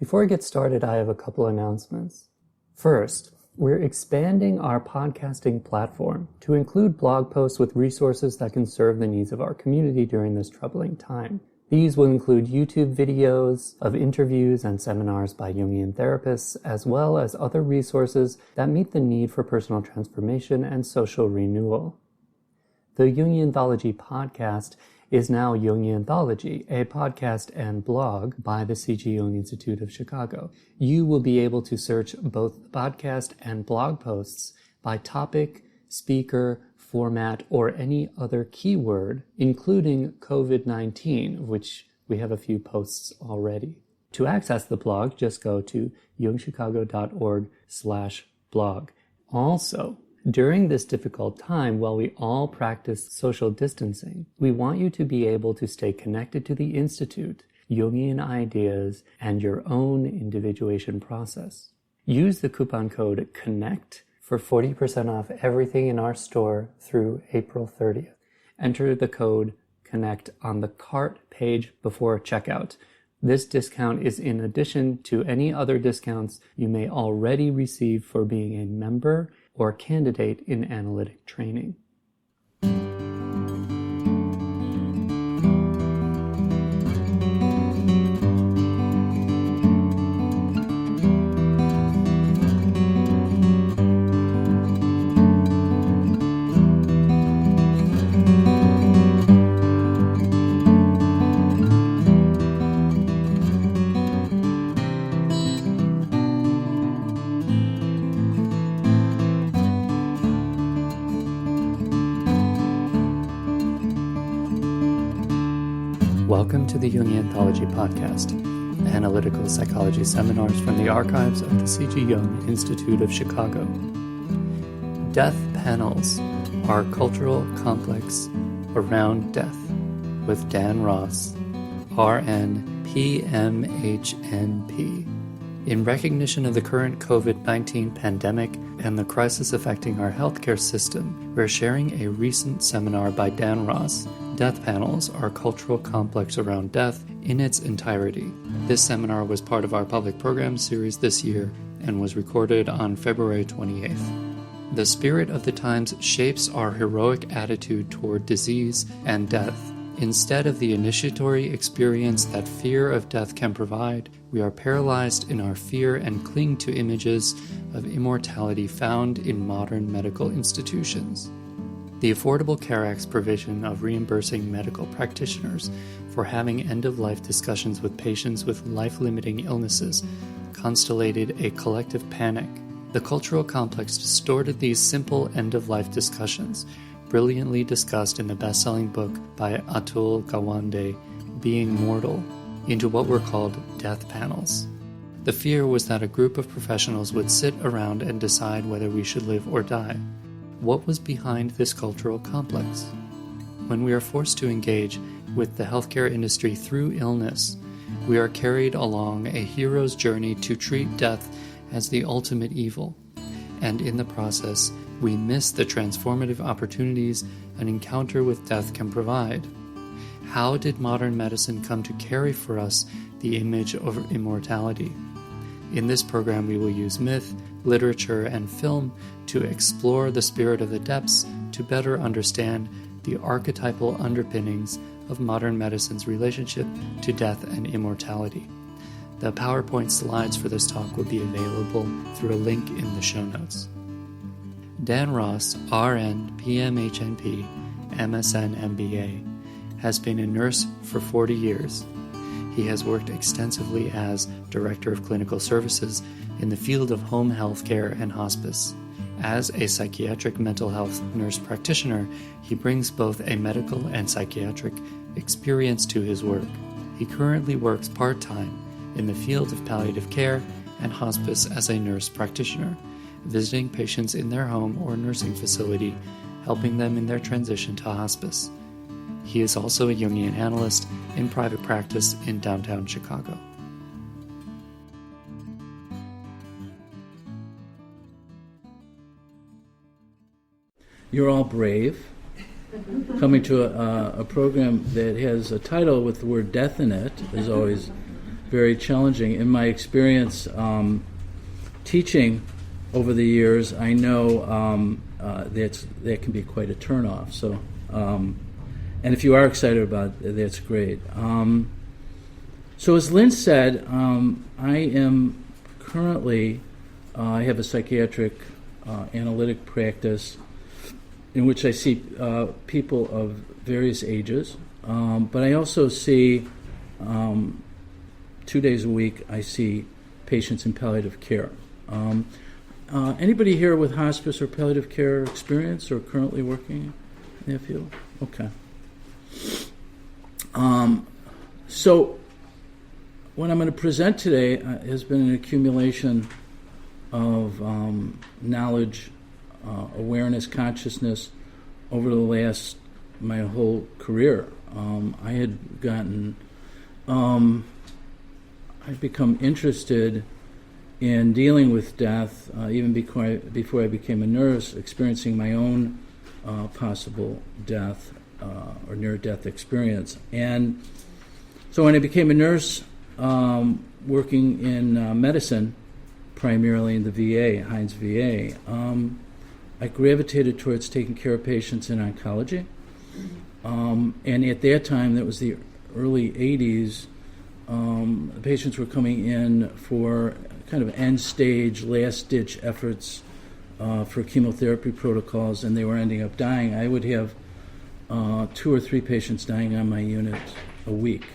Before I get started, I have a couple announcements. First, we're expanding our podcasting platform to include blog posts with resources that can serve the needs of our community during this troubling time. These will include YouTube videos of interviews and seminars by Jungian therapists, as well as other resources that meet the need for personal transformation and social renewal. The Jungianthology podcast is now Jungianthology, a podcast and blog by the C.G. Jung Institute of Chicago. You will be able to search both podcast and blog posts by topic, speaker, format, or any other keyword, including COVID-19, which we have a few posts already. To access the blog, just go to jungchicago.org/blog. Also, during this difficult time, while we all practice social distancing, we want you to be able to stay connected to the Institute, Jungian ideas, and your own individuation process. Use the coupon code CONNECT for 40% off everything in our store through April 30th. Enter the code CONNECT on the cart page before checkout. This discount is in addition to any other discounts you may already receive for being a member or candidate in analytic training. Welcome to the Jungianthology podcast, analytical psychology seminars from the archives of the C.G. Jung Institute of Chicago. Death Panels, our cultural complex around death, with Dan Ross, RN PMHNP. In recognition of the current COVID-19 pandemic and the crisis affecting our healthcare system, we're sharing a recent seminar by Dan Ross, Death Panels, our cultural complex around death, in its entirety. This seminar was part of our public program series this year and was recorded on February 28th. The spirit of the times shapes our heroic attitude toward disease and death. Instead of the initiatory experience that fear of death can provide, we are paralyzed in our fear and cling to images of immortality found in modern medical institutions. The Affordable Care Act's provision of reimbursing medical practitioners for having end-of-life discussions with patients with life-limiting illnesses constellated a collective panic. The cultural complex distorted these simple end-of-life discussions, brilliantly discussed in the best-selling book by Atul Gawande, Being Mortal, into what were called death panels. The fear was that a group of professionals would sit around and decide whether we should live or die. What was behind this cultural complex? When we are forced to engage with the healthcare industry through illness, we are carried along a hero's journey to treat death as the ultimate evil, and in the process, we miss the transformative opportunities an encounter with death can provide. How did modern medicine come to carry for us the image of immortality? In this program, we will use myth, literature, and film to explore the spirit of the depths to better understand the archetypal underpinnings of modern medicine's relationship to death and immortality. The PowerPoint slides for this talk will be available through a link in the show notes. Dan Ross, RN, PMHNP, MSN, MBA, has been a nurse for 40 years. He has worked extensively as Director of Clinical Services in the field of home health care and hospice. As a psychiatric mental health nurse practitioner, he brings both a medical and psychiatric experience to his work. He currently works part-time in the field of palliative care and hospice as a nurse practitioner, visiting patients in their home or nursing facility, helping them in their transition to hospice. He is also a Jungian analyst in private practice in downtown Chicago. You're all brave, coming to a program that has a title with the word death in it is always very challenging. In my experience teaching over the years, I know that can be quite a turnoff. So, and if you are excited about it, that's great. So as Lynn said, I am currently, I have a psychiatric analytic practice in which I see people of various ages, but I also see 2 days a week, I see patients in palliative care. Anybody here with hospice or palliative care experience or currently working in that field? Okay. So what I'm going to present today has been an accumulation of knowledge, awareness, consciousness over the last, my whole career. I had gotten, I'd become interested in dealing with death even before I became a nurse, experiencing my own possible death or near-death experience. And so when I became a nurse, working in medicine, primarily in the VA, Heinz VA, I gravitated towards taking care of patients in oncology. And at that time, that was the early 80s, patients were coming in for kind of end-stage, last-ditch efforts for chemotherapy protocols, and they were ending up dying. I would have 2 or 3 patients dying on my unit a week.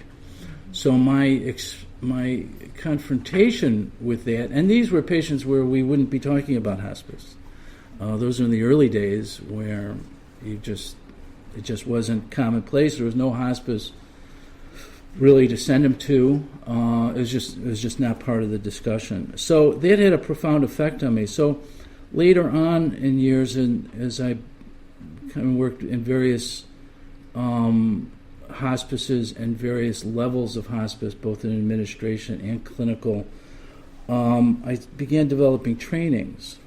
So my confrontation with that, and these were patients where we wouldn't be talking about hospice. Those are in the early days where it just wasn't commonplace. There was no hospice really to send them to. It was just not part of the discussion. So that had a profound effect on me. So later on in years, and as I kind of worked in various hospices and various levels of hospice, both in administration and clinical, I began developing trainings,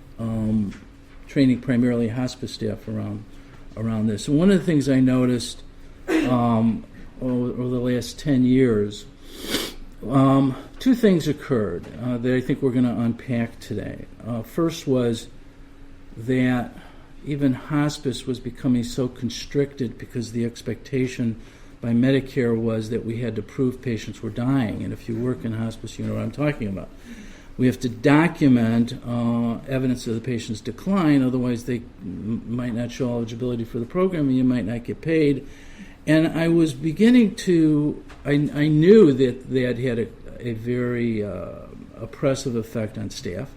training primarily hospice staff around this. And one of the things I noticed over the last 10 years, 2 things occurred that I think we're going to unpack today. First was that even hospice was becoming so constricted because the expectation by Medicare was that we had to prove patients were dying. And if you work in hospice, you know what I'm talking about. We have to document evidence of the patient's decline, otherwise they might not show eligibility for the program and you might not get paid. And I was beginning to, I knew that had a very oppressive effect on staff,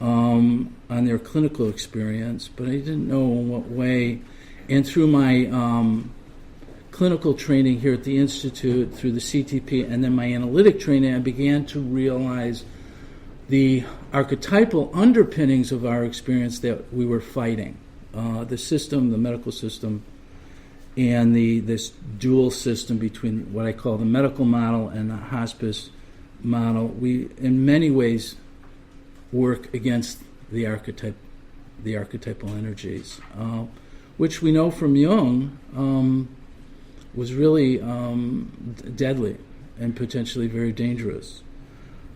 on their clinical experience, but I didn't know in what way. And through my clinical training here at the Institute, through the CTP, and then my analytic training, I began to realize the archetypal underpinnings of our experience that we were fighting. The system, the medical system, and this dual system between what I call the medical model and the hospice model, we in many ways work against the archetypal energies, which we know from Jung was really deadly and potentially very dangerous.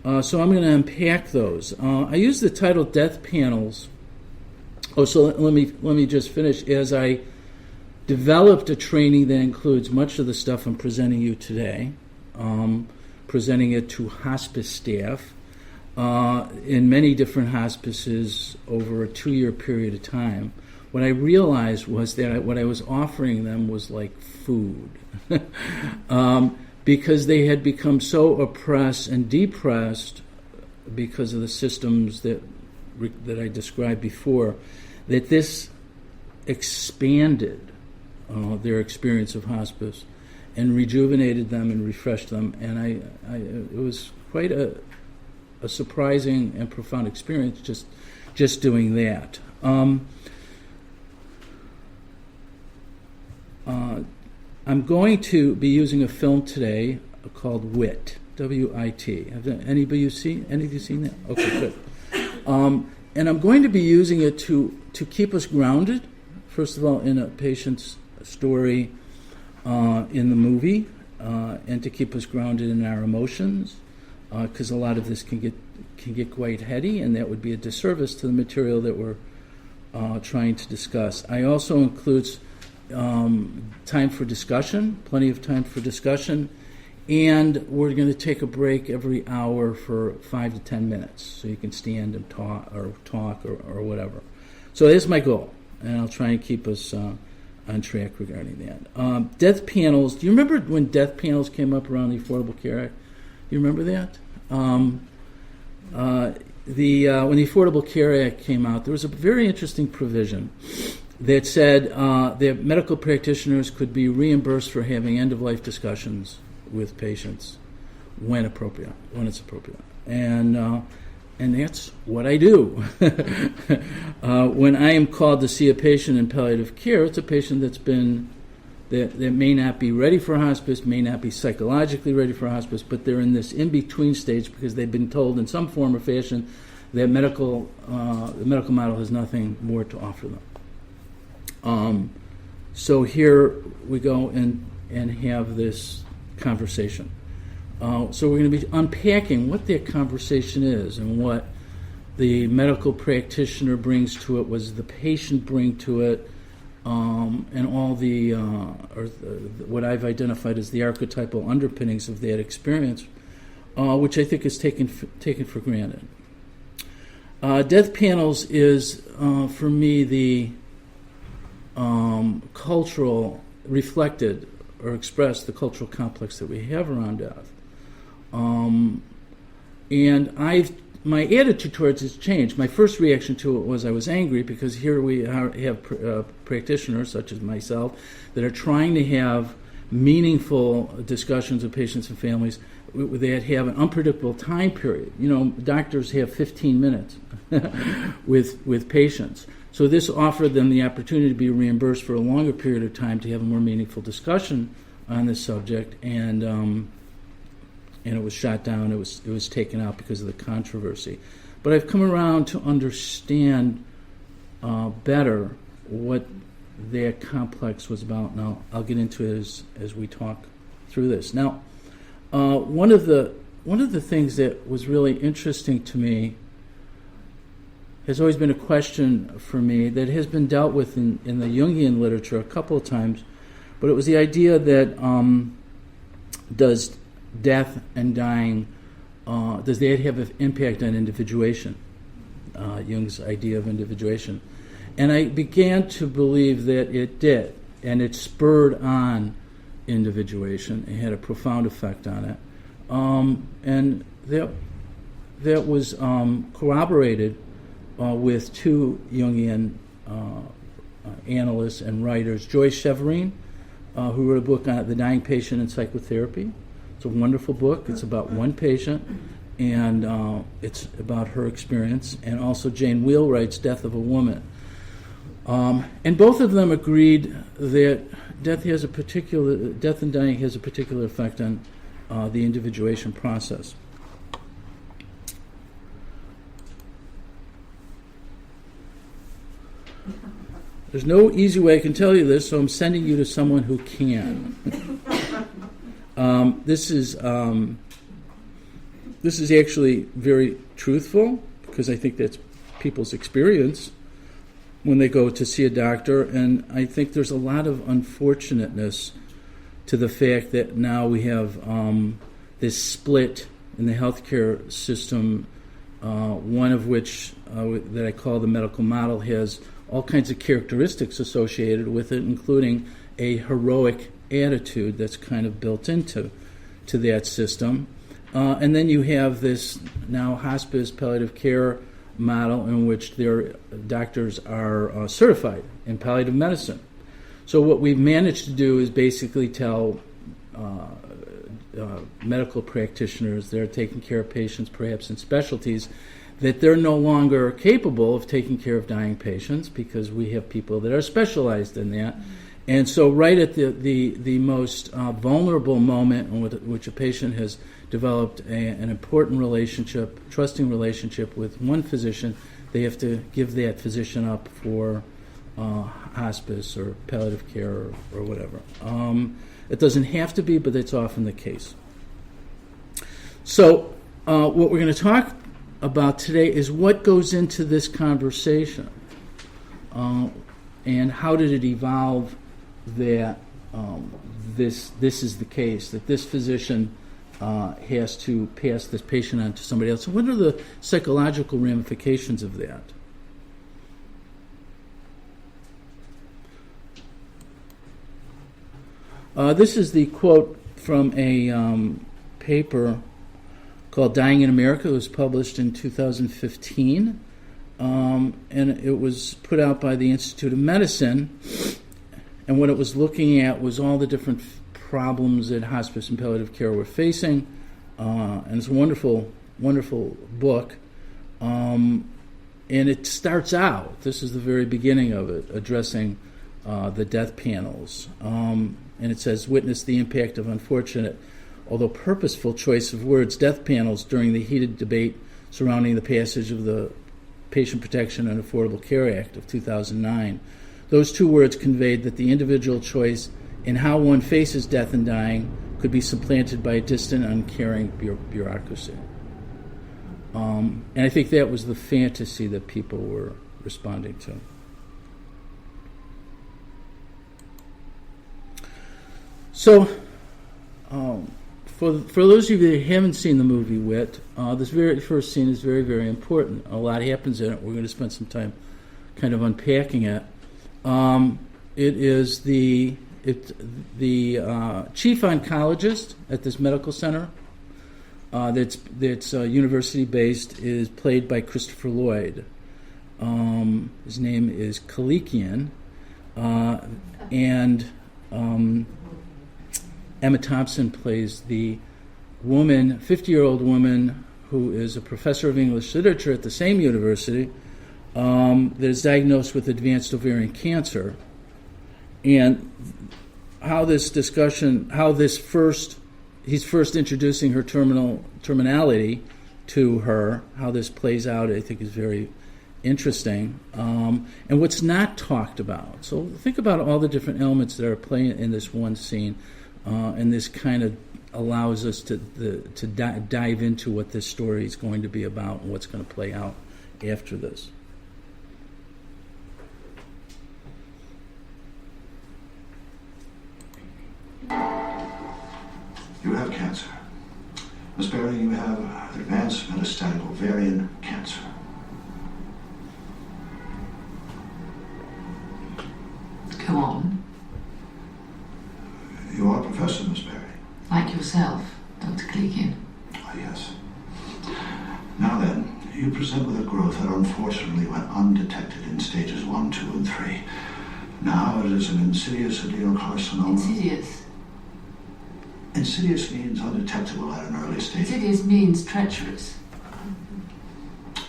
So I'm going to unpack those. I use the title Death Panels. Oh, so let me just finish. As I developed a training that includes much of the stuff I'm presenting you today, presenting it to hospice staff in many different hospices over a 2-year period of time. What I realized was that what I was offering them was like food. Because they had become so oppressed and depressed because of the systems that I described before, that this expanded their experience of hospice and rejuvenated them and refreshed them. And it was quite a surprising and profound experience just doing that. I'm going to be using a film today called WIT, W-I-T. Have any of you seen that? Okay, good. And I'm going to be using it to keep us grounded, first of all, in a patient's story in the movie, and to keep us grounded in our emotions, because a lot of this can get quite heady, and that would be a disservice to the material that we're trying to discuss. I also includes time for discussion, plenty of time for discussion, and we're going to take a break every hour for 5 to 10 minutes, so you can stand and talk or whatever. So that's my goal, and I'll try and keep us on track regarding that. Death panels. Do you remember when death panels came up around the Affordable Care Act? Do you remember that? When the Affordable Care Act came out, there was a very interesting provision that said that medical practitioners could be reimbursed for having end-of-life discussions with patients when it's appropriate. And that's what I do. When I am called to see a patient in palliative care, it's a patient that may not be ready for hospice, may not be psychologically ready for hospice, but they're in this in-between stage because they've been told in some form or fashion that the medical model has nothing more to offer them. So here we go and have this conversation. So we're going to be unpacking what that conversation is and what the medical practitioner brings to it, what does the patient bring to it, and all what I've identified as the archetypal underpinnings of that experience, which I think is taken for granted. Death panels is, for me, the cultural, reflected or expressed the cultural complex that we have around death. And my attitude towards it has changed. My first reaction to it was I was angry because here we have practitioners such as myself that are trying to have meaningful discussions with patients and families that have an unpredictable time period. You know, doctors have 15 minutes with patients. So this offered them the opportunity to be reimbursed for a longer period of time to have a more meaningful discussion on this subject, and it was shot down. It was taken out because of the controversy. But I've come around to understand better what that complex was about. Now I'll get into it as we talk through this. Now, one of the things that was really interesting to me has always been a question for me that has been dealt with in the Jungian literature a couple of times, but it was the idea that does death and dying, does that have an impact on individuation? Jung's idea of individuation. And I began to believe that it did, and it spurred on individuation. It had a profound effect on it. And that was corroborated with two Jungian analysts and writers, Joyce Cheverine, who wrote a book on The Dying Patient in Psychotherapy. It's a wonderful book. It's about one patient, and it's about her experience. And also Jane Wheelwright's Death of a Woman. And both of them agreed that death and dying has a particular effect on the individuation process. There's no easy way I can tell you this, so I'm sending you to someone who can. This is actually very truthful, because I think that's people's experience when they go to see a doctor, and I think there's a lot of unfortunateness to the fact that now we have this split in the healthcare system, one of which that I call the medical model has all kinds of characteristics associated with it, including a heroic attitude that's kind of built into that system. And then you have this now hospice palliative care model in which their doctors are certified in palliative medicine. So what we've managed to do is basically tell medical practitioners that are taking care of patients, perhaps in specialties, that they're no longer capable of taking care of dying patients because we have people that are specialized in that. And so right at the most vulnerable moment in which a patient has developed an important relationship, trusting relationship with one physician, they have to give that physician up for hospice or palliative care or whatever. It doesn't have to be, but it's often the case. So what we're going to talk about today is what goes into this conversation, and how did it evolve that this is the case, that this physician has to pass this patient on to somebody else. So what are the psychological ramifications of that? This is the quote from a paper called Dying in America. It was published in 2015, and it was put out by the Institute of Medicine. And what it was looking at was all the different problems that hospice and palliative care were facing. And it's a wonderful, wonderful book. And it starts out, this is the very beginning of it, addressing the death panels. And it says, witness the impact of unfortunate, although purposeful choice of words, death panels during the heated debate surrounding the passage of the Patient Protection and Affordable Care Act of 2009. Those two words conveyed that the individual choice in how one faces death and dying could be supplanted by a distant, uncaring bureaucracy. And I think that was the fantasy that people were responding to. So, for those of you that haven't seen the movie Wit, this very first scene is very, very important. A lot happens in it. We're going to spend some time kind of unpacking it. It is the chief oncologist at this medical center that's university based is played by Christopher Lloyd. His name is Kalikian, and Emma Thompson plays the woman, 50-year-old woman who is a professor of English literature at the same university, that is diagnosed with advanced ovarian cancer. And how this discussion, he's first introducing her terminality to her, how this plays out, I think is very interesting. And what's not talked about. So think about all the different elements that are playing in this one scene, and this kind of allows us to dive into what this story is going to be about and what's going to play out after this. You have cancer. Miss Berry, you have advanced metastatic ovarian cancer. Go on. You are a professor, Miss Berry. Like yourself, Dr. Kleekin. Oh, yes. Now then, you present with a growth that unfortunately went undetected in stages 1, 2, and 3. Now it is an insidious adenocarcinoma. Insidious? Insidious means undetectable at an early stage. Insidious means treacherous.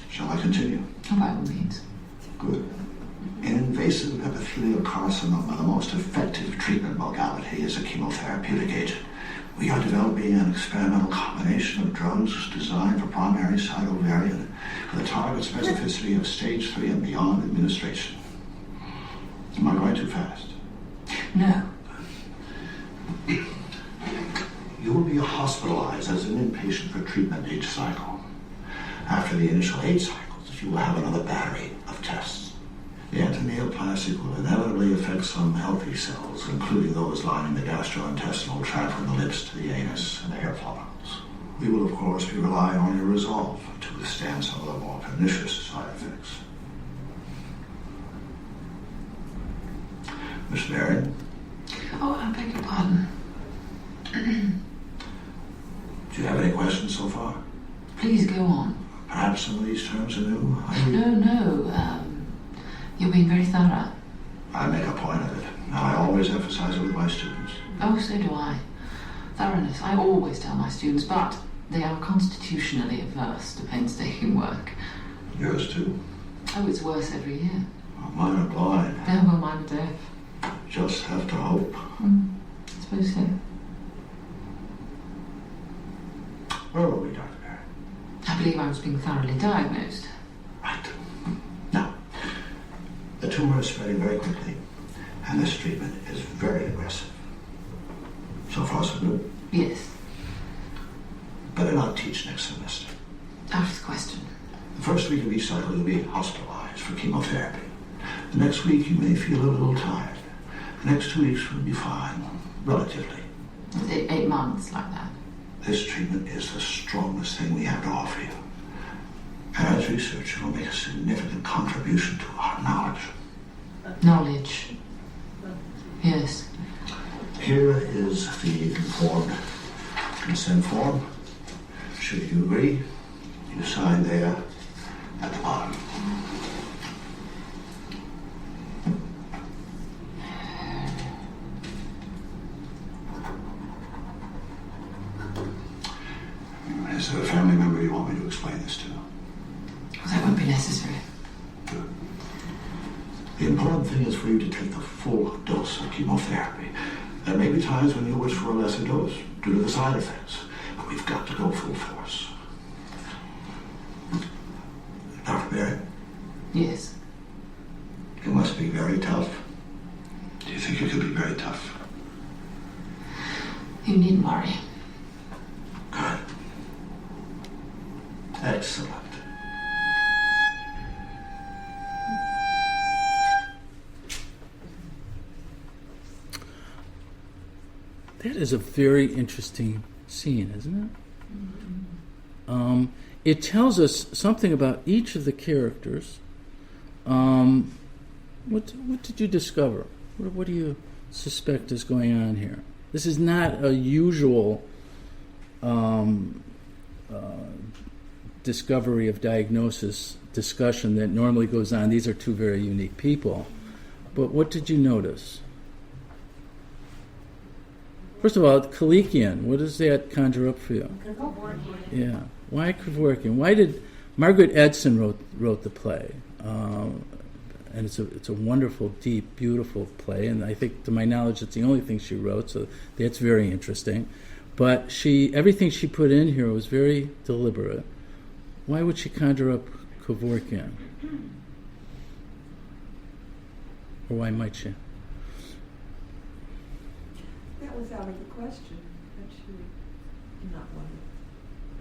Shall I continue? Oh, by all means. Good. In invasive epithelial carcinoma, the most effective treatment modality is a chemotherapeutic agent. We are developing an experimental combination of drugs designed for primary side ovarian with a target specificity of stage 3 and beyond administration. Am I going too fast? No. You will be hospitalized as an inpatient for treatment each cycle. After the initial 8 cycles, you will have another battery of tests. The antineoplastic will inevitably affect some healthy cells, including those lining the gastrointestinal tract from the lips to the anus and the hair follicles. We will, of course, be relying on your resolve to withstand some of the more pernicious side effects. Miss Marion? Oh, I beg your pardon. Do you have any questions so far? Please go on. Perhaps some of these terms are new? No. You're being very thorough. I make a point of it, and I always emphasize it with my students. Oh, so do I. Thoroughness, I always tell my students, but they are constitutionally averse to painstaking work. Yours too. Oh, it's worse every year. Well, mine are blind. Oh, well, mine are deaf. Just have to hope. I suppose so. Where were we, Dr. Barry? I believe I was being thoroughly diagnosed. Right. Now, the tumor is spreading very quickly, and this treatment is very aggressive. So far, so good. Yes. Better not teach next semester. Out of the question. The first week of each cycle, you'll be hospitalized for chemotherapy. The next week, you may feel a little tired. The next 2 weeks will be fine, relatively. 8 months like that. This treatment is the strongest thing we have to offer you. And as researcher, it will make a significant contribution to our knowledge. Knowledge. Yes. Here is the informed consent form. Should you agree, you sign there at the bottom. Is there a family member you want me to explain this to? Well, that won't be necessary. Good. The important thing is for you to take the full dose of chemotherapy. There may be times when you wish for a lesser dose due to the side effects, but we've got to go full force. Dr. Barrett? Yes. It must be very tough. Do you think it could be very tough? You needn't worry. Good. Excellent. That is a very interesting scene, isn't it? It tells us something about each of the characters. What did you discover? What do you suspect is going on here? This is not a usual discovery of diagnosis discussion that normally goes on. These are two very unique people. But what did you notice? First of all, Kalikian, what does that conjure up for you? Yeah. Why Kevorkian? Why did Margaret Edson wrote the play? And it's a wonderful, deep, beautiful play. And I think, to my knowledge, it's the only thing she wrote. So that's very interesting. But everything she put in here was very deliberate. Why would she conjure up Kevorkian? Or why might she? That was out of the question, that she would not want to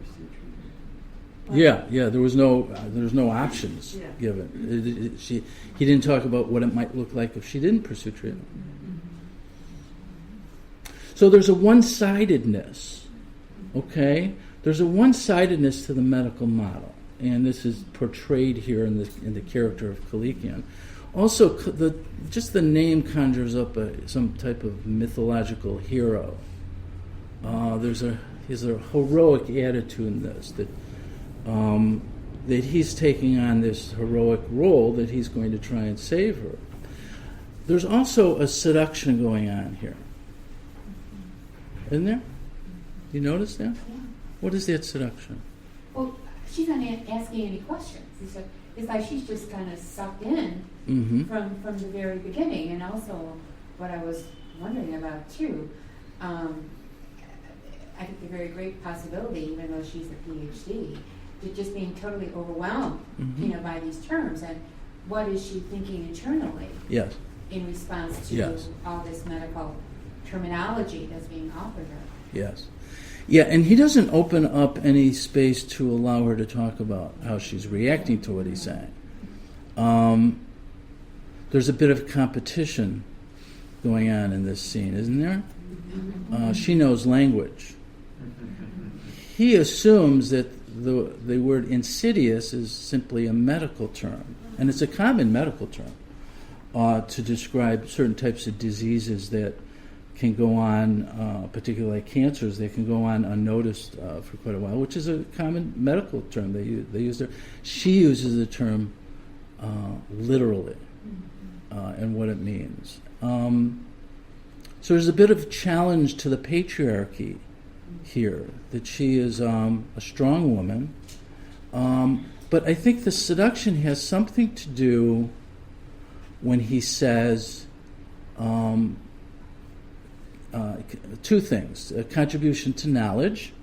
pursue treatment. Yeah. There was no options given. He didn't talk about what it might look like if she didn't pursue treatment. So there's a one-sidedness. Okay, there's a one-sidedness to the medical model, and this is portrayed here in the character of Kalikian. Also, just the name conjures up some type of mythological hero. There's a heroic attitude in this, that he's taking on this heroic role, that he's going to try and save her. There's also a seduction going on here. Isn't there? You notice that? Yeah. What is that seduction? Well, she's not asking any questions. It's like she's just kind of sucked in from the very beginning. And also, what I was wondering about too, I think the very great possibility, even though she's a PhD, to just being totally overwhelmed, by these terms. And what is she thinking internally? Yes. In response to all this medical terminology that's being offered her. Yes. Yeah, and he doesn't open up any space to allow her to talk about how she's reacting to what he's saying. There's a bit of competition going on in this scene, isn't there? She knows language. He assumes that the word insidious is simply a medical term, and it's a common medical term to describe certain types of diseases that can go on, particularly like cancers, they can go on unnoticed for quite a while, which is a common medical term. They use there. She uses the term literally and what it means. So there's a bit of challenge to the patriarchy here, that she is a strong woman. But I think the seduction has something to do when he says two things: a contribution to knowledge,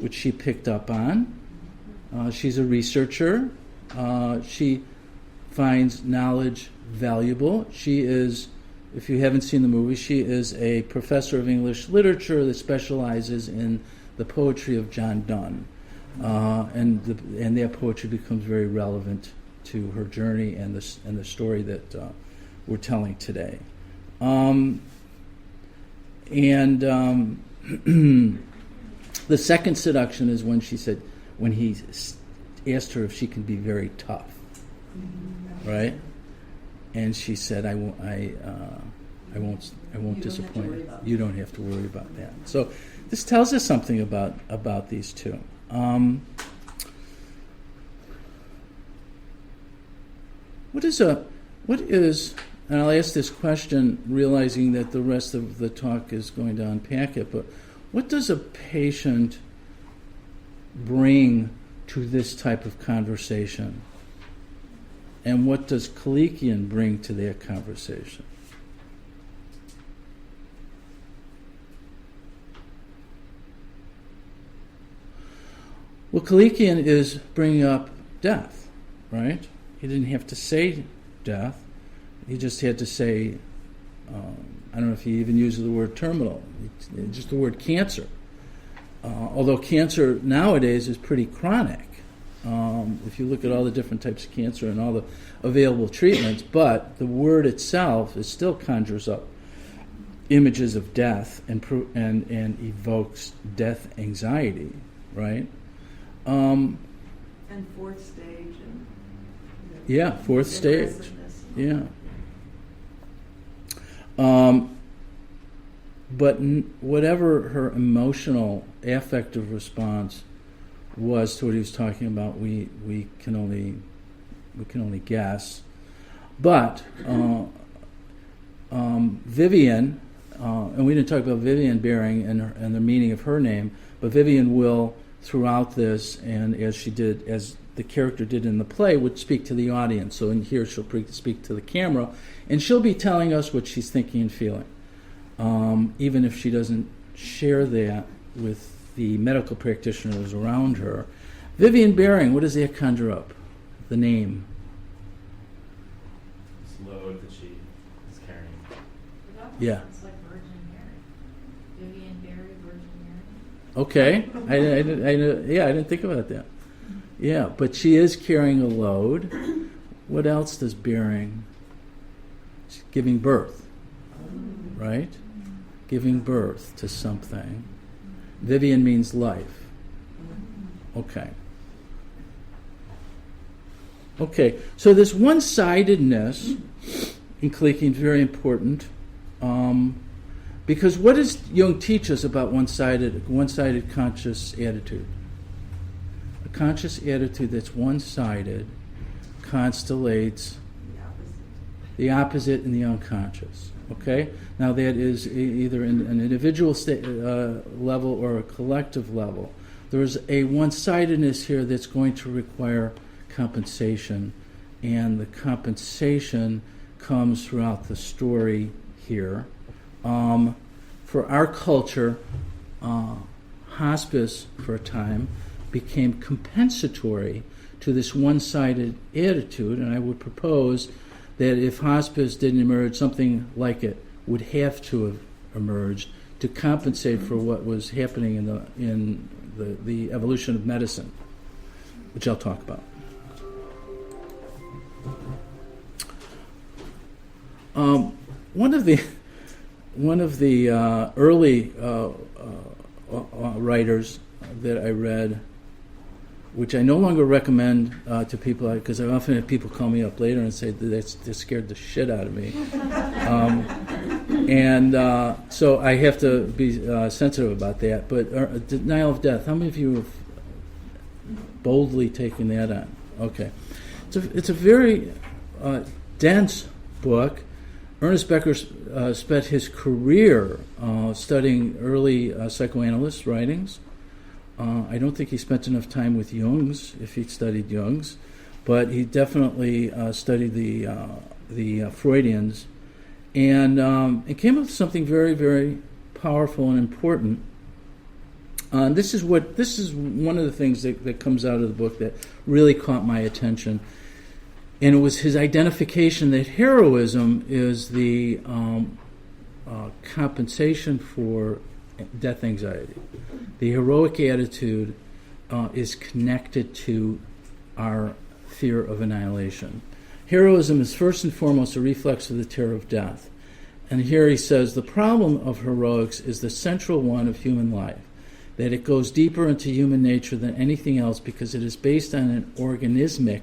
which she picked up on. She's a researcher. She finds knowledge valuable. She is if you haven't seen the movie, she is a professor of English literature that specializes in the poetry of John Donne. And that poetry becomes very relevant to her journey and the story that we're telling today. The second seduction is when he asked her if she can be very tough, right? And she said, "I won't disappoint you. You don't have to worry about that." So this tells us something about these two. What is, and I'll ask this question realizing that the rest of the talk is going to unpack it, but what does a patient bring to this type of conversation? And what does Kalikian bring to that conversation? Well, Kalikian is bringing up death, right? He didn't have to say death. He just had to say, I don't know if he even uses the word terminal, just the word cancer. Although cancer nowadays is pretty chronic. If you look at all the different types of cancer and all the available treatments, but the word itself still conjures up images of death and evokes death anxiety, right? And fourth stage. Fourth stage. Yeah. But whatever her emotional, affective response was to what he was talking about, we can only guess. But Vivian, and we didn't talk about Vivian Baring and the meaning of her name, but Vivian will, throughout this, and as the character did in the play, would speak to the audience. So in here she'll speak to the camera, and she'll be telling us what she's thinking and feeling, even if she doesn't share that with the medical practitioners around her. Vivian Baring, what does that conjure up? The name. This load that she is carrying. Yeah. It's like Virgin Mary. Vivian Barry, Virgin Mary. Okay. I didn't think about that. Yeah, but she is carrying a load. What else does bearing? She's giving birth, right? Giving birth to something. Vivian means life. Okay, so this one-sidedness in Kalikian is very important, because what does Jung teach us about one-sided conscious attitude? A conscious attitude that's one-sided constellates the opposite in the unconscious. Okay? Now that is either in an individual level or a collective level. There's a one-sidedness here that's going to require compensation, and the compensation comes throughout the story here. For our culture, hospice for a time became compensatory to this one-sided attitude, and I would propose that if hospice didn't emerge, something like it would have to have emerged to compensate for what was happening in the evolution of medicine, which I'll talk about. One of the early writers that I read, which I no longer recommend to people, because I often have people call me up later and say that scared the shit out of me. So I have to be sensitive about that. But denial of death, how many of you have boldly taken that on? Okay. It's a very dense book. Ernest Becker spent his career studying early psychoanalyst writings. I don't think he spent enough time with Jung's, if he'd studied Jung's, but he definitely studied the Freudians, and it came up with something very, very powerful and important. This is one of the things that comes out of the book that really caught my attention. And it was his identification that heroism is the compensation for death anxiety. The heroic attitude is connected to our fear of annihilation. Heroism is first and foremost a reflex of the terror of death. And here he says, the problem of heroics is the central one of human life, that it goes deeper into human nature than anything else because it is based on an organismic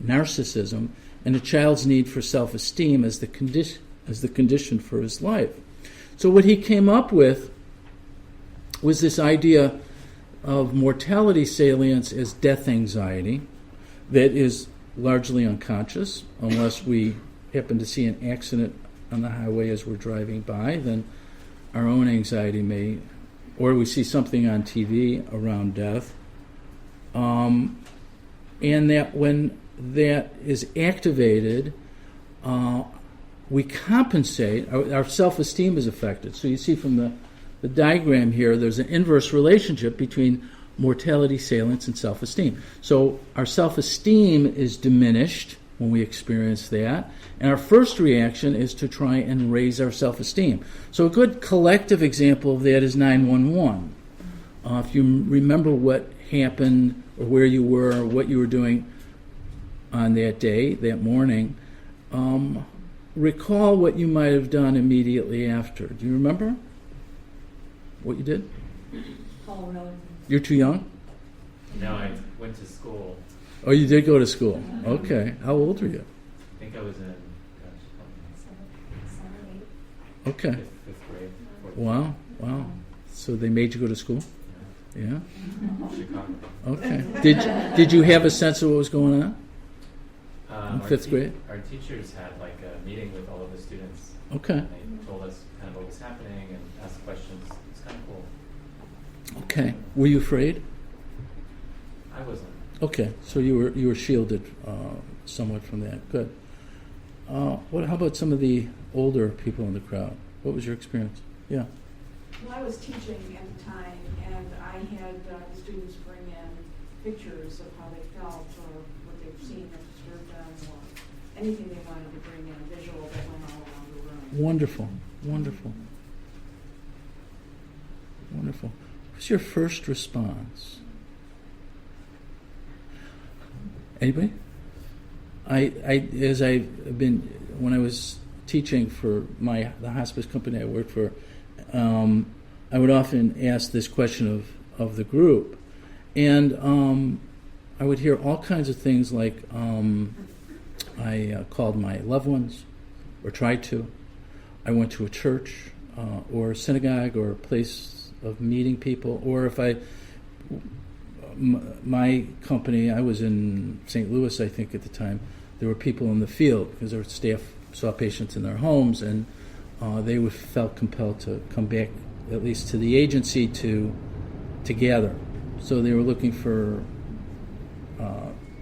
narcissism and a child's need for self-esteem as the condition for his life. So what he came up with was this idea of mortality salience as death anxiety that is largely unconscious. Unless we happen to see an accident on the highway as we're driving by, then our own anxiety may, or we see something on TV around death, and that when that is activated, we compensate, our self-esteem is affected. So you see from the diagram here, there's an inverse relationship between mortality salience and self-esteem. So our self-esteem is diminished when we experience that, and our first reaction is to try and raise our self-esteem. So a good collective example of that is 911. If you remember what happened or where you were or what you were doing on that day, that morning, recall what you might have done immediately after. Do you remember what you did? Call relatives. You're too young? No, I went to school. Oh, you did go to school. Okay. How old were you? I think I was in Okay. fifth grade. Wow. So they made you go to school? Yeah. Chicago. Okay. Did you have a sense of what was going on in fifth grade? Our teachers had like a meeting with all of the students. Okay. And they told us kind of what was happening and asked questions. It's kind of cool. Okay. Were you afraid? I wasn't. Okay. So you were shielded somewhat from that. Good. How about some of the older people in the crowd? What was your experience? Yeah. Well, I was teaching at the time, and I had students bring in pictures of how they felt or what they've seen that disturbed them or anything they wanted to bring in, a visual that went all around the room. Wonderful. What was your first response? Anybody? When I was teaching for the hospice company I worked for, I would often ask this question of the group, and I would hear all kinds of things like I called my loved ones, or tried to. I went to a church or a synagogue or a place of meeting people, or if my company, I was in St. Louis, I think at the time, there were people in the field because our staff saw patients in their homes, and they felt compelled to come back at least to the agency to gather. So they were looking for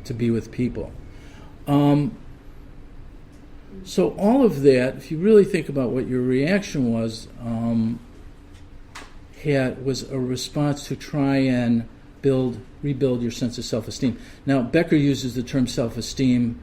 to be with people. So all of that, if you really think about what your reaction was a response to try and rebuild your sense of self-esteem. Now, Becker uses the term self-esteem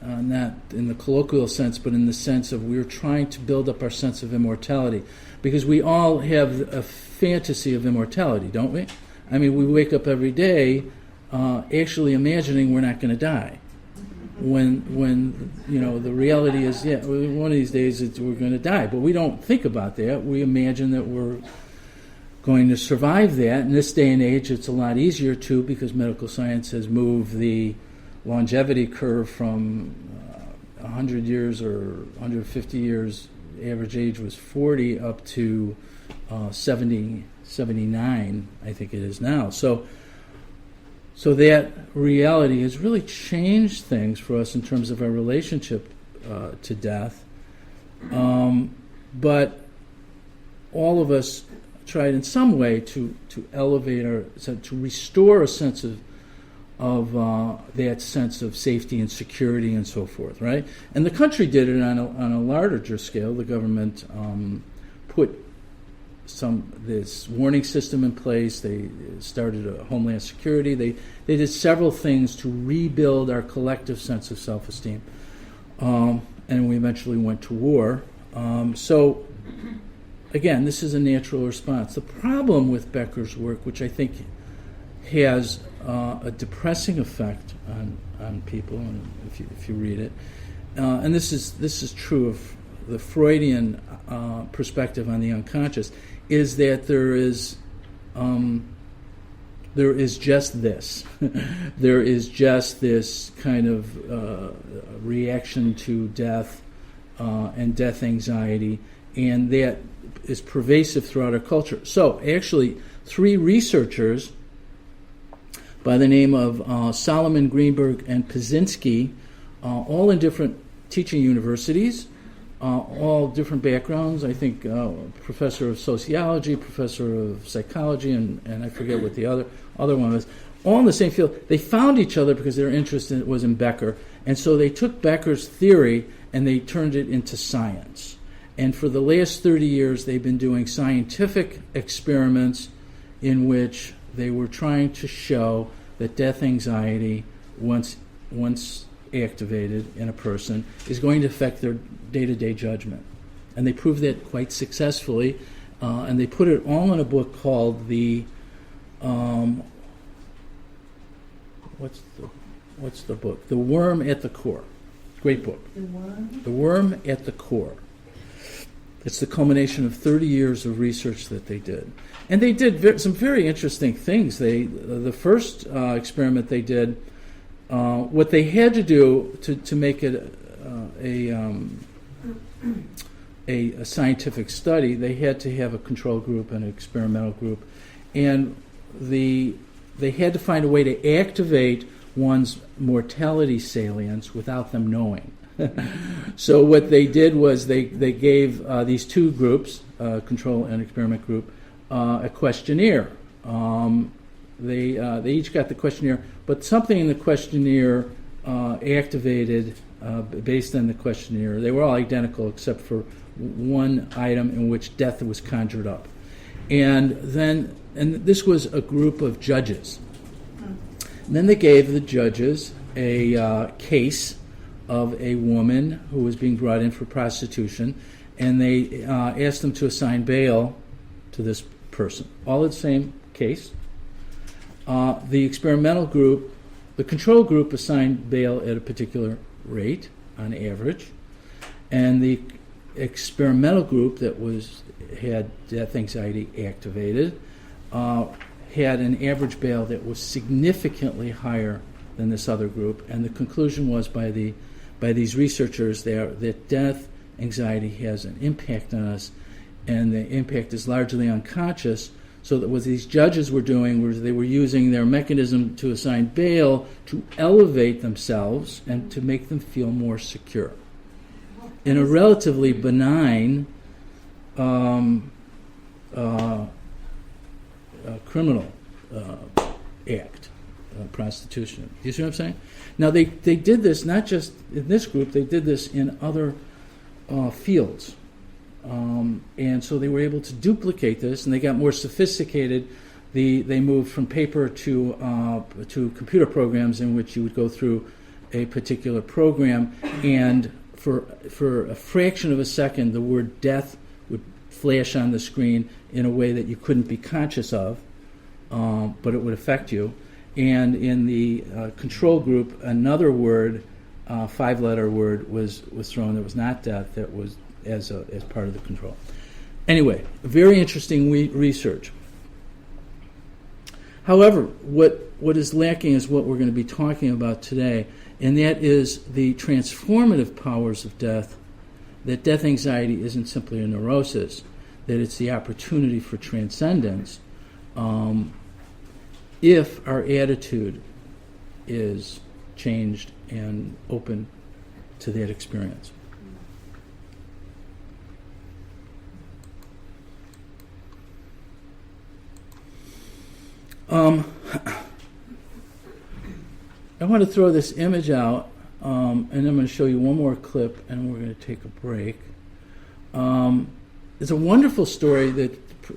not in the colloquial sense, but in the sense of we're trying to build up our sense of immortality, because we all have a fantasy of immortality, don't we? I mean, we wake up every day actually imagining we're not going to die. When the reality is, one of these days we're going to die, but we don't think about that. We imagine that we're going to survive that. In this day and age, it's a lot easier to, because medical science has moved the longevity curve from 100 years or 150 years, average age was 40, up to 70, 79, I think it is now. So that reality has really changed things for us in terms of our relationship to death. But all of us tried in some way to elevate to restore a sense of that sense of safety and security and so forth, right? And the country did it on a larger scale. The government put this warning system in place. They started a Homeland Security. They did several things to rebuild our collective sense of self-esteem. And we eventually went to war. So, again, this is a natural response. The problem with Becker's work, which I think has a depressing effect on people, and if you read it, and this is true of the Freudian perspective on the unconscious, is that there is just this. There is just this kind of reaction to death and death anxiety, and that is pervasive throughout our culture. So, actually, 3 researchers by the name of Solomon, Greenberg, and Pazinski, all in different teaching universities, all different backgrounds. I think professor of sociology, professor of psychology, and I forget what the other one was. All in the same field. They found each other because their interest was in Becker, and so they took Becker's theory and they turned it into science. And for the last 30 years, they've been doing scientific experiments in which they were trying to show that death anxiety, once activated in a person, is going to affect their day-to-day judgment. And they proved that quite successfully, and they put it all in a book called the what's the book? The Worm at the Core. Great book. The Worm at the Core. It's the culmination of 30 years of research that they did. And they did some very interesting things. The first experiment they did, what they had to do to make it a scientific study, they had to have a control group and an experimental group. And they had to find a way to activate one's mortality salience without them knowing. So what they did was they gave these 2 groups, control and experiment group, a questionnaire. They each got the questionnaire, but something in the questionnaire activated based on the questionnaire. They were all identical except for one item in which death was conjured up. And this was a group of judges. And then they gave the judges a case of a woman who was being brought in for prostitution, and they asked them to assign bail to this person. All in the same case. The experimental group, the control group assigned bail at a particular rate on average, and the experimental group that had death anxiety activated had an average bail that was significantly higher than this other group. And the conclusion was by these researchers that death anxiety has an impact on us, and the impact is largely unconscious. So that what these judges were doing was they were using their mechanism to assign bail to elevate themselves and to make them feel more secure. In a relatively benign criminal act, prostitution. You see what I'm saying? Now they did this not just in this group, they did this in other fields. And so they were able to duplicate this, and they got more sophisticated. They moved from paper to computer programs in which you would go through a particular program, and for a fraction of a second, the word death would flash on the screen in a way that you couldn't be conscious of, but it would affect you. And in the control group, another word, 5-letter word, was thrown that was not death, that was as part of the control. Anyway, very interesting research. However, what is lacking is what we're going to be talking about today, and that is the transformative powers of death, that death anxiety isn't simply a neurosis, that it's the opportunity for transcendence if our attitude is changed and open to that experience. I want to throw this image out, and I'm going to show you one more clip, and we're going to take a break. There's a wonderful story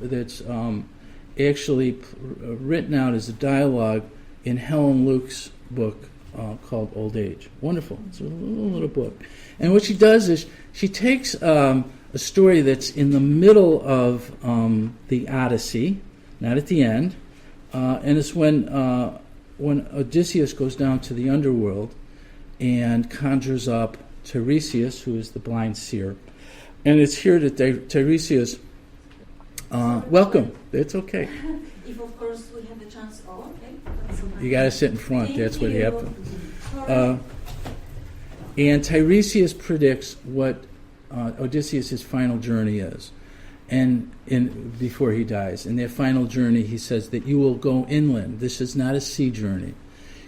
that's actually written out as a dialogue in Helen Luke's book called Old Age. Wonderful. It's a little book. And what she does is she takes a story that's in the middle of the Odyssey, not at the end, and it's when Odysseus goes down to the underworld and conjures up Tiresias, who is the blind seer. And it's here that Tiresias, welcome. It's okay. If, of course, we have a chance. Oh, okay. That's You got to sit in front. That's what happens. And Tiresias predicts what Odysseus' final journey is, and before he dies. In that final journey, he says that you will go inland. This is not a sea journey.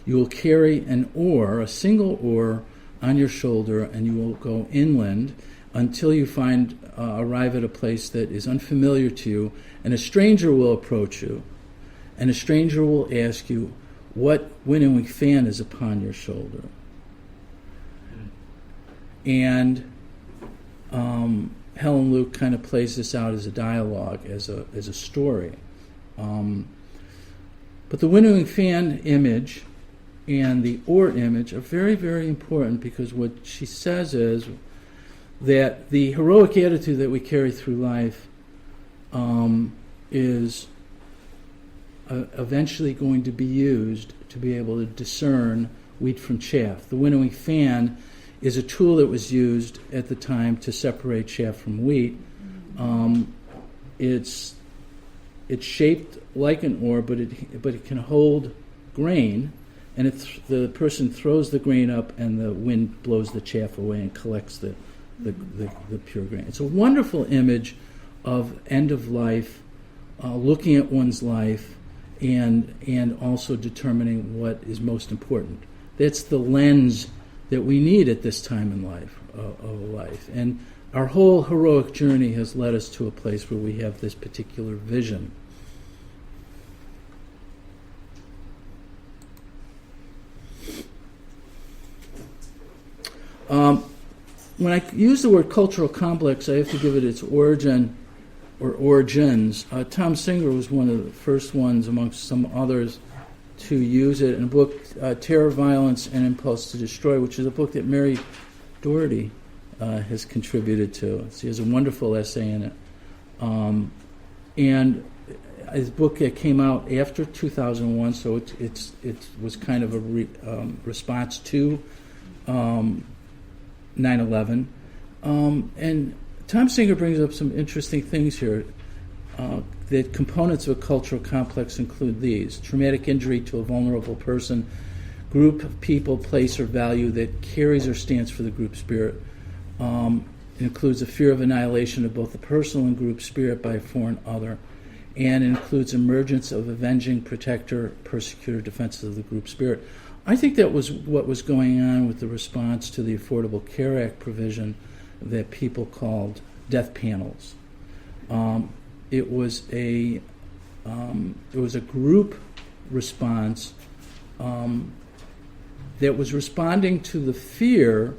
You will carry an oar, a single oar, on your shoulder, and you will go inland until you arrive at a place that is unfamiliar to you, and a stranger will approach you, and a stranger will ask you what winnowing fan is upon your shoulder. And Helen Luke kind of plays this out as a dialogue, as a story. But the winnowing fan image and the oar image are very, very important, because what she says is that the heroic attitude that we carry through life is eventually going to be used to be able to discern wheat from chaff. The winnowing fan is a tool that was used at the time to separate chaff from wheat. It's shaped like an oar, but it can hold grain, and the person throws the grain up, and the wind blows the chaff away and collects the pure grain. It's a wonderful image of end of life, looking at one's life, and also determining what is most important. That's the lens that we need at this time in life, of life. And our whole heroic journey has led us to a place where we have this particular vision. When I use the word cultural complex, I have to give it its origin or origins. Tom Singer was one of the first ones, amongst some others, to use it in a book, Terror, Violence, and Impulse to Destroy, which is a book that Mary Doherty has contributed to. She has a wonderful essay in it. And his book came out after 2001, so it was kind of a response to 9/11. And Tom Singer brings up some interesting things here. The components of a cultural complex include these: traumatic injury to a vulnerable person, group, people, place, or value that carries or stands for the group spirit. It includes a fear of annihilation of both the personal and group spirit by a foreign other, and it includes emergence of avenging, protector, persecutor, defense of the group spirit. I think that was what was going on with the response to the Affordable Care Act provision that people called death panels. It was a group response that was responding to the fear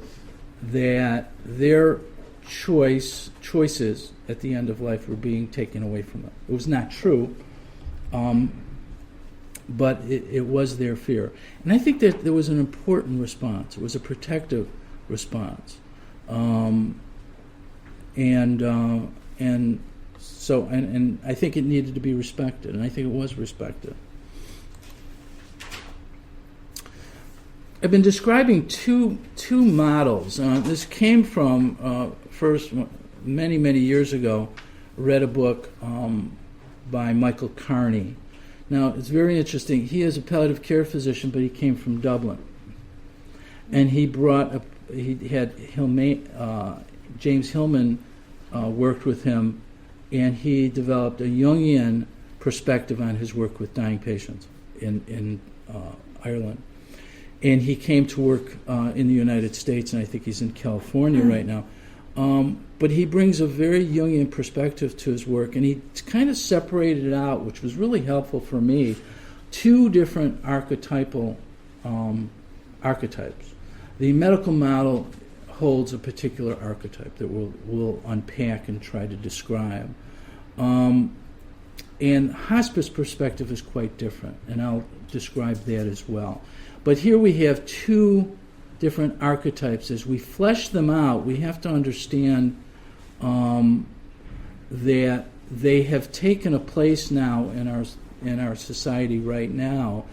that their choices at the end of life were being taken away from them. It was not true, but it was their fear. And I think that there was an important response. It was a protective response. So I think it needed to be respected, and I think it was respected. I've been describing two models. This came from, first, many years ago, read a book by Michael Carney. Now, it's very interesting. He is a palliative care physician, but he came from Dublin. And he had James Hillman worked with him, and he developed a Jungian perspective on his work with dying patients in Ireland. And he came to work in the United States, and I think he's in California right now. But he brings a very Jungian perspective to his work, and he kind of separated it out, which was really helpful for me, two different archetypal archetypes. The medical model holds a particular archetype that we'll unpack and try to describe. And hospice perspective is quite different, and I'll describe that as well. But here we have two different archetypes. As we flesh them out, we have to understand that they have taken a place now in our society right now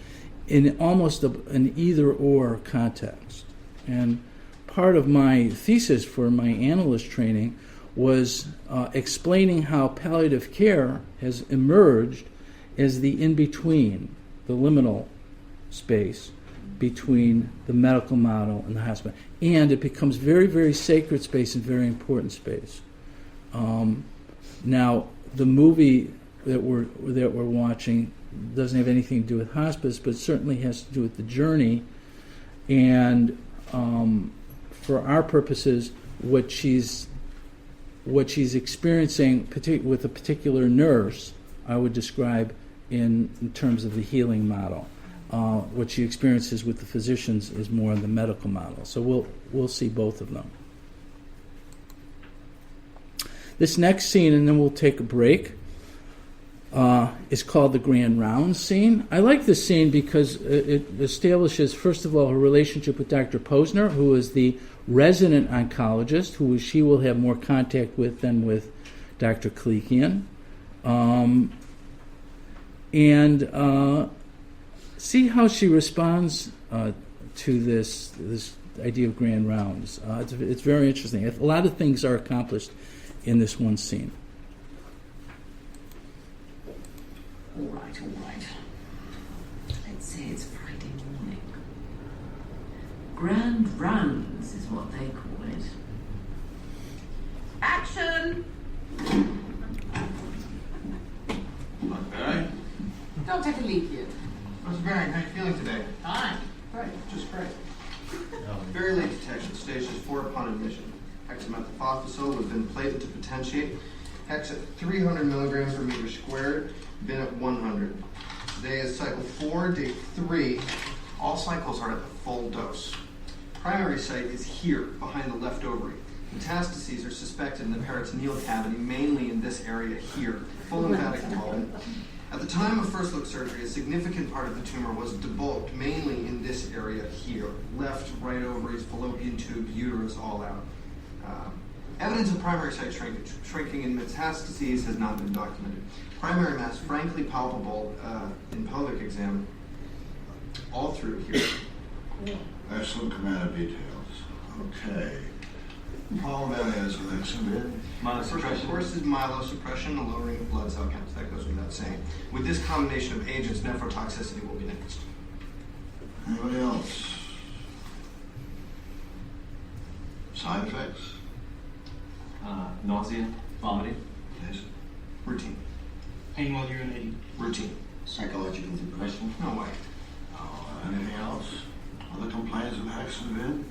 in almost an either-or context. And part of my thesis for my analyst training was explaining how palliative care has emerged as the in-between, the liminal space between the medical model and the hospital. And it becomes very, very sacred space and very important space. Now, the movie that we're watching doesn't have anything to do with hospice, but certainly has to do with the journey. And for our purposes, what she's experiencing with a particular nurse, I would describe in terms of the healing model. What she experiences with the physicians is more in the medical model. So we'll see both of them. This next scene, and then we'll take a break, is called the Grand Round scene. I like this scene because it establishes, first of all, her relationship with Dr. Posner, who is the resident oncologist, who she will have more contact with than with Dr. Kalikian. And see how she responds to this idea of grand rounds. It's very interesting. A lot of things are accomplished in this one scene. All right. Let's say it's Friday morning. Grand rounds is what they call it. Action! Dr. Barry? Dr. Kalikian. Dr. Barry, how are you feeling today? Fine. Great, just great. Very late detection, stages 4 upon admission. Hexamethylphosphosol has been plated to potentiate. Hex at 300 milligrams per meter squared, been at 100. Today is cycle 4, day 3. All cycles are at the full dose. Primary site is here, behind the left ovary. Metastases are suspected in the peritoneal cavity, mainly in this area here. Full lymphatic involvement. At the time of first look surgery, a significant part of the tumor was debulked, mainly in this area here. Left, right ovaries, fallopian tube, uterus, all out. Evidence of primary site shrinkage. Shrinking in metastases has not been documented. Primary mass, frankly palpable in pelvic exam, all through here. Excellent command of details. Okay. Problem is with Hexamethylphosphate. Myelosuppression. Of course, is myelosuppression, a lowering of blood cell counts. That goes without saying. With this combination of agents, nephrotoxicity will be next. Anybody else? Side effects? Nausea, vomiting. Yes. Routine. Pain while urinating. Routine. Psychological depression? No way. Anything else? Other complaints of Hexamethylphosphate?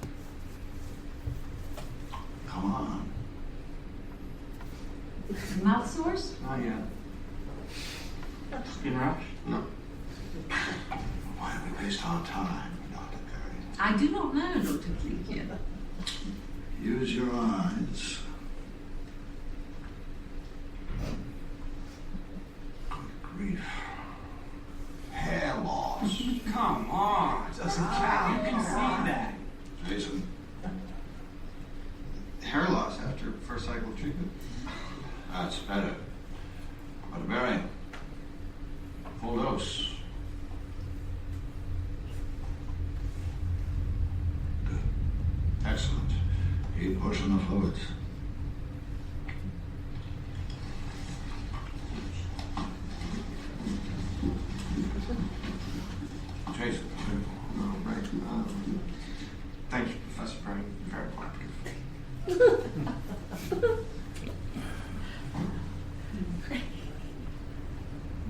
Come on. Mouth sores? Not yet. Skin rash. No. Why don't we waste our time, Dr. Perry? I do not know, Dr. Kalikian. Use your eyes. Good grief. Hair loss. Come on, it doesn't count. You can see that. Jason. Hair loss after first cycle of treatment. That's better. Dr. Barry, full dose. Good. Excellent. Keep pushing the fluids. Jason. Oh, right. Thank you, Professor Perry. Very cooperative.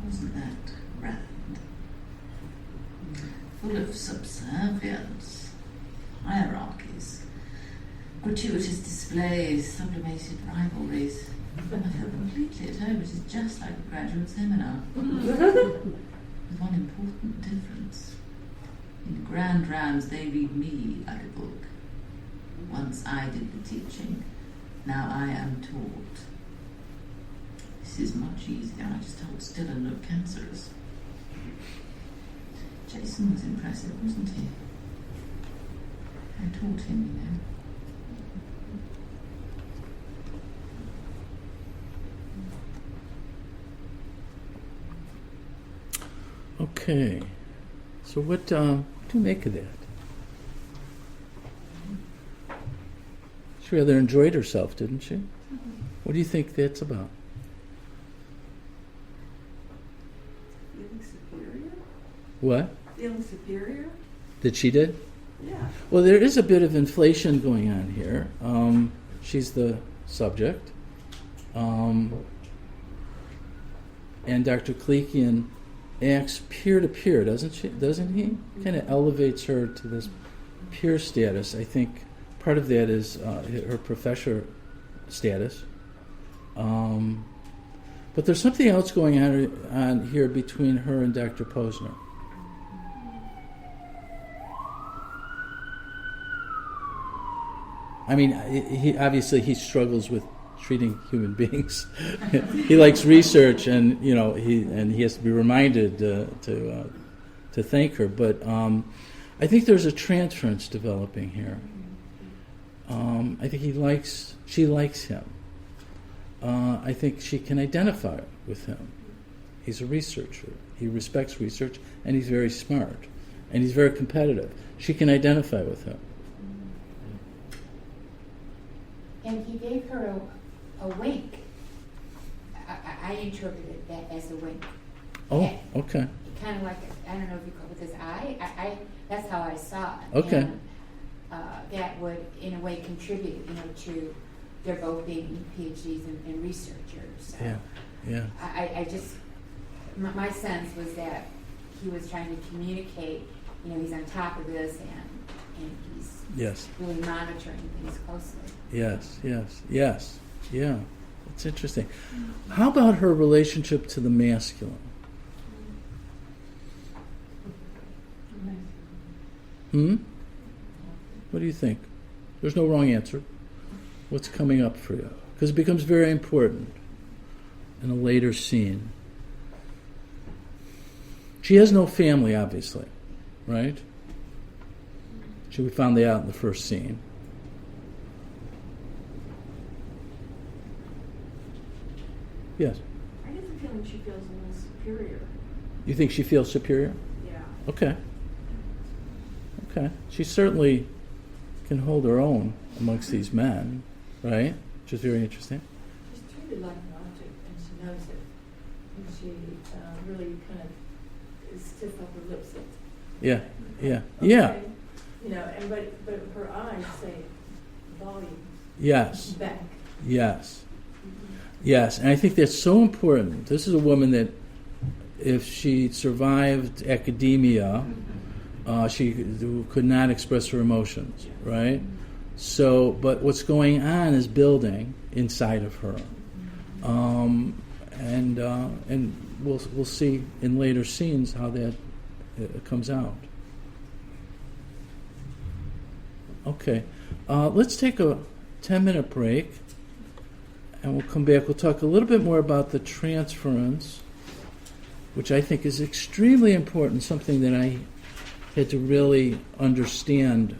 Wasn't that grand? Full of subservience, hierarchies, gratuitous displays, sublimated rivalries. I feel completely at home. It is just like a graduate seminar. With one important difference. In grand rounds, they read me like a book. Once I did the teaching, now I am taught. This is much easier. I just hold still and look cancerous. Jason was impressive, wasn't he? I taught him, you know. Okay, so what do you make of that? She rather enjoyed herself, didn't she? What do you think that's about? Feeling superior? What? Feeling superior? That she did? Yeah. Well, there is a bit of inflation going on here. She's the subject. And Dr. Klekian acts peer-to-peer, doesn't he? Kind of elevates her to this peer status. I think part of that is her professor status. But there's something else going on here between her and Dr. Posner. I mean, he struggles with treating human beings. He likes research, and he has to be reminded to thank her. But I think there's a transference developing here. I think she likes him. I think she can identify with him. He's a researcher. He respects research, and he's very smart, and he's very competitive. She can identify with him. And he gave her a wink. I interpreted that as a wink. Oh, okay. Kind of like, I don't know if you call it with his eye. That's how I saw it. Okay. And, that would, in a way, contribute, to their both being PhDs and researchers. So Yeah. I just, my sense was that he was trying to communicate, he's on top of this and he's really monitoring things closely. Yes. Yeah. It's interesting. How about her relationship to the masculine? What do you think? There's no wrong answer. What's coming up for you? Because it becomes very important in a later scene. She has no family, obviously, right? We found that out in the first scene. Yes? I get the feeling she feels a little superior. You think she feels superior? Yeah. Okay. She certainly can hold her own amongst these men, right? Which is very interesting. She's treated like an object, and she knows it. And she really kind of stiff upper lips it. Yeah. But her eyes say volume. Yes. Back. Yes. And I think that's so important. This is a woman that, if she survived academia, she could not express her emotions, right? So, but what's going on is building inside of her, and we'll see in later scenes how that comes out. Okay, let's take a 10-minute break, and we'll come back. We'll talk a little bit more about the transference, which I think is extremely important, something that I had to really understand,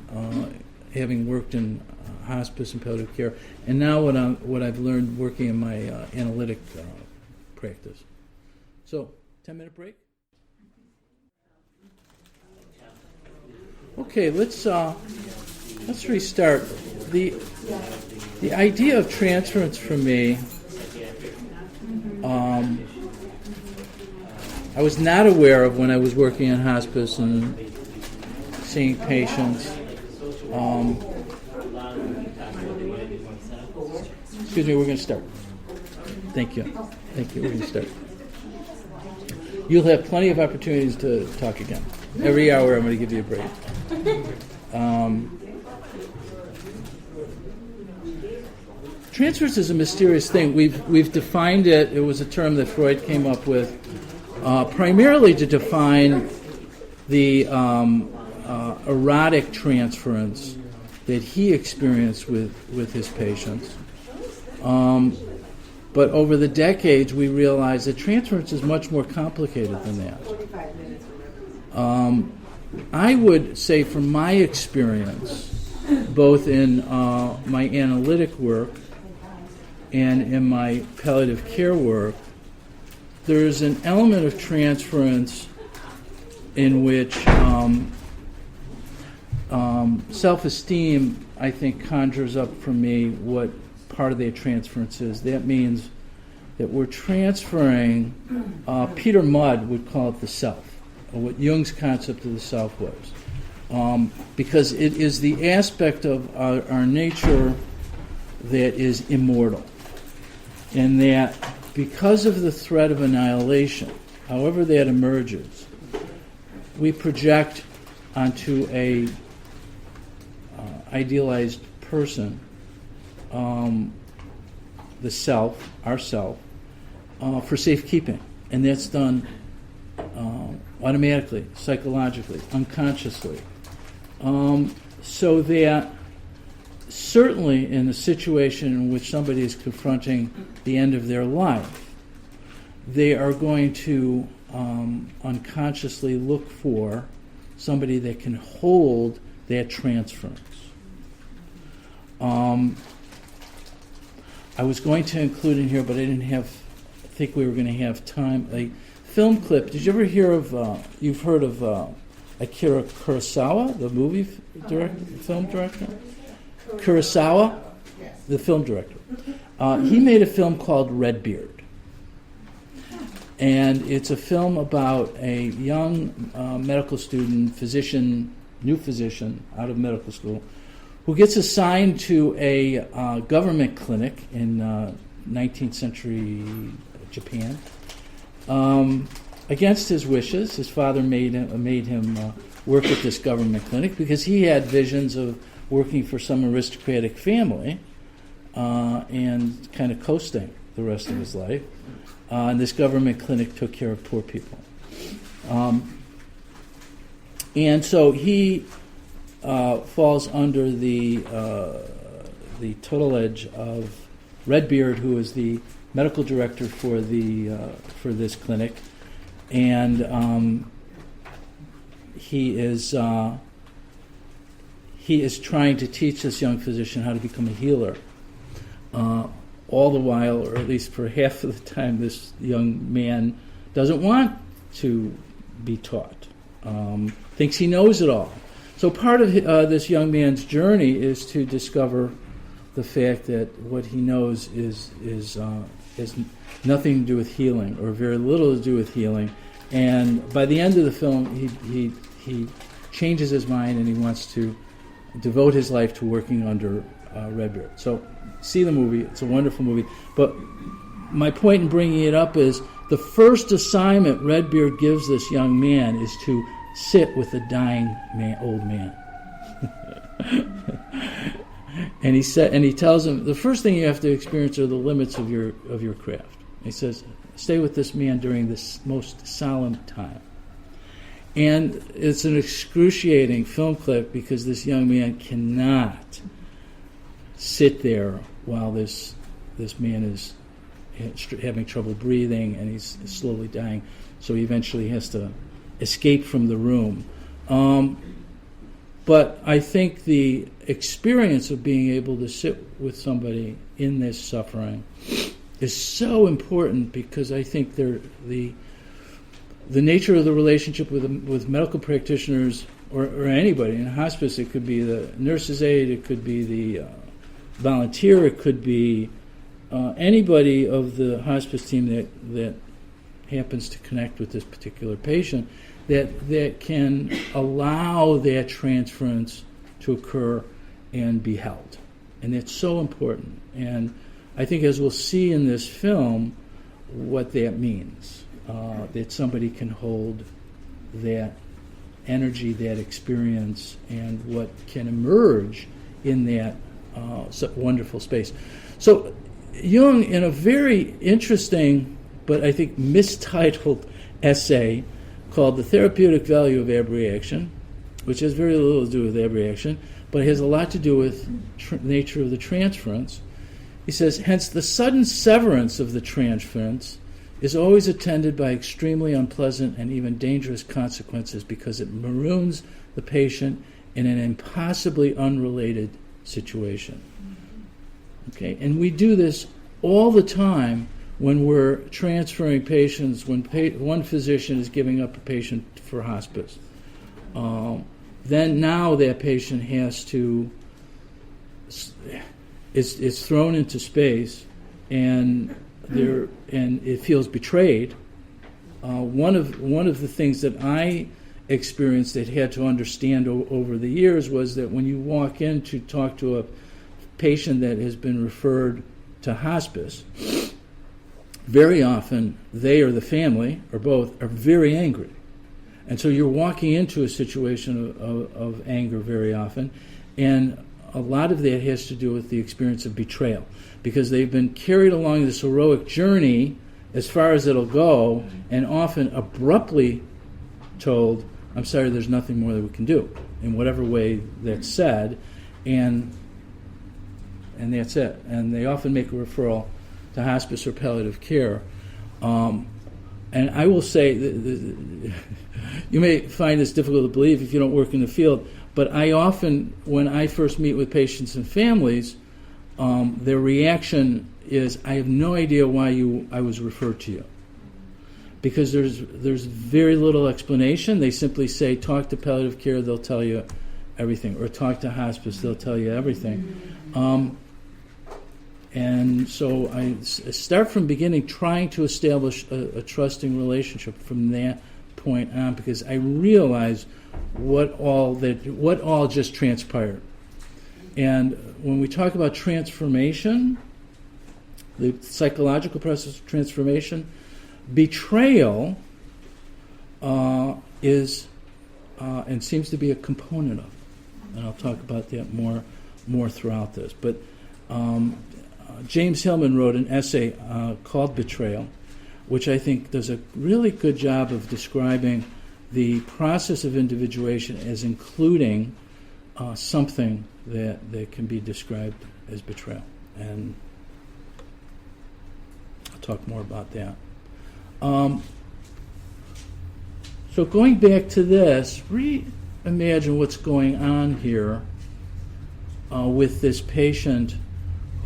having worked in hospice and palliative care, and now what I've learned working in my analytic practice. So, 10-minute break. Okay, let's restart. The idea of transference for me, I was not aware of when I was working in hospice and seeing patients. Excuse me, we're going to start. Thank you. We're going to start. You'll have plenty of opportunities to talk again. Every hour I'm going to give you a break. Transference is a mysterious thing. We've defined it. It was a term that Freud came up with primarily to define the erotic transference that he experienced with his patients. But over the decades, we realized that transference is much more complicated than that. I would say from my experience, both in my analytic work and in my palliative care work, there's an element of transference in which self-esteem, I think, conjures up for me what part of that transference is. That means that we're transferring, Peter Mudd would call it the self, or what Jung's concept of the self was. Because it is the aspect of our nature that is immortal. And that because of the threat of annihilation, however that emerges, we project onto a idealized person, the self, ourself, for safekeeping. And that's done automatically, psychologically, unconsciously. So that certainly in a situation in which somebody is confronting the end of their life, they are going to unconsciously look for somebody that can hold that transference. I was going to include in here, but I think we were going to have time, a film clip. Did you ever hear of, you've heard of Akira Kurosawa, the movie film director? Kurosawa, the film director. He made a film called Redbeard. And it's a film about a young medical student, new physician out of medical school, who gets assigned to a government clinic in 19th century Japan. Against his wishes, his father made him work at this government clinic because he had visions of working for some aristocratic family and kind of coasting the rest of his life. And this government clinic took care of poor people. And so he falls under the tutelage of Redbeard, who is the medical director for this clinic, and he is trying to teach this young physician how to become a healer. All the while, or at least for half of the time, this young man doesn't want to be taught. Thinks he knows it all. So part of this young man's journey is to discover the fact that what he knows is nothing to do with healing, or very little to do with healing. And by the end of the film, he changes his mind and he wants to devote his life to working under Redbeard. So see the movie. It's a wonderful movie. But my point in bringing it up is the first assignment Redbeard gives this young man is to sit with a dying old man. And he tells him the first thing you have to experience are the limits of your craft. He says, stay with this man during this most solemn time. And it's an excruciating film clip because this young man cannot sit there while this man is having trouble breathing and he's slowly dying. So he eventually has to escape from the room. But I think the experience of being able to sit with somebody in this suffering is so important because I think the nature of the relationship with medical practitioners or anybody in hospice, it could be the nurse's aide, it could be the volunteer, it could be anybody of the hospice team that happens to connect with this particular patient, that can allow that transference to occur and be held. And that's so important. And I think as we'll see in this film, what that means, that somebody can hold that energy, that experience, and what can emerge in that wonderful space. So Jung, in a very interesting but I think mistitled essay called The Therapeutic Value of Abreaction, which has very little to do with abreaction, but it has a lot to do with nature of the transference. He says, hence the sudden severance of the transference is always attended by extremely unpleasant and even dangerous consequences because it maroons the patient in an impossibly unrelated situation. Okay, and we do this all the time when we're transferring patients, when one physician is giving up a patient for hospice. Then now that patient has to, is thrown into space, and it feels betrayed. One of the things that I experienced that had to understand over the years was that when you walk in to talk to a patient that has been referred to hospice, very often they or the family or both are very angry. And so you're walking into a situation of anger very often, and a lot of that has to do with the experience of betrayal, because they've been carried along this heroic journey as far as it'll go, and often abruptly told, I'm sorry, there's nothing more that we can do, in whatever way that's said, and that's it. And they often make a referral to hospice or palliative care. And I will say, you may find this difficult to believe if you don't work in the field, but I often, when I first meet with patients and families, their reaction is, I have no idea why I was referred to you. Because there's very little explanation. They simply say, talk to palliative care, they'll tell you everything, or talk to hospice, they'll tell you everything. And so I start from beginning trying to establish a trusting relationship from that point on, because I realize what all just transpired. And when we talk about transformation, the psychological process of transformation, betrayal is and seems to be a component of it. And I'll talk about that more throughout this. But James Hillman wrote an essay called Betrayal, which I think does a really good job of describing the process of individuation as including something that can be described as betrayal. And I'll talk more about that. So going back to this, reimagine what's going on here with this patient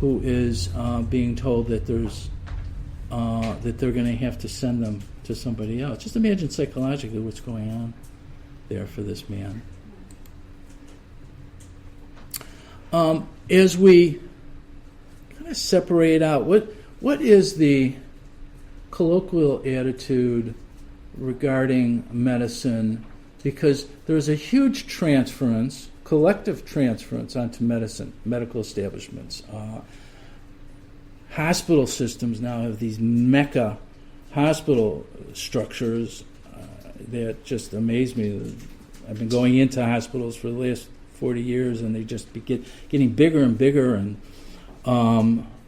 who is being told that that they're going to have to send them to somebody else. Just imagine psychologically what's going on there for this man. As we kind of separate out, what is the colloquial attitude regarding medicine? Because there's a huge transference, collective transference onto medicine, medical establishments. Hospital systems now have these mecca hospital structures that just amaze me. I've been going into hospitals for the last 40 years, and they just getting bigger and bigger and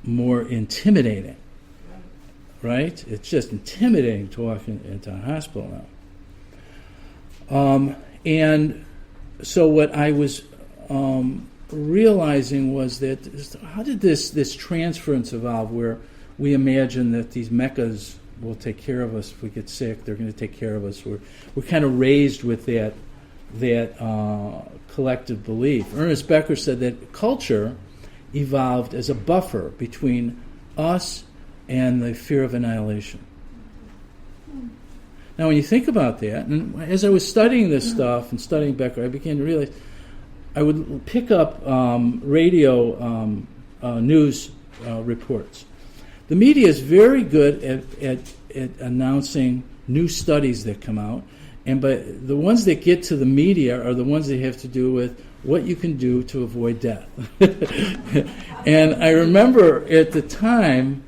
more intimidating. Right? It's just intimidating to walk into a hospital now. And so what I was realizing was that how did this transference evolve, where we imagine that these meccas will take care of us if we get sick, they're going to take care of us. We're kind of raised with that collective belief. Ernest Becker said that culture evolved as a buffer between us and the fear of annihilation. Now, when you think about that, and as I was studying this stuff and studying Becker, I began to realize I would pick up radio news reports. The media is very good at announcing new studies that come out, but the ones that get to the media are the ones that have to do with what you can do to avoid death. And I remember at the time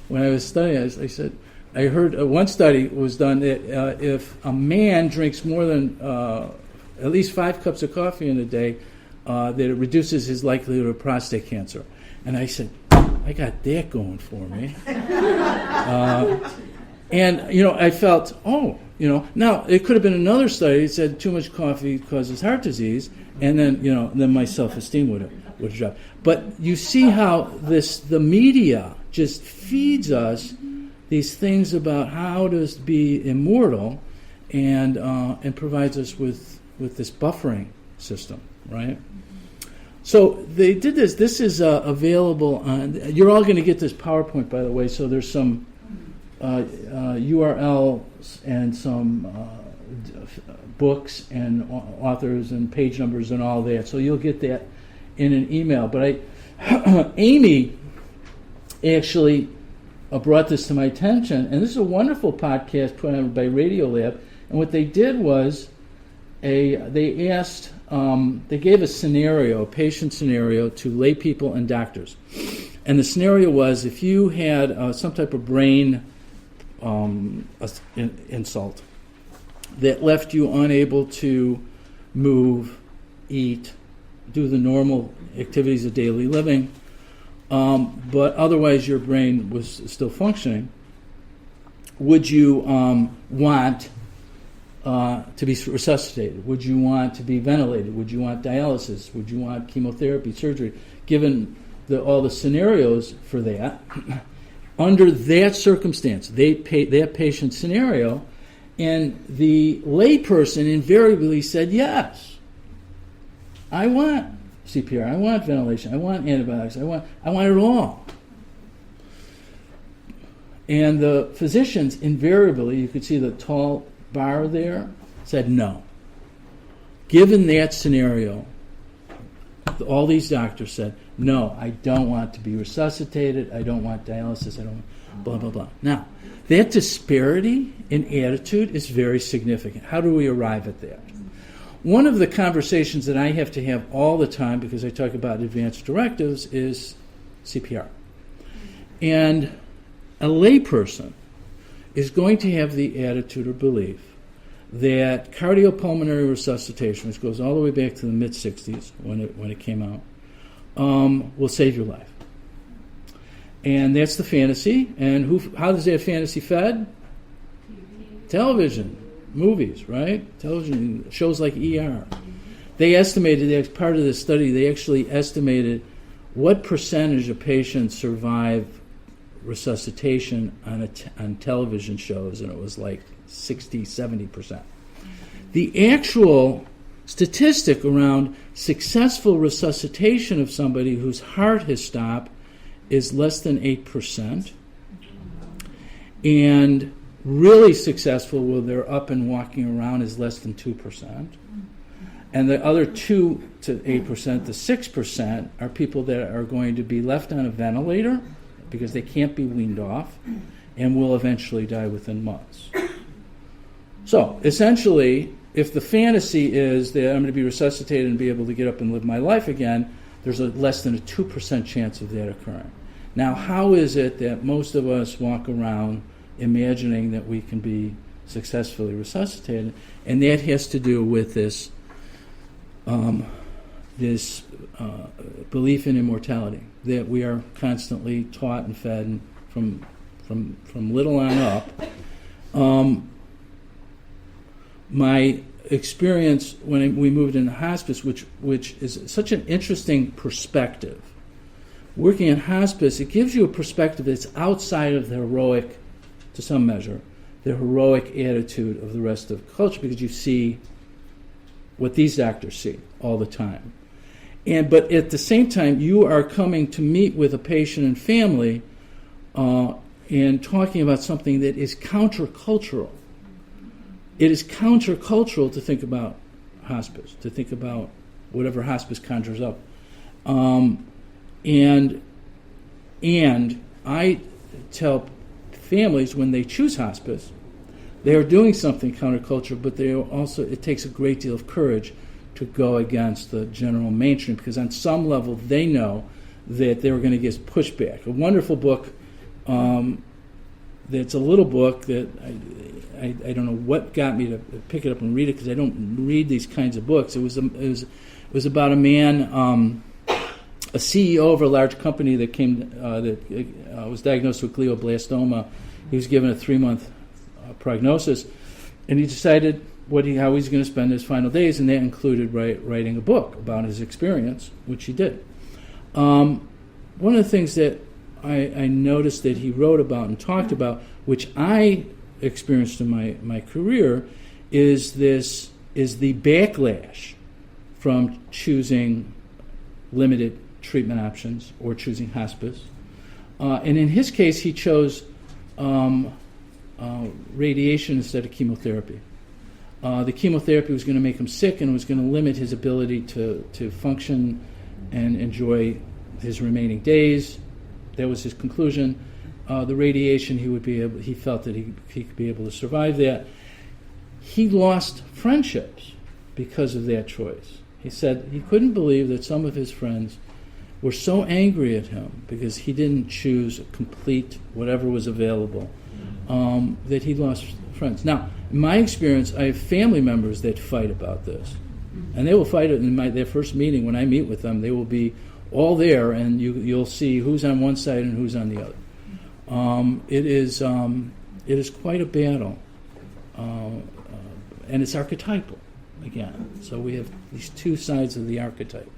when I was studying, I said, I heard one study was done that if a man drinks more than at least 5 cups of coffee in a day, that it reduces his likelihood of prostate cancer. And I said, I got that going for me. And, I felt, now it could have been another study that said too much coffee causes heart disease, and then my self-esteem would drop. But you see how the media just feeds us these things about how to be immortal, and provides us with this buffering system, right? So they did this. This is available on. You're all going to get this PowerPoint, by the way. So there's some URLs and some books and authors and page numbers and all that. So you'll get that in an email. But Amy actually brought this to my attention, and this is a wonderful podcast put on by Radiolab. And what they did was they gave a scenario, a patient scenario, to lay people and doctors. And the scenario was if you had some type of brain insult that left you unable to move, eat, do the normal activities of daily living, but otherwise your brain was still functioning, would you want to be resuscitated? Would you want to be ventilated? Would you want dialysis? Would you want chemotherapy, surgery? Given all the scenarios for that, under that circumstance, that patient scenario, and the layperson invariably said, yes, I want CPR, I want ventilation, I want antibiotics, I want it all. And the physicians invariably, you could see the tall bar there, said no. Given that scenario, all these doctors said, no, I don't want to be resuscitated, I don't want dialysis, I don't want blah, blah, blah. Now, that disparity in attitude is very significant. How do we arrive at that? One of the conversations that I have to have all the time, because I talk about advanced directives, is CPR. And a layperson is going to have the attitude or belief that cardiopulmonary resuscitation, which goes all the way back to the mid-'60s when it came out, will save your life. And that's the fantasy. And how does that fantasy fed? Television, movies, right? Television shows like ER. They estimated, as part of this study, they actually estimated what percentage of patients survive resuscitation on television shows, and it was like 60-70%. The actual statistic around successful resuscitation of somebody whose heart has stopped is less than 8%, and really successful where they're up and walking around is less than 2%. And the other 2 to 8%, the 6%, are people that are going to be left on a ventilator because they can't be weaned off and will eventually die within months. So, essentially, if the fantasy is that I'm going to be resuscitated and be able to get up and live my life again, there's less than a 2% chance of that occurring. Now, how is it that most of us walk around imagining that we can be successfully resuscitated? And that has to do with this belief in immortality that we are constantly taught and fed from little on up. My experience when we moved into hospice, which is such an interesting perspective. Working in hospice, it gives you a perspective that's outside of the heroic, to some measure, the heroic attitude of the rest of the culture, because you see what these doctors see all the time. But at the same time, you are coming to meet with a patient and family and talking about something that is countercultural. It is countercultural to think about hospice, to think about whatever hospice conjures up. And I tell families when they choose hospice, they are doing something countercultural, but they are also, it takes a great deal of courage to go against the general mainstream, because on some level they know that they were going to get pushback. A wonderful book, that's a little book that I don't know what got me to pick it up and read it, because I don't read these kinds of books. It was about a man, a CEO of a large company that was diagnosed with glioblastoma. He was given a 3-month prognosis, and he decided how he's going to spend his final days, and that included writing a book about his experience, which he did. One of the things that I noticed that he wrote about and talked about, which I experienced in my career, is the backlash from choosing limited treatment options or choosing hospice. And in his case, he chose radiation instead of chemotherapy. The chemotherapy was going to make him sick and was going to limit his ability to function and enjoy his remaining days. That was his conclusion. The radiation, he felt that he could be able to survive that. He lost friendships because of that choice. He said he couldn't believe that some of his friends were so angry at him because he didn't choose a complete whatever was available, that he lost friends. Now, in my experience, I have family members that fight about this. And they will fight it in their first meeting. When I meet with them, they will be all there, and you'll see who's on one side and who's on the other. It is quite a battle. And it's archetypal, again. So we have these two sides of the archetype.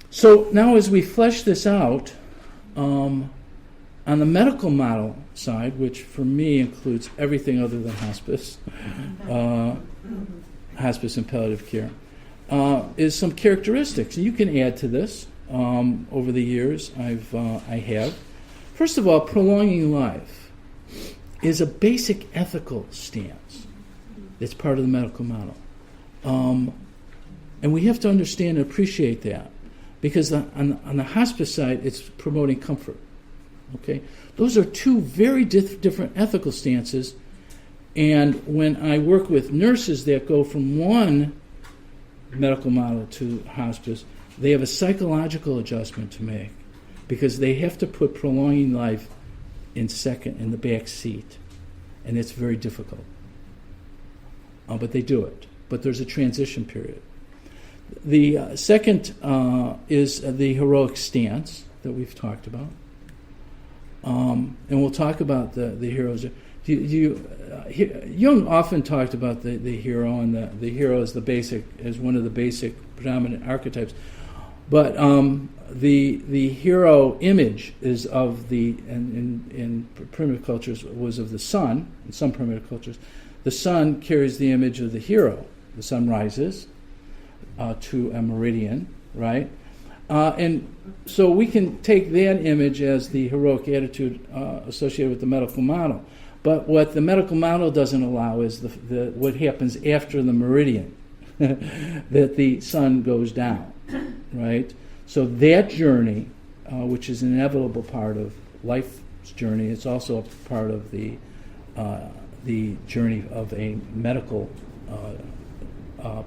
So now as we flesh this out, on the medical model side, which for me includes everything other than hospice, hospice and palliative care, is some characteristics. And you can add to this over the years. I have. First of all, prolonging life is a basic ethical stance. It's part of the medical model. And we have to understand and appreciate that, because on the hospice side, it's promoting comfort. Okay, those are two very different ethical stances. And when I work with nurses that go from one medical model to hospice, they have a psychological adjustment to make, because they have to put prolonging life in the back seat, and it's very difficult. But they do it. But there's a transition period. The second is the heroic stance that we've talked about. And we'll talk about the heroes. Jung often talked about the hero, and the hero is one of the basic predominant archetypes. But the hero image is of in primitive cultures was of the sun. In some primitive cultures, the sun carries the image of the hero. The sun rises to a meridian, right? And so we can take that image as the heroic attitude associated with the medical model. But what the medical model doesn't allow is what happens after the meridian, that the sun goes down, right? So that journey, which is an inevitable part of life's journey, it's also a part of the journey of a medical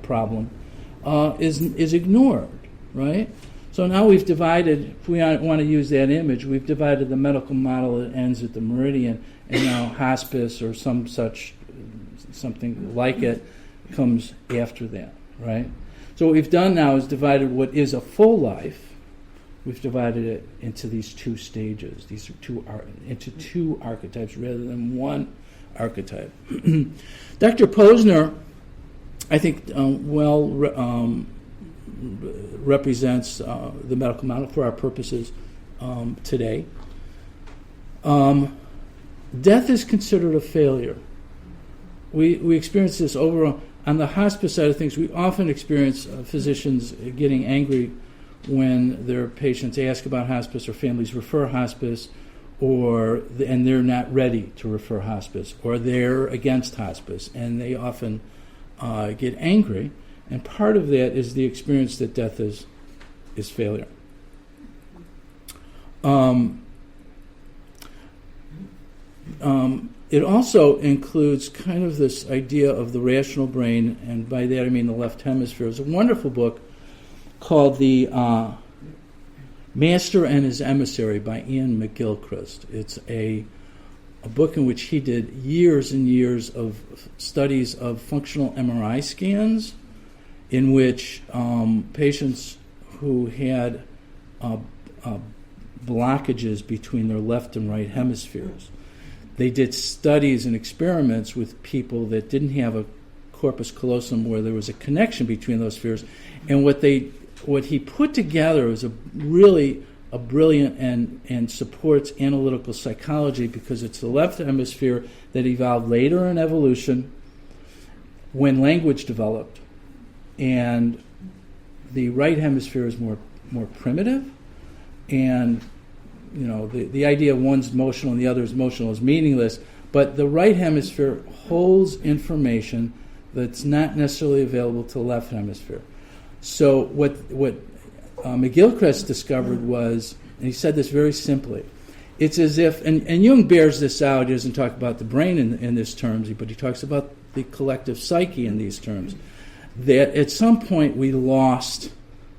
problem, is ignored, right? So now we've divided, if we want to use that image, we've divided the medical model that ends at the meridian, and now hospice or something like it comes after that, right? So what we've done now is divided what is a full life. We've divided it into these two stages. These are into two archetypes rather than one archetype. Dr. Posner, I think, represents the medical model for our purposes today. Death is considered a failure. We experience this on the hospice side of things. We often experience physicians getting angry when their patients ask about hospice or families refer hospice, and they're not ready to refer hospice, or they're against hospice, and they often get angry. And part of that is the experience that death is failure. It also includes kind of this idea of the rational brain, and by that I mean the left hemisphere. There's a wonderful book called The Master and His Emissary by Ian McGilchrist. It's a book in which he did years and years of studies of functional MRI scans, in which patients who had blockages between their left and right hemispheres. They did studies and experiments with people that didn't have a corpus callosum where there was a connection between those spheres, and what he put together was a brilliant and supports analytical psychology, because it's the left hemisphere that evolved later in evolution when language developed, and the right hemisphere is more primitive, and the idea of one's emotional and the other is emotional is meaningless, but the right hemisphere holds information that's not necessarily available to the left hemisphere. So what McGilchrist discovered was, and he said this very simply, it's as if, and Jung bears this out, he doesn't talk about the brain in these terms, but he talks about the collective psyche in these terms, that at some point we lost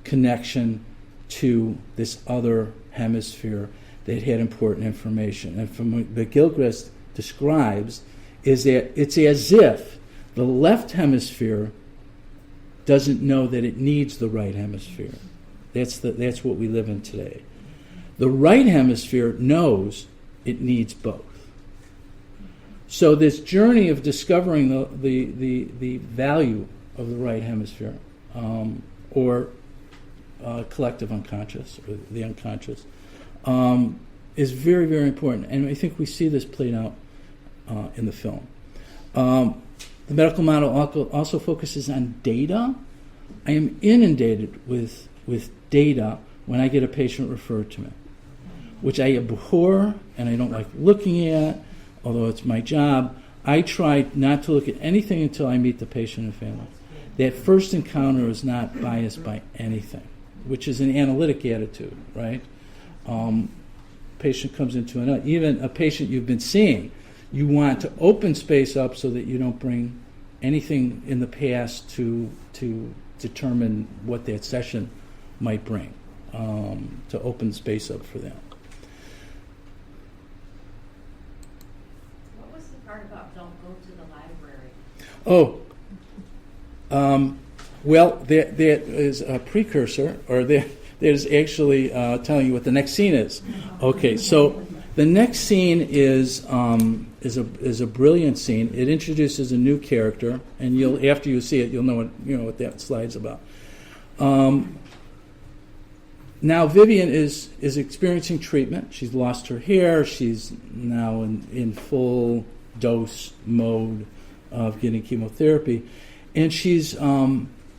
connection to this other hemisphere that had important information. And from what McGilchrist describes is that it's as if the left hemisphere doesn't know that it needs the right hemisphere. That's what we live in today. The right hemisphere knows it needs both. So this journey of discovering the value of the right hemisphere, or collective unconscious, or the unconscious, is very, very important. And I think we see this played out in the film. The medical model also focuses on data. I am inundated with data when I get a patient referred to me, which I abhor and I don't like looking at, although it's my job. I try not to look at anything until I meet the patient and family. That first encounter is not biased by anything, which is an analytic attitude, right? Patient comes into even a patient you've been seeing, you want to open space up so that you don't bring anything in the past to determine what that session might bring, to open space up for them. What was the part about don't go to the library? Well, that is a precursor, or that is actually telling you what the next scene is. Okay, so the next scene is a brilliant scene. It introduces a new character, and after you see it, you'll know what that slide's about. Now Vivian is experiencing treatment. She's lost her hair. She's now in full dose mode of getting chemotherapy, and she's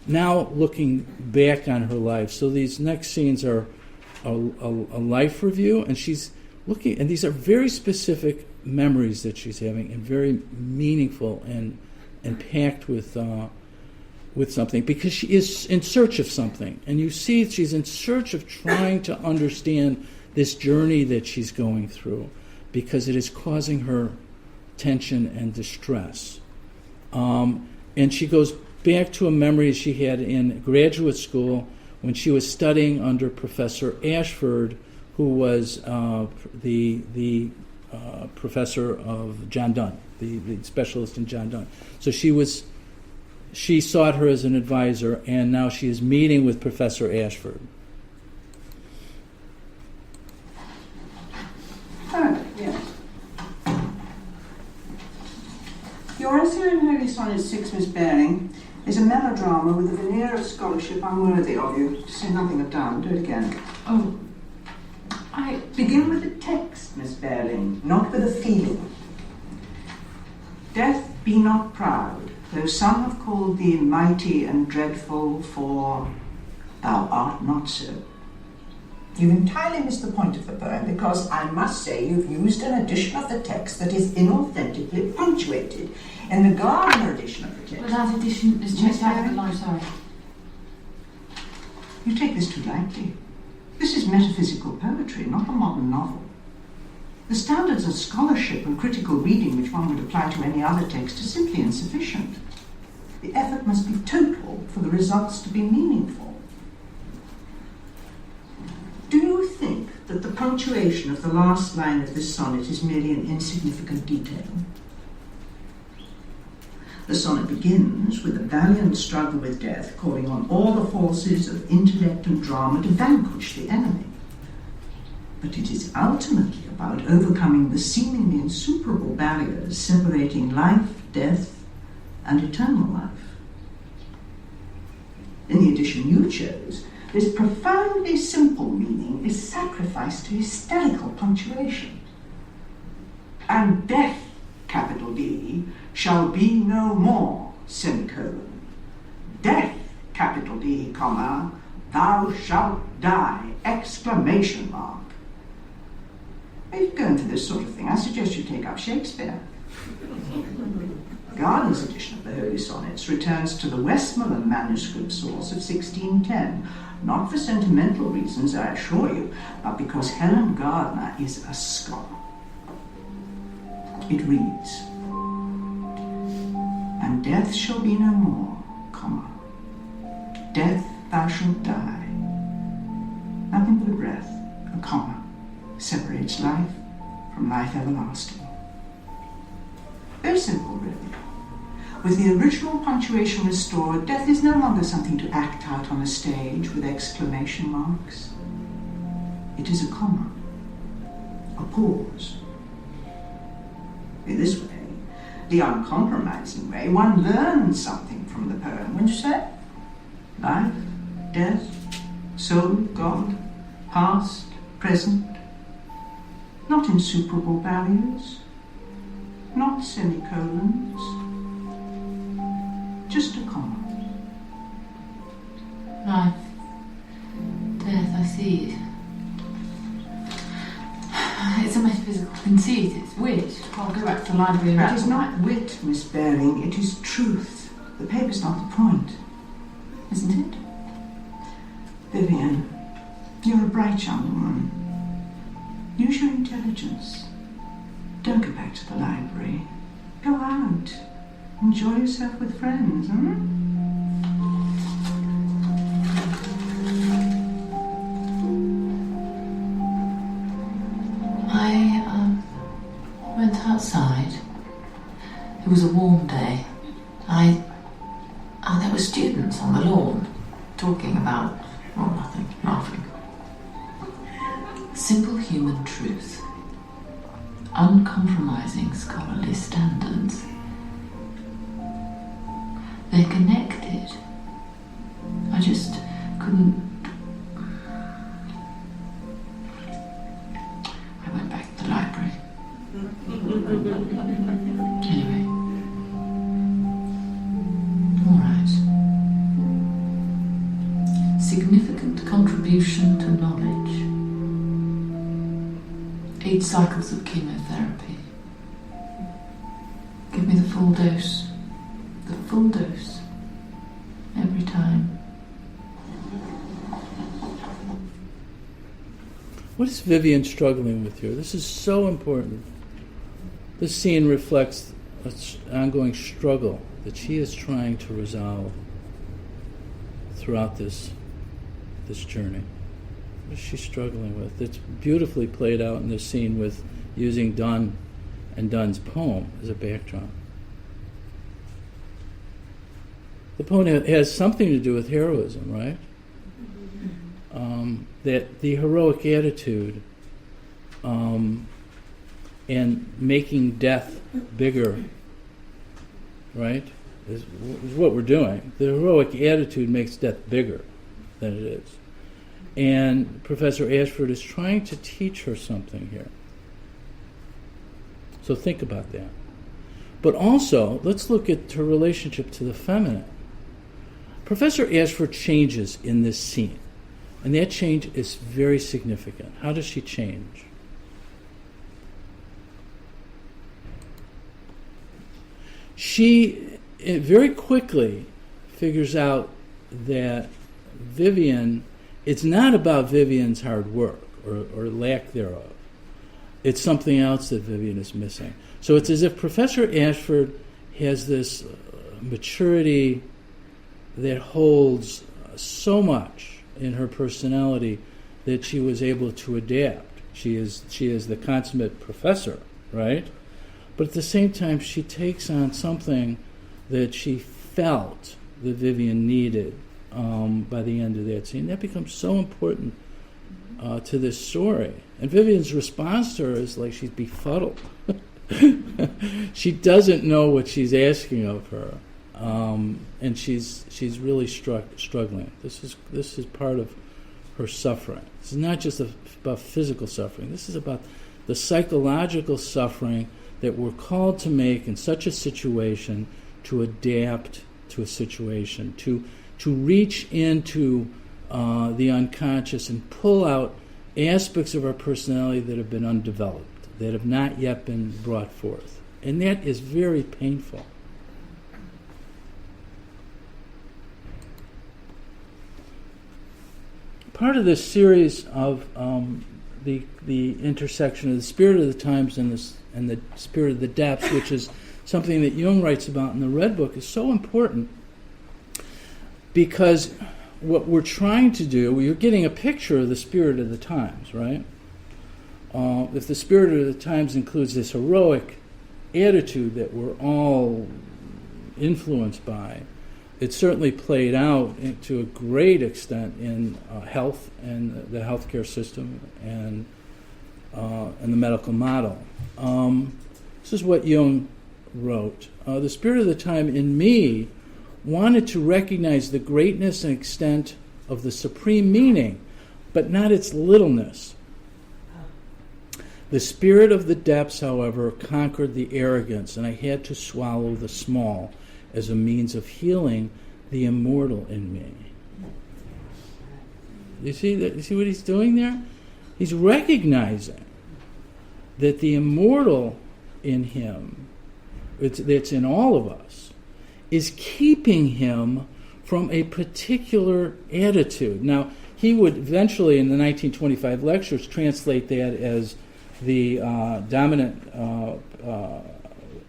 now looking back on her life. So these next scenes are a life review, and she's looking, and these are very specific memories that she's having, and very meaningful and packed with something, because she is in search of something. And you see she's in search of trying to understand this journey that she's going through, because it is causing her tension and distress. And she goes back to a memory she had in graduate school when she was studying under Professor Ashford, who was the professor of John Donne, the specialist in John Donne. So she sought her as an advisor, and now she is meeting with Professor Ashford. Yes. Your essay on Holy Sonnet 6, Miss Baring, is a melodrama with a veneer of scholarship unworthy of you, to say nothing of done. Do it again. Oh, Begin with the text, Miss Baring, not with a feeling. Death, be not proud, though some have called thee mighty and dreadful, for thou art not so. You've entirely missed the point of the poem, because I must say you've used an edition of the text that is inauthentically punctuated. In the Gardner edition of the text... Well, that edition is checked out of the line, sorry. You take this too lightly. This is metaphysical poetry, not a modern novel. The standards of scholarship and critical reading which one would apply to any other text are simply insufficient. The effort must be total for the results to be meaningful. Do you think that the punctuation of the last line of this sonnet is merely an insignificant detail? The sonnet begins with a valiant struggle with death, calling on all the forces of intellect and drama to vanquish the enemy. but it is ultimately about overcoming the seemingly insuperable barriers separating life, death, and eternal life. In the edition you chose, this profoundly simple meaning is sacrificed to hysterical punctuation. And death, capital D, shall be no more, semicolon. Death, capital D, comma, thou shalt die, exclamation mark. If you're going for this sort of thing, I suggest you take up Shakespeare. Garden's edition of the Holy Sonnets returns to the Westmoreland manuscript source of 1610, not for sentimental reasons, I assure you, but because Helen Gardner is a scholar. It reads, and death shall be no more, comma, death thou shalt die. Nothing but a breath, a comma, separates life from life everlasting. Very simple, really. With the original punctuation restored, death is no longer something to act out on a stage with exclamation marks. It is a comma, a pause. In this way, the uncompromising way, one learns something from the poem, wouldn't you say? Life, death, soul, God, past, present, not insuperable barriers, not semicolons, just a comma. Life, death, I see it. It's a metaphysical conceit, it's wit. I'll go back to the library and It is not wit, Miss Baring, it is truth. The paper's not the point, isn't it? Vivian, you're a bright young woman. Use your intelligence. Don't go back to the library. Go out. Enjoy yourself with friends, I went outside. It was a warm day. There were students on the lawn talking about, well, nothing, laughing. Simple human truth. Uncompromising scholarly standards. They're connected. I just couldn't. I went back to the library. Anyway. All right. Significant contribution to knowledge. 8 cycles of chemotherapy. Give me the full dose. The full dose. Every time. What is Vivian struggling with here? This is so important. This scene reflects an ongoing struggle that she is trying to resolve throughout this journey. What is she struggling with? It's beautifully played out in this scene with using Donne and Donne's poem as a backdrop. The poem has something to do with heroism, right? That the heroic attitude and making death bigger, right, is what we're doing. The heroic attitude makes death bigger than it is. And Professor Ashford is trying to teach her something here. So think about that. But also, let's look at her relationship to the feminine. Professor Ashford changes in this scene, and that change is very significant. How does she change? She very quickly figures out that Vivian, it's not about Vivian's hard work or lack thereof. It's something else that Vivian is missing. So it's as if Professor Ashford has this maturity that holds so much in her personality that she was able to adapt. She is the consummate professor, right? But at the same time, she takes on something that she felt that Vivian needed by the end of that scene. That becomes so important to this story. And Vivian's response to her is like she's befuddled. She doesn't know what she's asking of her, and she's really struggling. This is part of her suffering. This is not just about physical suffering. This is about the psychological suffering that we're called to make in such a situation, to adapt to a situation, to reach into the unconscious and pull out aspects of our personality that have been undeveloped, that have not yet been brought forth. And that is very painful. Part of this series of the intersection of the spirit of the times and the spirit of the depths, which is something that Jung writes about in the Red Book, is so important because what we're trying to do, you're getting a picture of the spirit of the times, right? If the spirit of the times includes this heroic attitude that we're all influenced by, it certainly played out to a great extent in health and the healthcare system and the medical model. This is what Jung wrote. The spirit of the time in me wanted to recognize the greatness and extent of the supreme meaning, but not its littleness. The spirit of the depths, however, conquered the arrogance, and I had to swallow the small as a means of healing the immortal in me. You see what he's doing there? He's recognizing that the immortal in him, that's in all of us, is keeping him from a particular attitude. Now, he would eventually, in the 1925 lectures, translate that as the dominant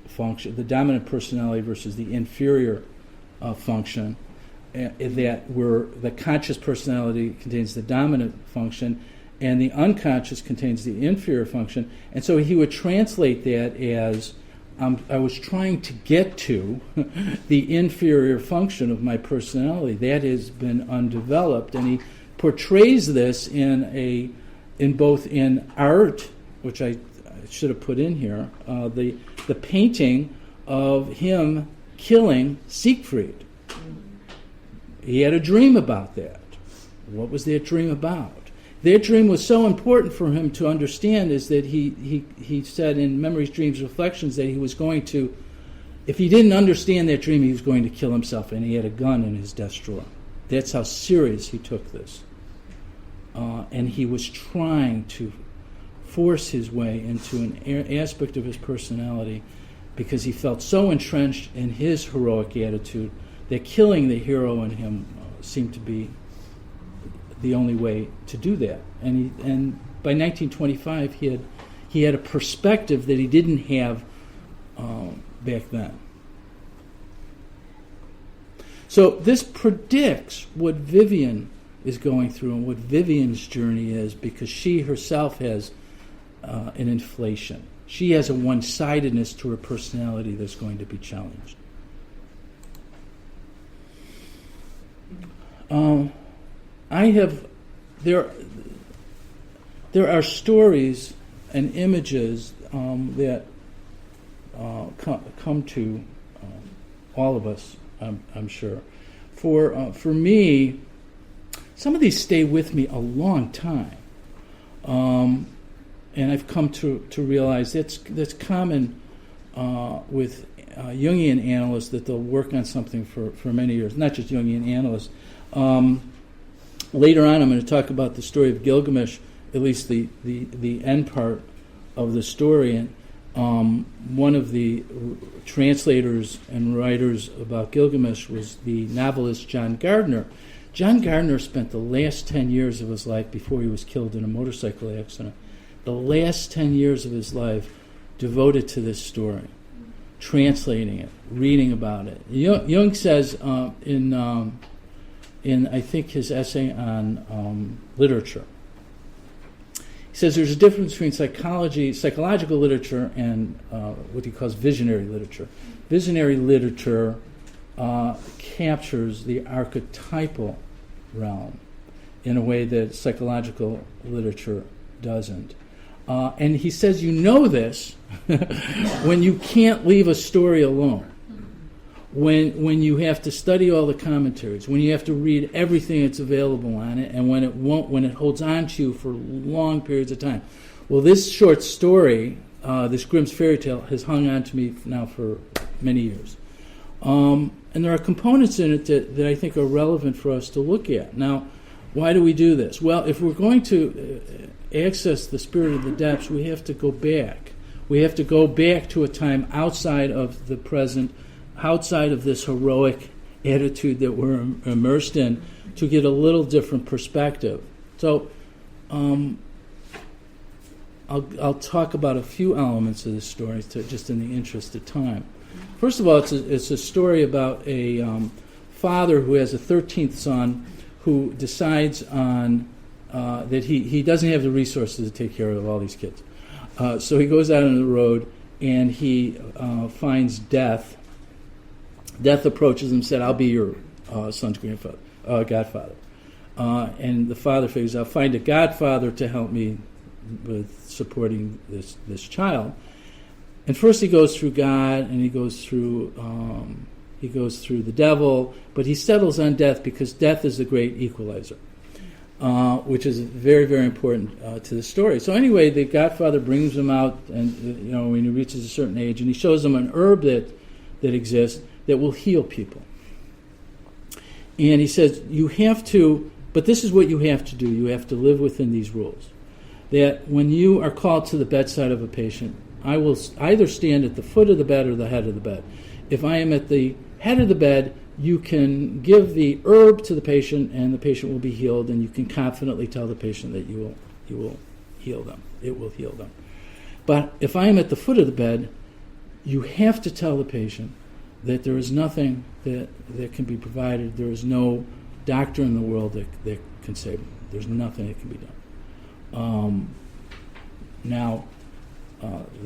function, the dominant personality versus the inferior function, that where the conscious personality contains the dominant function and the unconscious contains the inferior function. And so he would translate that as, I was trying to get to the inferior function of my personality. That has been undeveloped. And he portrays this in both in art, which I should have put in here, the painting of him killing Siegfried. He had a dream about that. What was that dream about? That dream was so important for him to understand is that he said in Memories, Dreams, Reflections that he was going to, if he didn't understand that dream, he was going to kill himself, and he had a gun in his desk drawer. That's how serious he took this. And he was trying to force his way into an aspect of his personality because he felt so entrenched in his heroic attitude that killing the hero in him seemed to be the only way to do that. And by 1925, he had a perspective that he didn't have back then. So this predicts what Vivian is going through and what Vivian's journey is, because she herself has an inflation. She has a one-sidedness to her personality that's going to be challenged. There are stories and images that come to all of us, I'm sure. For me, some of these stay with me a long time, and I've come to realize that's common with Jungian analysts, that they'll work on something for many years. Not just Jungian analysts. Later on, I'm going to talk about the story of Gilgamesh, at least the end part of the story. And one of the translators and writers about Gilgamesh was the novelist John Gardner. John Gardner spent the last 10 years of his life, before he was killed in a motorcycle accident, the last 10 years of his life devoted to this story, translating it, reading about it. Jung says in I think his essay on literature, he says there's a difference between psychological literature and what he calls visionary literature. Visionary literature captures the archetypal realm. in a way that psychological literature doesn't. And he says you know this when you can't leave a story alone, when you have to study all the commentaries, when you have to read everything that's available on it, and when it holds on to you for long periods of time. Well, this short story, this Grimm's fairy tale, has hung on to me now for many years. And there are components in it that I think are relevant for us to look at. Now, why do we do this? Well, if we're going to access the spirit of the depths, we have to go back. We have to go back to a time outside of the present, outside of this heroic attitude that we're immersed in, to get a little different perspective. So I'll talk about a few elements of this story, just in the interest of time. First of all, it's a story about a father who has a 13th son who decides on that he doesn't have the resources to take care of all these kids. So he goes out on the road and he finds Death. Death approaches him and said, "I'll be your son's godfather." And the father figures, "I'll find a godfather to help me with supporting this child." And first he goes through God, and he goes through the devil, but he settles on Death because Death is the great equalizer, which is very, very important to the story. So anyway, the godfather brings him out, and when he reaches a certain age, and he shows him an herb that exists that will heal people. And he says, you have to, but this is what you have to do. You have to live within these rules. That when you are called to the bedside of a patient, I will either stand at the foot of the bed or the head of the bed. If I am at the head of the bed, you can give the herb to the patient and the patient will be healed, and you can confidently tell the patient that you will heal them. It will heal them. But if I am at the foot of the bed, you have to tell the patient that there is nothing that can be provided. There is no doctor in the world that can save them. There's nothing that can be done. Now,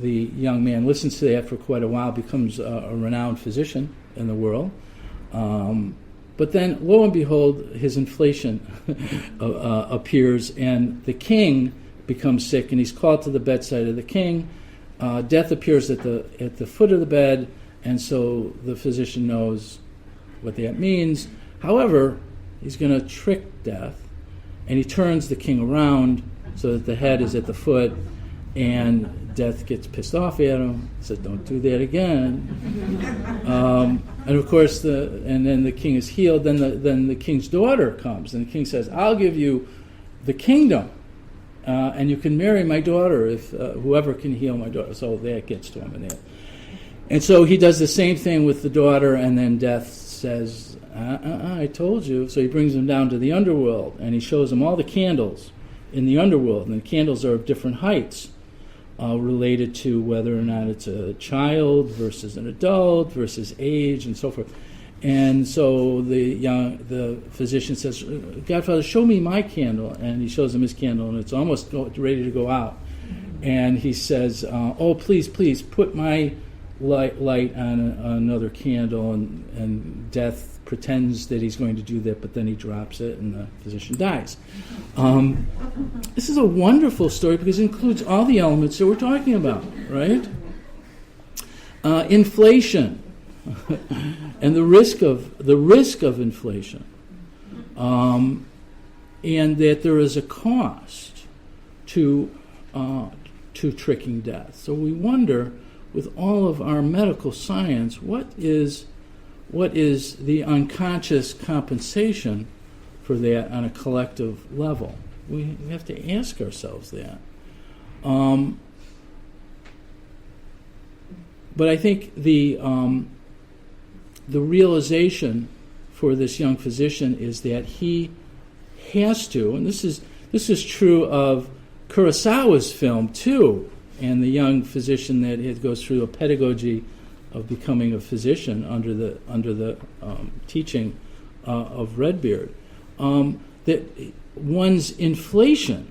the young man listens to that for quite a while, becomes a renowned physician in the world. But then, lo and behold, his inflation appears, and the king becomes sick, and he's called to the bedside of the king. Death appears at the foot of the bed, and so the physician knows what that means. However, he's going to trick Death, and he turns the king around so that the head is at the foot, and Death gets pissed off at him, says, "Don't do that again." And of course, and then the king is healed. Then the king's daughter comes, and the king says, "I'll give you the kingdom, and you can marry my daughter if whoever can heal my daughter." So that gets to him, and so he does the same thing with the daughter, and then Death says, "I told you." So he brings him down to the underworld, and he shows him all the candles in the underworld, and the candles are of different heights, related to whether or not it's a child versus an adult versus age and so forth. And so the physician says, "Godfather, show me my candle." And he shows him his candle, and it's almost ready to go out. And he says, "Oh, please, put my light on another candle." And Death pretends that he's going to do that, but then he drops it, and the physician dies. This is a wonderful story because it includes all the elements that we're talking about, right? Inflation and the risk of inflation, and that there is a cost to tricking Death. So we wonder, with all of our medical science, what is the unconscious compensation for that on a collective level? We have to ask ourselves that. But I think the realization for this young physician is that he has to, and this is true of Kurosawa's film too, and the young physician that goes through a pedagogy of becoming a physician under the teaching of Redbeard, that one's inflationary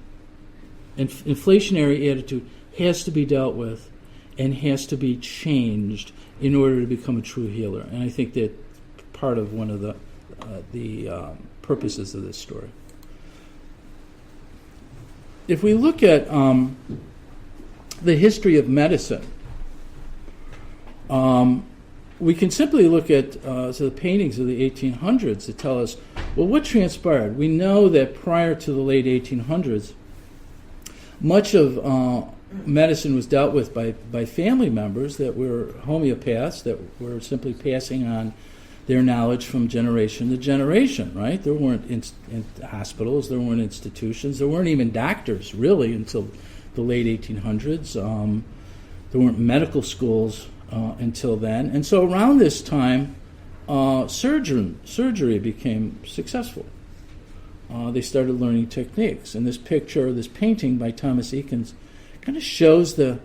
attitude has to be dealt with and has to be changed in order to become a true healer. And I think that part of one of the purposes of this story. if we look at the history of medicine, we can simply look at the paintings of the 1800s to tell us, well, what transpired? We know that prior to the late 1800s, much of medicine was dealt with by family members that were homeopaths, that were simply passing on their knowledge from generation to generation, right? There weren't hospitals, there weren't institutions, there weren't even doctors, really, until the late 1800s. There weren't medical schools until then. And so around this time, surgery became successful. They started learning techniques. And this painting by Thomas Eakins kind of shows the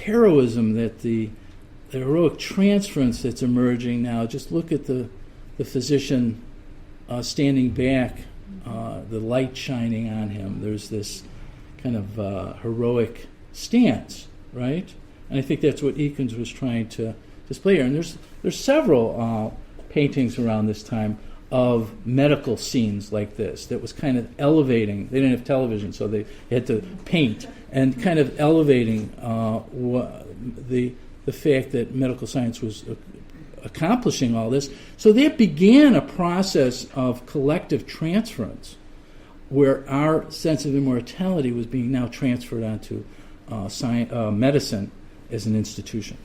heroism that the heroic transference that's emerging now. Just look at the physician standing back, the light shining on him. There's this kind of heroic stance, right? And I think that's what Eakins was trying to display here. And there's several paintings around this time of medical scenes like this that was kind of elevating. They didn't have television, so they had to paint and kind of elevating the fact that medical science was accomplishing all this. So that began a process of collective transference where our sense of immortality was being now transferred onto medicine as an institution.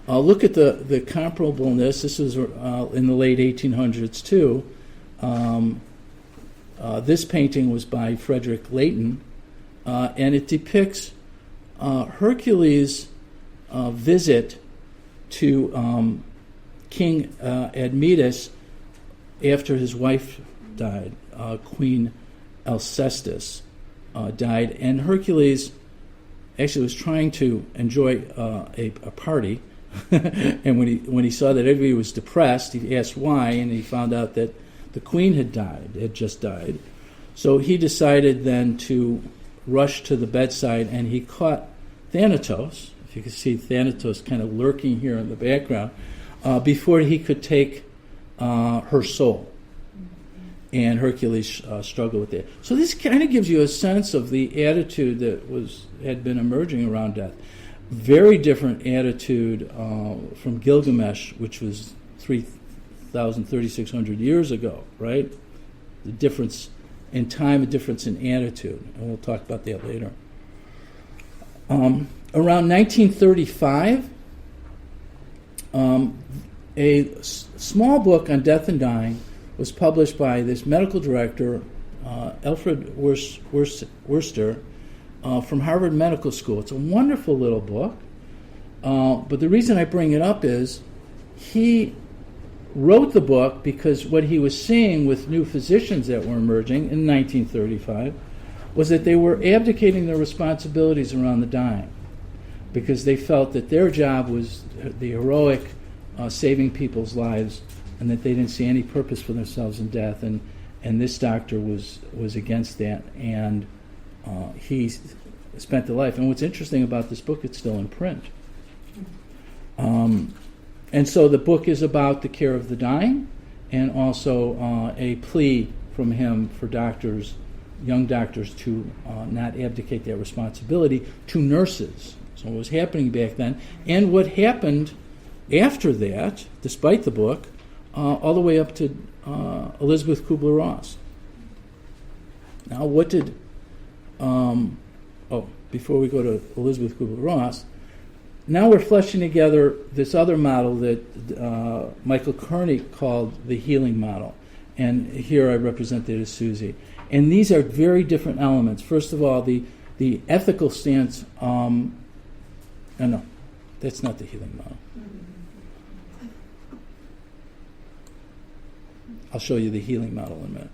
Look at the comparableness. This was in the late 1800s too. This painting was by Frederick Leighton, and it depicts Hercules' visit to King Admetus after his wife died. Queen Alcestis died, and Hercules actually was trying to enjoy a party. And when he saw that everybody was depressed, he asked why, and he found out that the queen had just died. So he decided then to rush to the bedside, and he caught Thanatos. If you can see Thanatos kind of lurking here in the background, before he could take her soul. And Hercules struggled with it. So this kind of gives you a sense of the attitude that had been emerging around death. Very different attitude from Gilgamesh, which was 3,600 years ago, right? The difference in time, a difference in attitude, and we'll talk about that later. Around 1935, a small book on death and dying was published by this medical director, Alfred Worcester, from Harvard Medical School. It's a wonderful little book, but the reason I bring it up is he wrote the book because what he was seeing with new physicians that were emerging in 1935 was that they were abdicating their responsibilities around the dying because they felt that their job was the heroic saving people's lives and that they didn't see any purpose for themselves in death, and this doctor was against that, and he spent the life. And what's interesting about this book, it's still in print. And so the book is about the care of the dying, and also a plea from him for doctors, young doctors, to not abdicate their responsibility to nurses. So what was happening back then, and what happened after that, despite the book, all the way up to Elizabeth Kubler-Ross. Now, what did... before we go to Elizabeth Kubler-Ross, now we're fleshing together this other model that Michael Kearney called the healing model. And here I represent that as Susie. And these are very different elements. First of all, the ethical stance... no, that's not the healing model. I'll show you the healing model in a minute.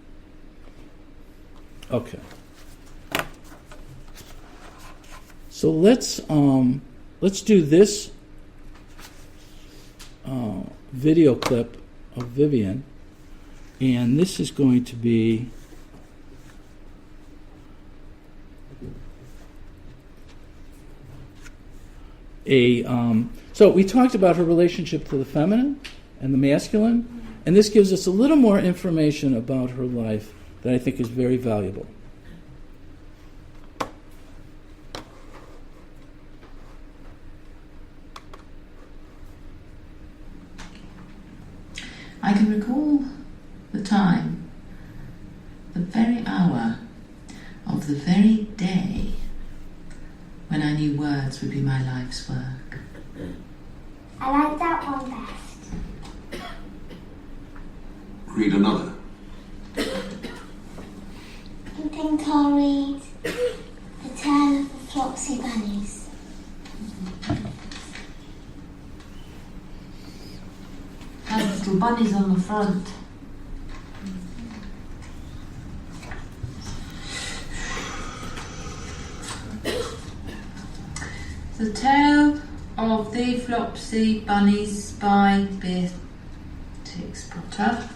Okay. So let's do this video clip of Vivian, and this is going to be so we talked about her relationship to the feminine and the masculine, and this gives us a little more information about her life that I think is very valuable. the very hour of the very day when I knew words would be my life's work. I like that one best. Read another. I think I'll read The Tale of the Flopsy Bunnies. Has little bunnies on the front. The Tale of the Flopsy Bunnies by Beatrix Potter.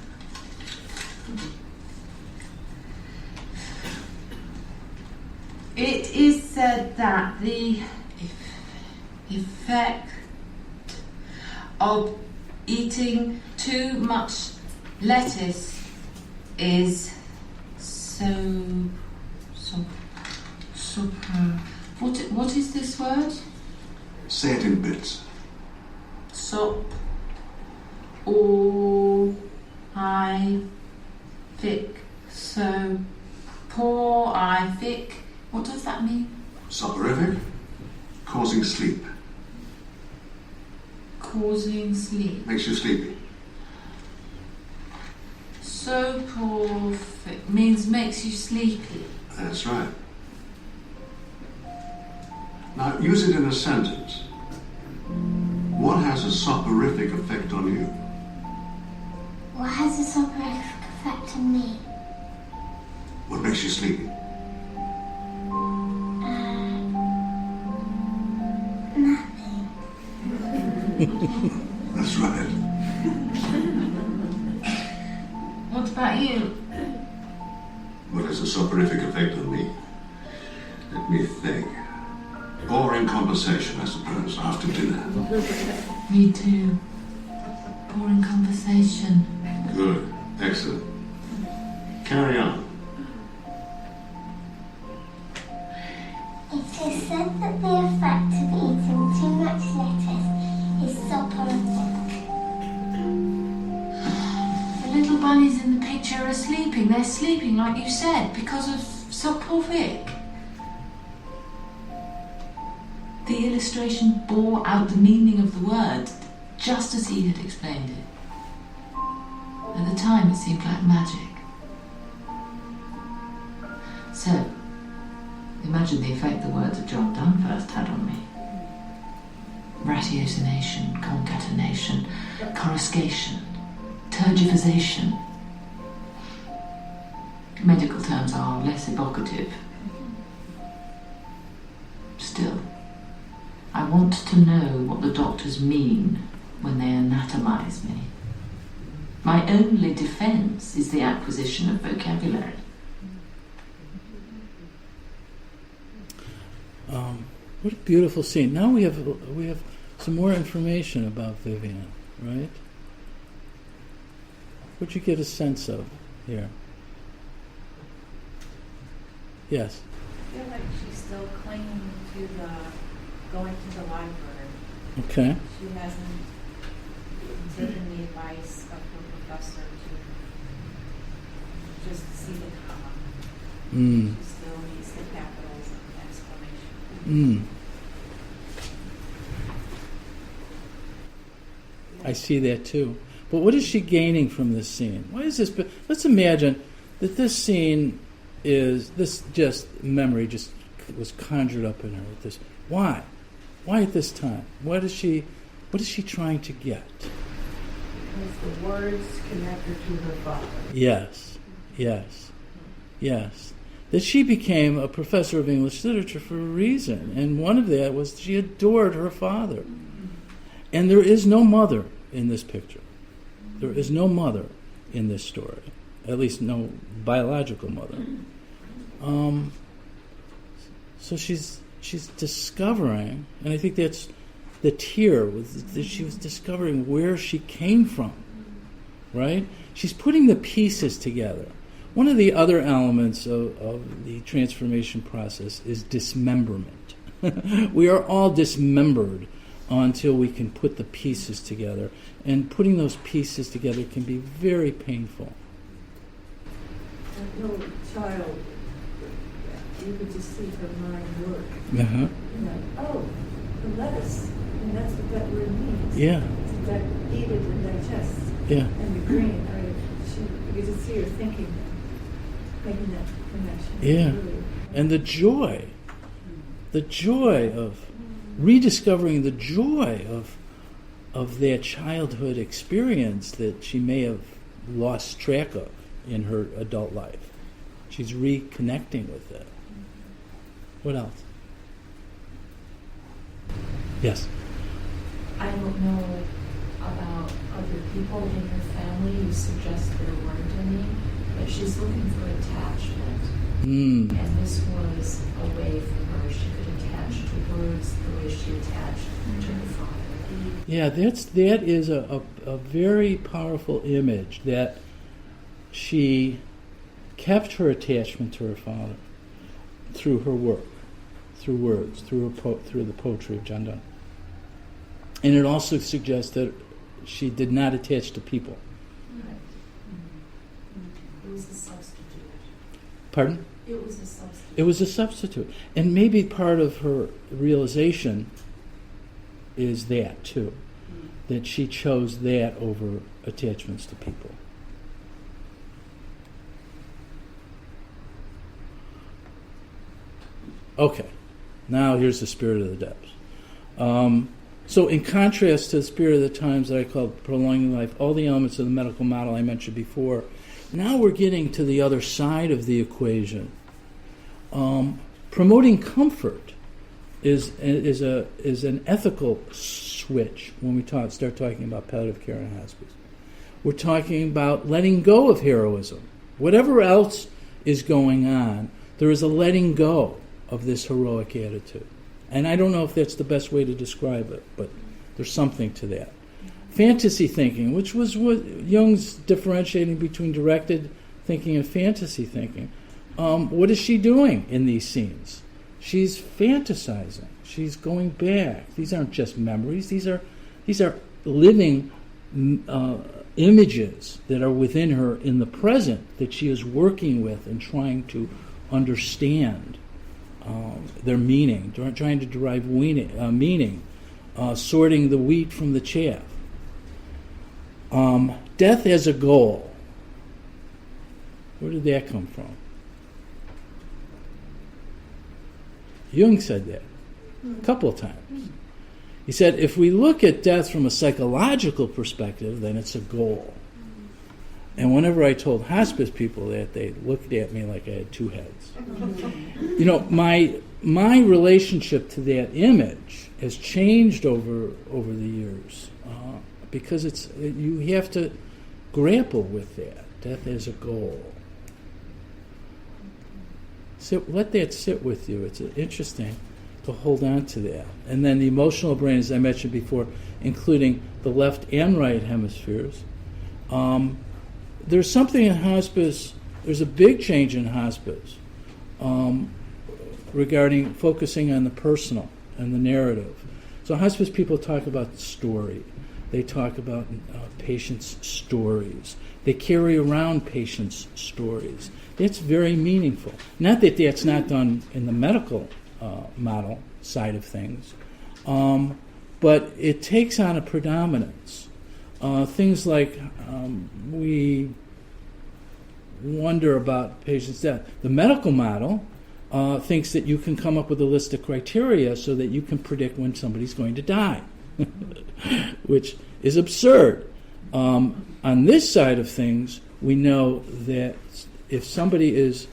It is said that the effect of eating too much lettuce is what is this word? Say it in bits. Sop or I thick so poor I thick. What does that mean? Soporific. Causing sleep. Causing sleep. Makes you sleepy. So poor means makes you sleepy. That's right. Now use it in a sentence. What has a soporific effect on you? What has a soporific effect on me? What makes you sleepy? Nothing. That's right. What about you? What has a soporific effect on me? Let me think. Boring conversation, I suppose, after dinner. Me too. Boring conversation. Good. Excellent. Carry on. It is said that the effect of eating too much lettuce is soporific. The little bunnies in the picture are sleeping. They're sleeping, like you said, because of soporific. The illustration bore out the meaning of the word, just as he had explained it. At the time, it seemed like magic. So, imagine the effect the words of John Donne first had on me. Ratiocination, concatenation, coruscation, tergiversation. Medical terms are less evocative. Still, I want to know what the doctors mean when they anatomize me. My only defense is the acquisition of vocabulary. What a beautiful scene. Now we have some more information about Vivian, right? What'd you get a sense of here? Yes? I feel like she's still clinging to going to the library. Okay. She hasn't taken the advice of her professor to just see the comma. She still needs the capitals and exclamation. I see that too. But what is she gaining from this scene? Why is this? Let's imagine that this scene is memory just was conjured up in her. Why? Why at this time? What is she trying to get? Because the words connect her to her father. Yes. That she became a professor of English literature for a reason, and one of that was she adored her father. And there is no mother in this picture. There is no mother in this story, at least no biological mother. So she's discovering, and I think that's the tear, that she was discovering where she came from, right? She's putting the pieces together. One of the other elements of the transformation process is dismemberment. We are all dismembered until we can put the pieces together. And putting those pieces together can be very painful. little child, you could just see her mind work. Uh-huh. Oh, the lettuce, and that's what that word means. Yeah. To eat it and digest. Yeah. And the grain, you could just see her thinking, making that connection. Yeah. Really. And the joy of rediscovering the joy of that childhood experience that she may have lost track of in her adult life. She's reconnecting with it. What else? Yes. I don't know about other people in her family. You suggest there weren't any, but she's looking for attachment. And this was a way for her. She could attach to words the way she attached to her father. Yeah, that is a very powerful image, that she kept her attachment to her father through her work, through words, through the poetry of John Donne. And it also suggests that she did not attach to people. Right. It was a substitute. Pardon? It was a substitute. It was a substitute. And maybe part of her realization is that, too. That she chose that over attachments to people. Okay. Now here's the spirit of the depths. So in contrast to the spirit of the times that I called prolonging life, all the elements of the medical model I mentioned before, now we're getting to the other side of the equation. Promoting comfort is an ethical switch when we start talking about palliative care and hospice. We're talking about letting go of heroism. Whatever else is going on, there is a letting go of this heroic attitude. And I don't know if that's the best way to describe it, but there's something to that. Fantasy thinking, which was what Jung's differentiating between directed thinking and fantasy thinking. What is she doing in these scenes? She's fantasizing. She's going back. These aren't just memories. These are living images that are within her in the present that she is working with and trying to understand their meaning, trying to derive meaning, sorting the wheat from the chaff. Death as a goal. Where did that come from? Jung said that a couple of times. He said, if we look at death from a psychological perspective, then it's a goal. And whenever I told hospice people that, they looked at me like I had two heads. You know, my relationship to that image has changed over the years because you have to grapple with that. Death as a goal. Let that sit with you. It's interesting to hold on to that. And then the emotional brain, as I mentioned before, including the left and right hemispheres. There's something in hospice, there's a big change in hospice regarding focusing on the personal and the narrative. So hospice people talk about story. They talk about patients' stories. They carry around patients' stories. That's very meaningful. Not that that's not done in the medical model side of things, but it takes on a predominance. Things like we wonder about patients' death. The medical model thinks that you can come up with a list of criteria so that you can predict when somebody's going to die, which is absurd. On this side of things, we know that if somebody is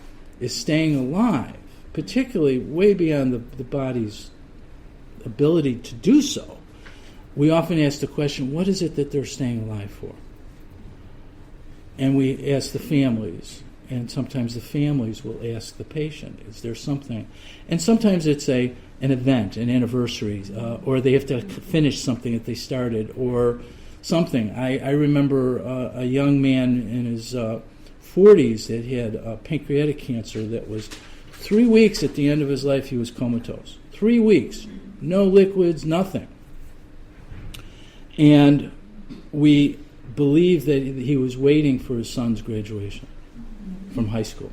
staying alive, particularly way beyond the body's ability to do so, we often ask the question, what is it that they're staying alive for? And we ask the families, and sometimes the families will ask the patient, is there something? And sometimes it's an event, an anniversary, or they have to finish something that they started, or something. I remember a young man in his 40s that had pancreatic cancer that was 3 weeks at the end of his life he was comatose. 3 weeks, no liquids, nothing. And we believe that he was waiting for his son's graduation. from high school.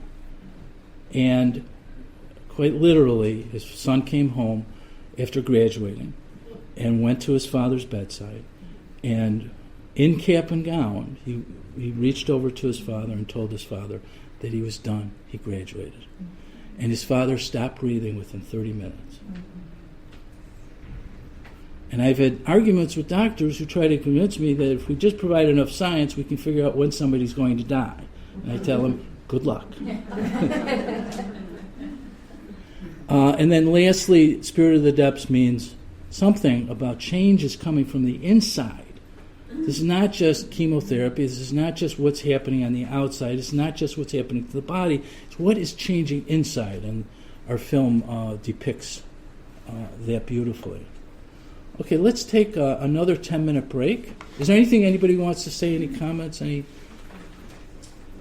And quite literally, his son came home after graduating and went to his father's bedside, and in cap and gown, he reached over to his father and told his father that he was done, he graduated. And his father stopped breathing within 30 minutes. And I've had arguments with doctors who try to convince me that if we just provide enough science, we can figure out when somebody's going to die. And I tell them, good luck. And then lastly, spirit of the depths means something about change is coming from the inside. This is not just chemotherapy. This is not just what's happening on the outside. It's not just what's happening to the body. It's what is changing inside. And our film depicts that beautifully. Okay, let's take another 10-minute break. Is there anything anybody wants to say? Any comments? Any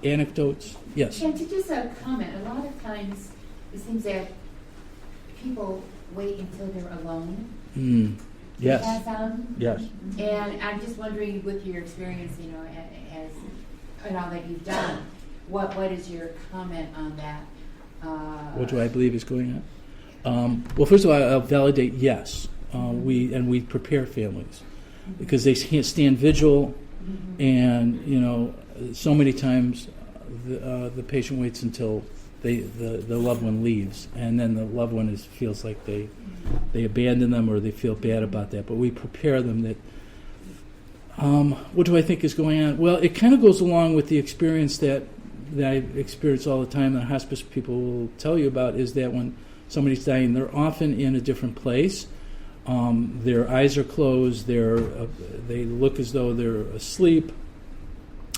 anecdotes? Yes? Yeah, just a comment. A lot of times it seems that people wait until they're alone. Yes. Pass on. Yes. And I'm just wondering, with your experience, as and all that you've done, what is your comment on that? What do I believe is going on? Well, first of all, I'll validate yes. We prepare families because they can't stand vigil, and so many times the patient waits until the loved one leaves, and then the loved one feels like they abandon them or they feel bad about that. But we prepare them that. What do I think is going on? Well, it kind of goes along with the experience that I experience all the time that hospice people will tell you about, is that when somebody's dying, they're often in a different place. Their eyes are closed. They look as though they're asleep,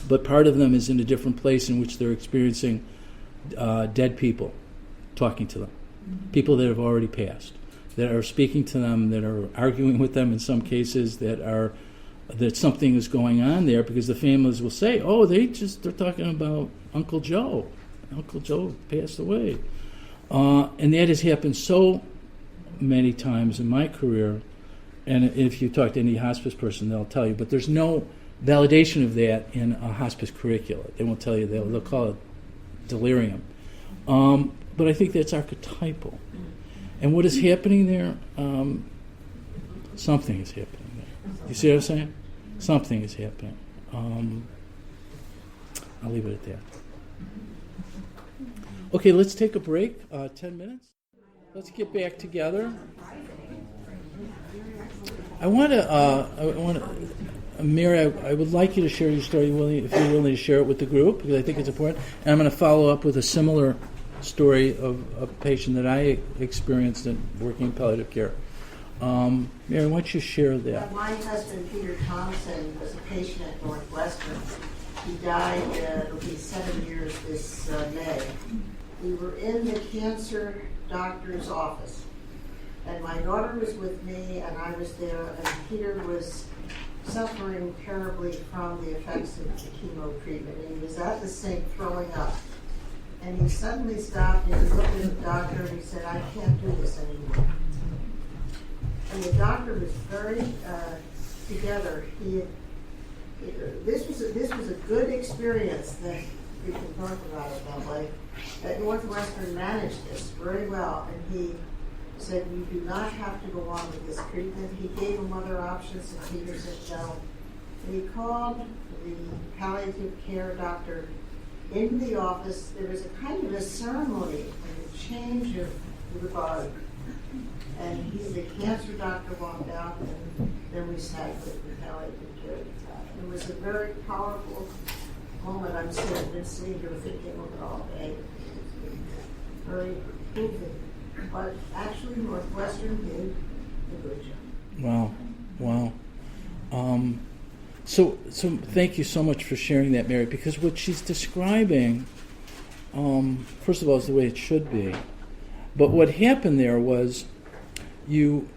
but part of them is in a different place in which they're experiencing dead people talking to them, people that have already passed, that are speaking to them, that are arguing with them in some cases, that something is going on there, because the families will say, "Oh, they're talking about Uncle Joe. Uncle Joe passed away," and that has happened so many times in my career. And if you talk to any hospice person, they'll tell you. But there's no validation of that in a hospice curricula. They won't tell you. They'll call it delirium. But I think that's archetypal. And what is happening there? Something is happening there. You see what I'm saying? Something is happening. I'll leave it at that. Okay, let's take a break. 10 minutes. Let's get back together. I want to, Mary, I would like you to share your story, if you're willing to share it with the group, because I think it's important. And I'm going to follow up with a similar story of a patient that I experienced in working in palliative care. Mary, why don't you share that? My husband, Peter Thompson, was a patient at Northwestern. He died, it'll be 7 years this May. We were in the cancer doctor's office, and my daughter was with me, and I was there, and Peter was suffering terribly from the effects of the chemo treatment. And he was at the sink throwing up, and he suddenly stopped and he looked at the doctor and he said, "I can't do this anymore." And the doctor was very together. This was a good experience that we can talk about it that way. That Northwestern managed this very well, and he said, "You do not have to go on with this treatment." He gave him other options, and Peter said no. And he called the palliative care doctor into the office. There was a kind of a ceremony and a change of the guard. And the cancer doctor walked out, and then we sat with the palliative care. It was a very powerful moment. I've been sitting here thinking of it all day. Very moving. But actually, Northwestern did a good job. Wow. So thank you so much for sharing that, Mary, because what she's describing, first of all, is the way it should be. But what happened there was you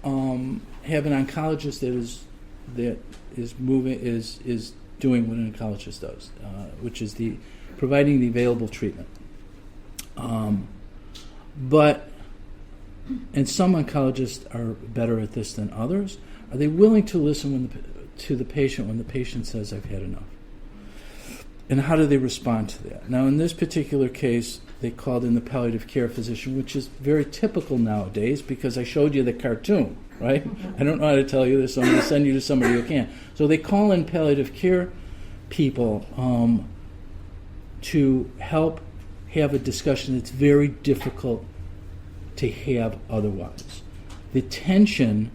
have an oncologist that is doing what an oncologist does, which is providing the available treatment. And some oncologists are better at this than others. Are they willing to listen to the patient when the patient says, "I've had enough"? And how do they respond to that? Now, in this particular case, they called in the palliative care physician, which is very typical nowadays because I showed you the cartoon, right? I don't know how to tell you this, so I'm going to send you to somebody who can. So they call in palliative care people to help have a discussion that's very difficult to have otherwise. The tension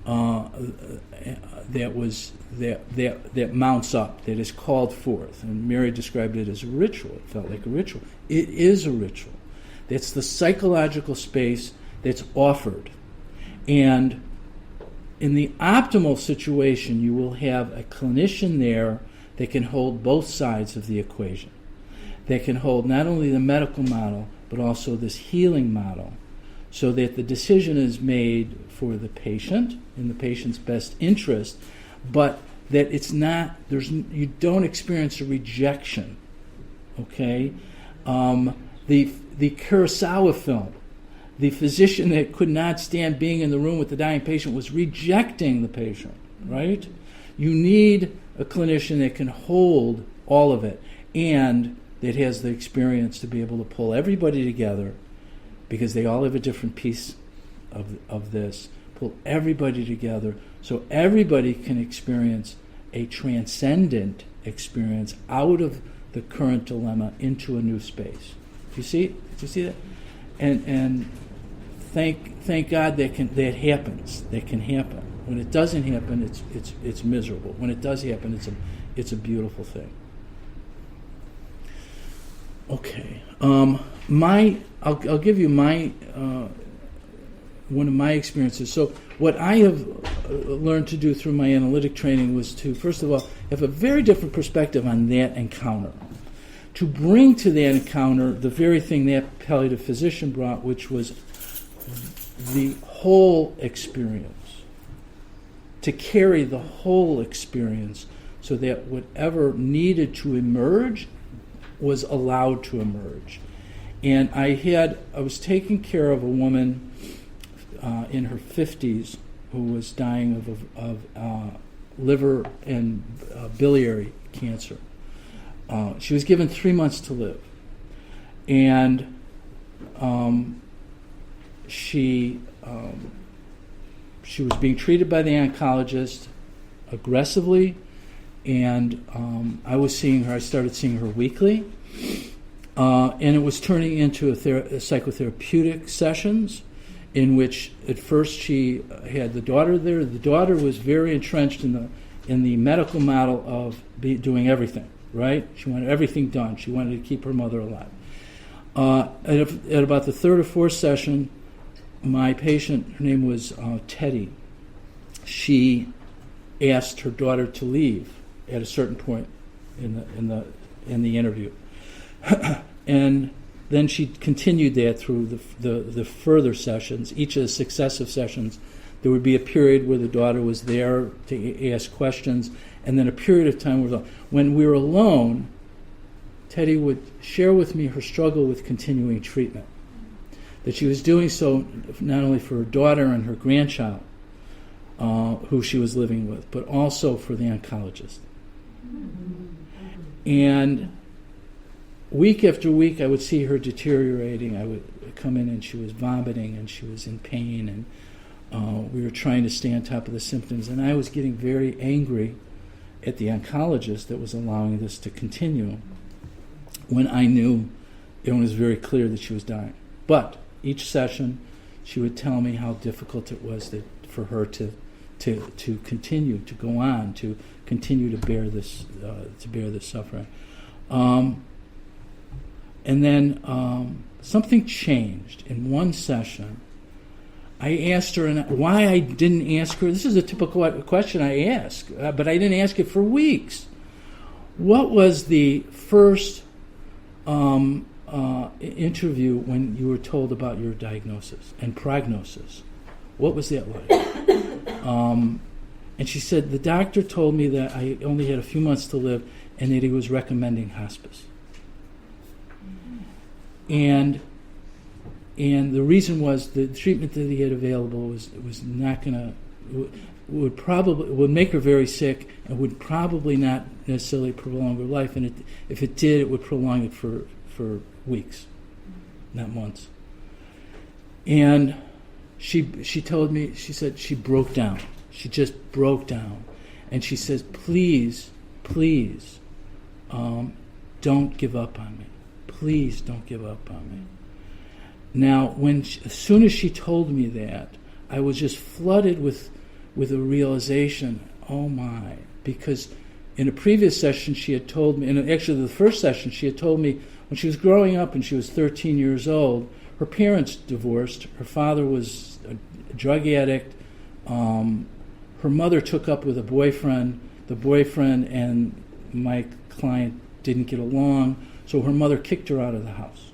that mounts up, that is called forth, and Mary described it as a ritual. It felt like a ritual. It is a ritual. That's the psychological space that's offered. And in the optimal situation, you will have a clinician there that can hold both sides of the equation, that can hold not only the medical model, but also this healing model, so that the decision is made for the patient, in the patient's best interest, but that it's not, you don't experience a rejection, okay? The Kurosawa film, the physician that could not stand being in the room with the dying patient was rejecting the patient, right? You need a clinician that can hold all of it and that has the experience to be able to pull everybody together, because they all have a different piece of this, pull everybody together so everybody can experience a transcendent experience out of the current dilemma into a new space. Do you see? Did you see that? And thank God that happens. That can happen. When it doesn't happen, it's miserable. When it does happen, it's a beautiful thing. Okay. I'll give you my one of my experiences. So what I have learned to do through my analytic training was to, first of all, have a very different perspective on that encounter. To bring to that encounter the very thing that palliative physician brought, which was the whole experience. To carry the whole experience so that whatever needed to emerge was allowed to emerge. And I was taking care of a woman in her 50s who was dying of liver and biliary cancer. She was given 3 months to live. And she was being treated by the oncologist aggressively, and I started seeing her weekly. And it was turning into psychotherapeutic sessions in which at first she had the daughter there. The daughter was very entrenched in the medical model of doing everything, right? She wanted everything done. She wanted to keep her mother alive. At about the third or fourth session, my patient, her name was Teddy, she asked her daughter to leave at a certain point in the interview. And then she continued that through the further sessions. Each of the successive sessions, there would be a period where the daughter was there to ask questions, and then a period of time when we were alone, Teddy would share with me her struggle with continuing treatment. That she was doing so not only for her daughter and her grandchild, who she was living with, but also for the oncologist. And week after week, I would see her deteriorating. I would come in and she was vomiting and she was in pain, and we were trying to stay on top of the symptoms. And I was getting very angry at the oncologist that was allowing this to continue when I knew it was very clear that she was dying. But each session, she would tell me how difficult it was for her to continue, to go on, to continue to bear this suffering. And then something changed in one session. I asked her, and why I didn't ask her, this is a typical question I ask, but I didn't ask it for weeks. What was the first interview when you were told about your diagnosis and prognosis? What was that like? And she said, the doctor told me that I only had a few months to live and that he was recommending hospice. And the reason was the treatment that he had available was not going to, would make her very sick and would probably not necessarily prolong her life. And if it did, it would prolong it for weeks, not months. And she told me, she said she broke down. She just broke down. And she says, please, don't give up on me. Please don't give up on me. Now, as soon as she told me that, I was just flooded with a realization, oh my, because in a previous session she had told me, and actually the first session she had told me when she was growing up and she was 13 years old, her parents divorced. Her father was a drug addict. Her mother took up with a boyfriend. The boyfriend and my client didn't get along, so her mother kicked her out of the house.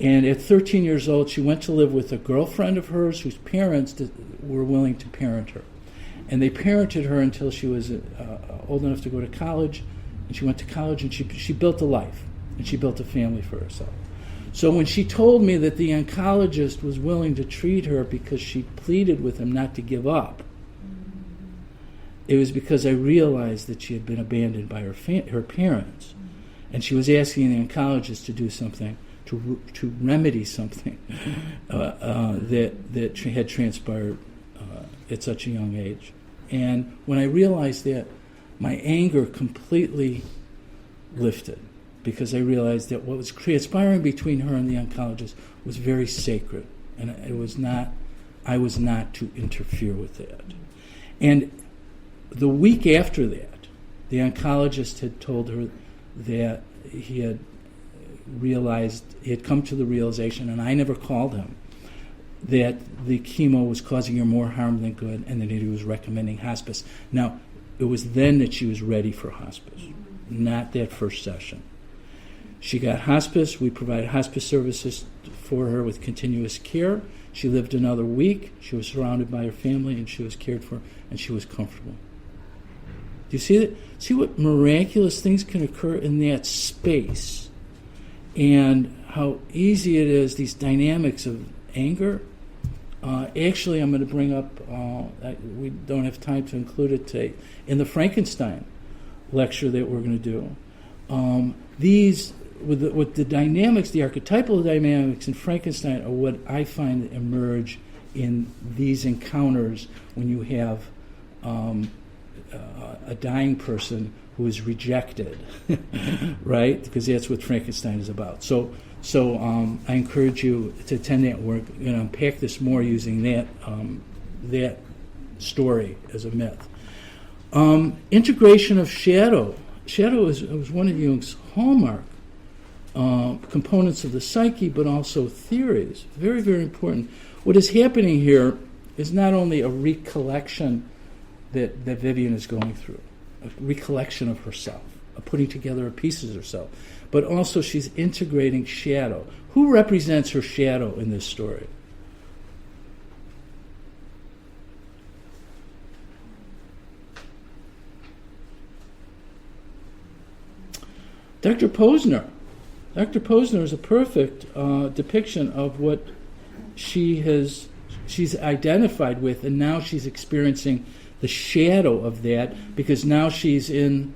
And at 13 years old, she went to live with a girlfriend of hers whose parents were willing to parent her. And they parented her until she was old enough to go to college. And she went to college and she built a life. And she built a family for herself. So when she told me that the oncologist was willing to treat her because she pleaded with him not to give up, it was because I realized that she had been abandoned by her parents. And she was asking the oncologist to do something, to remedy something that had transpired at such a young age. And when I realized that, my anger completely lifted, because I realized that what was transpiring between her and the oncologist was very sacred, and I was not to interfere with that. And the week after that, the oncologist had told her that he had come to the realization, and I never called him, that the chemo was causing her more harm than good, and that he was recommending hospice. Now, it was then that she was ready for hospice, not that first session. She got hospice. We provided hospice services for her with continuous care. She lived another week. She was surrounded by her family, and she was cared for, and she was comfortable. Do you see that? See what miraculous things can occur in that space, and how easy it is, these dynamics of anger. Actually, I'm going to bring up, we don't have time to include it today, in the Frankenstein lecture that we're going to do. These, with the dynamics, the archetypal dynamics in Frankenstein are what I find emerge in these encounters when you have a dying person who is rejected, right? Because that's what Frankenstein is about. So I encourage you to attend that. We're going to unpack this more using that story as a myth. Integration of shadow. Shadow was one of Jung's hallmark components of the psyche, but also theories. Very, very important. What is happening here is not only a recollection that Vivian is going through, a recollection of herself, a putting together of pieces of herself, but also she's integrating shadow. Who represents her shadow in this story? Dr. Posner. Dr. Posner is a perfect depiction of what she's identified with, and now she's experiencing the shadow of that, because now she's in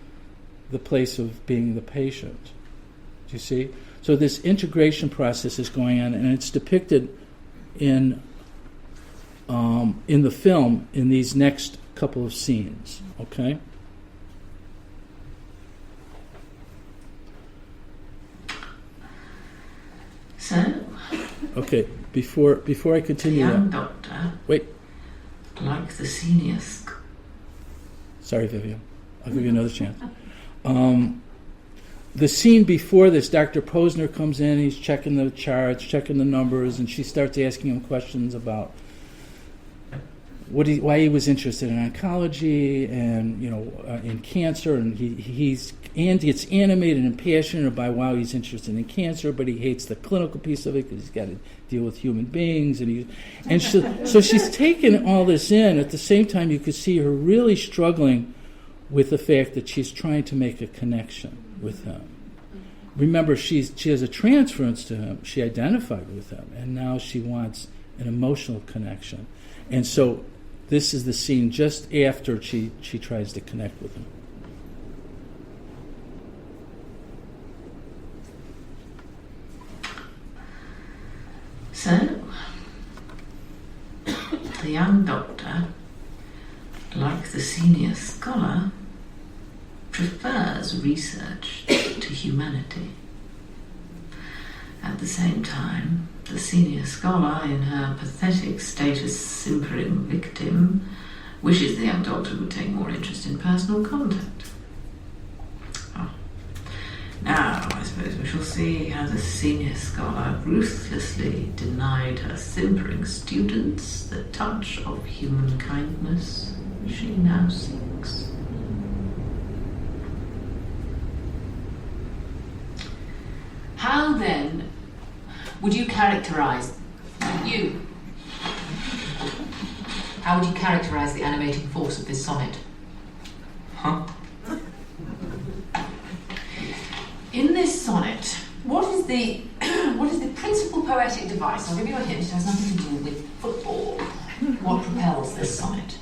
the place of being the patient. Do you see? So this integration process is going on, and it's depicted in the film in these next couple of scenes. Okay. So. Okay. Before I continue. The young doctor. Wait. Like the senior. Sorry, Vivian. I'll give you another chance. The scene before this, Dr. Posner comes in, he's checking the charts, checking the numbers, and she starts asking him questions about why he was interested in oncology and in cancer, and he gets animated and passionate about why he's interested in cancer, but he hates the clinical piece of it because he's got to deal with human beings, so she's taking all this in. At the same time, you could see her really struggling with the fact that she's trying to make a connection with him. Remember, she has a transference to him. She identified with him, and now she wants an emotional connection. And so this is the scene just after she tries to connect with him. So, the young doctor, like the senior scholar, prefers research to humanity. At the same time, the senior scholar, in her pathetic status simpering victim, wishes the young doctor would take more interest in personal contact. Now, I suppose we shall see how the senior scholar ruthlessly denied her simpering students the touch of human kindness she now seeks. How then would you characterize How would you characterize the animating force of this sonnet? Huh? In this sonnet, what is the principal poetic device? I'll give you a hint. It has nothing to do with football. What propels this sonnet?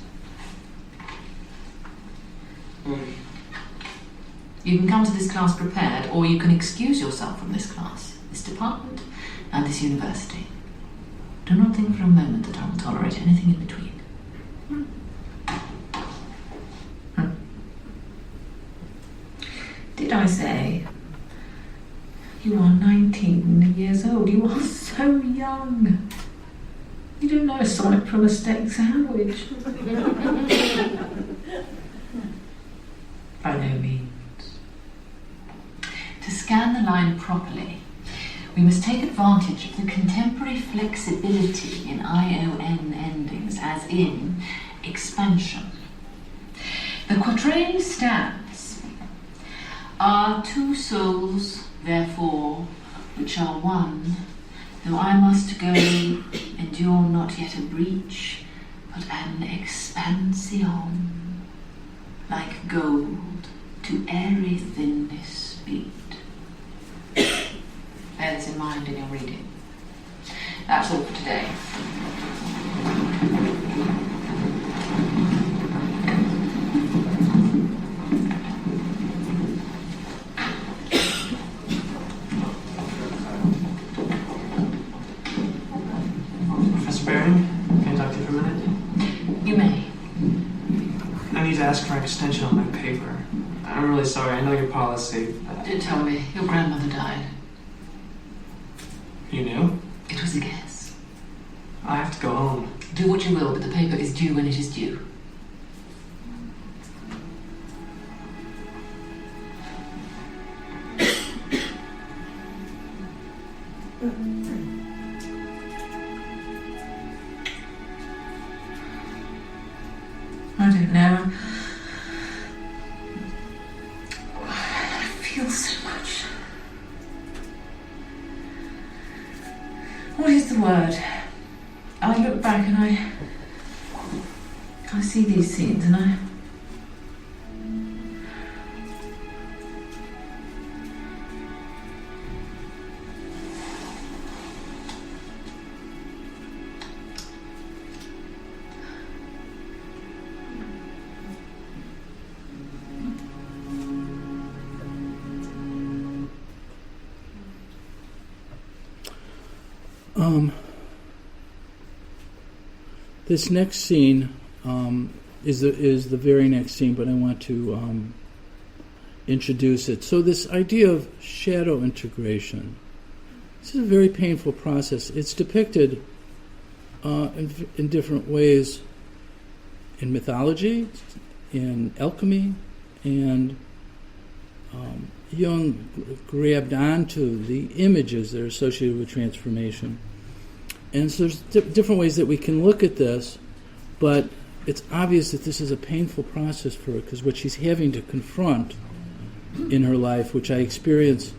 You can come to this class prepared, or you can excuse yourself from this class, this department, and this university. Do not think for a moment that I will tolerate anything in between. Did I say you are 19 years old? You are so young. You don't know a sonnet from a steak sandwich. By no means. To scan the line properly, we must take advantage of the contemporary flexibility in ION endings, as in expansion. The quatrain stands: are two souls, therefore, which are one, though I must go, endure not yet a breach, but an expansion, like gold to airy thinness beat. Bear this in mind in your reading. That's all for today. Professor Baring, can I talk to you for a minute? You may. I need to ask for an extension on my paper. I'm really sorry, I know your policy, but... Don't tell me. Your grandmother died. You knew? It was a guess. I have to go home. Do what you will, but the paper is due when it is due. I don't know. I feel so much. What is the word? I look back and I see these scenes and I... This next scene is the very next scene, but I want to introduce it. So this idea of shadow integration, this is a very painful process. It's depicted in different ways in mythology, in alchemy, and Jung grabbed onto the images that are associated with transformation. And so there's different ways that we can look at this, but it's obvious that this is a painful process for her, because what she's having to confront in her life, which I experience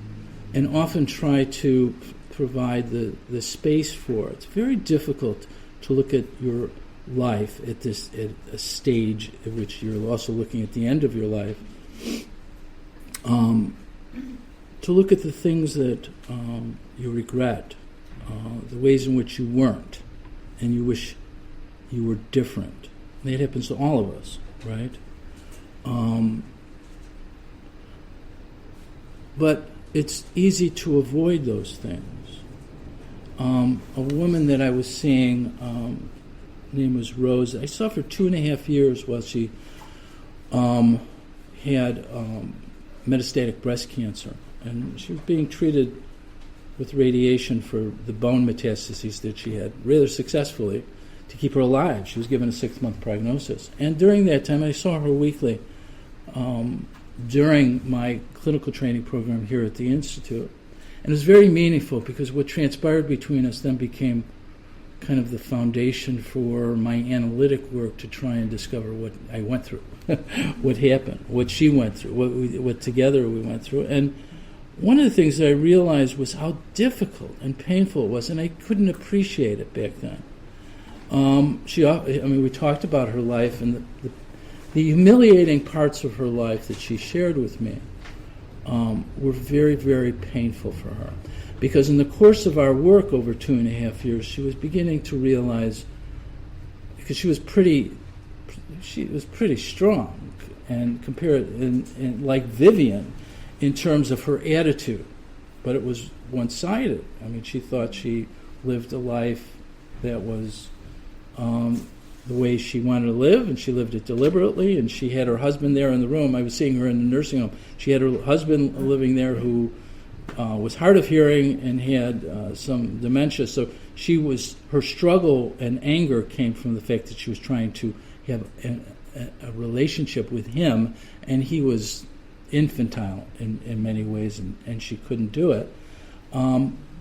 and often try to provide the space for. It's very difficult to look at your life at a stage at which you're also looking at the end of your life. To look at the things that you regret, the ways in which you weren't, and you wish you were different. That happens to all of us, right? But it's easy to avoid those things. A woman that I was seeing, name was Rose. I saw her for 2.5 years while she had metastatic breast cancer, and she was being treated with radiation for the bone metastases that she had rather successfully to keep her alive. She was given a 6-month prognosis. And during that time, I saw her weekly during my clinical training program here at the Institute. And it was very meaningful because what transpired between us then became kind of the foundation for my analytic work to try and discover what I went through, what happened, what she went through, what together we went through. And one of the things that I realized was how difficult and painful it was, and I couldn't appreciate it back then. We talked about her life, and the humiliating parts of her life that she shared with me were very, very painful for her. Because in the course of our work over 2.5 years, she was beginning to realize, because she was pretty strong, and compared, and like Vivian, in terms of her attitude, but it was one-sided. I mean, she thought she lived a life that was the way she wanted to live, and she lived it deliberately, and she had her husband there in the room. I was seeing her in the nursing home. She had her husband living there who was hard of hearing and had some dementia, so her struggle and anger came from the fact that she was trying to have a relationship with him, and he was infantile in many ways, and she couldn't do it.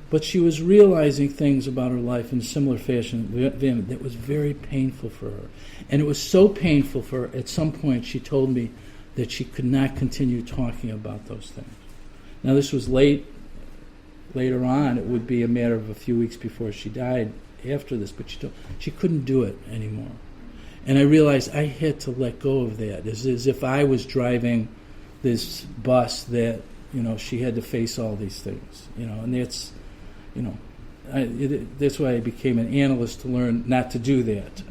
But she was realizing things about her life in a similar fashion that was very painful for her. And it was so painful for her, at some point she told me that she could not continue talking about those things. Now this was later on. It would be a matter of a few weeks before she died after this, but she couldn't do it anymore. And I realized I had to let go of that, as if I was driving this bus that, she had to face all these things, and that's, that's why I became an analyst, to learn not to do that.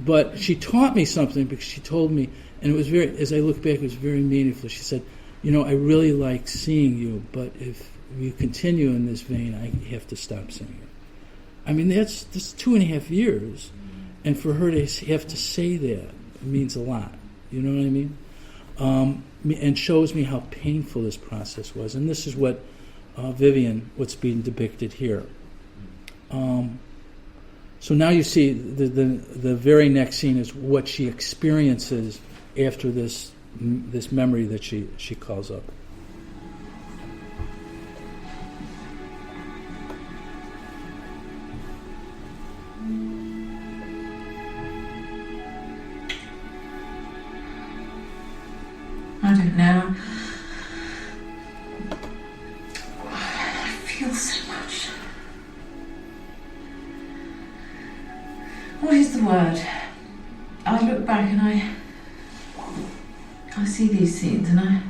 But she taught me something, because she told me, and it was as I look back, it was very meaningful. She said, I really like seeing you, but if you continue in this vein, I have to stop seeing you. I mean, that's 2.5 years, and for her to have to say that means a lot. You know what I mean? And shows me how painful this process was. And this is what Vivian, what's being depicted here. So now you see the very next scene is what she experiences after this memory that she calls up. I don't know. I feel so much. What is the word? I look back and I see these scenes and I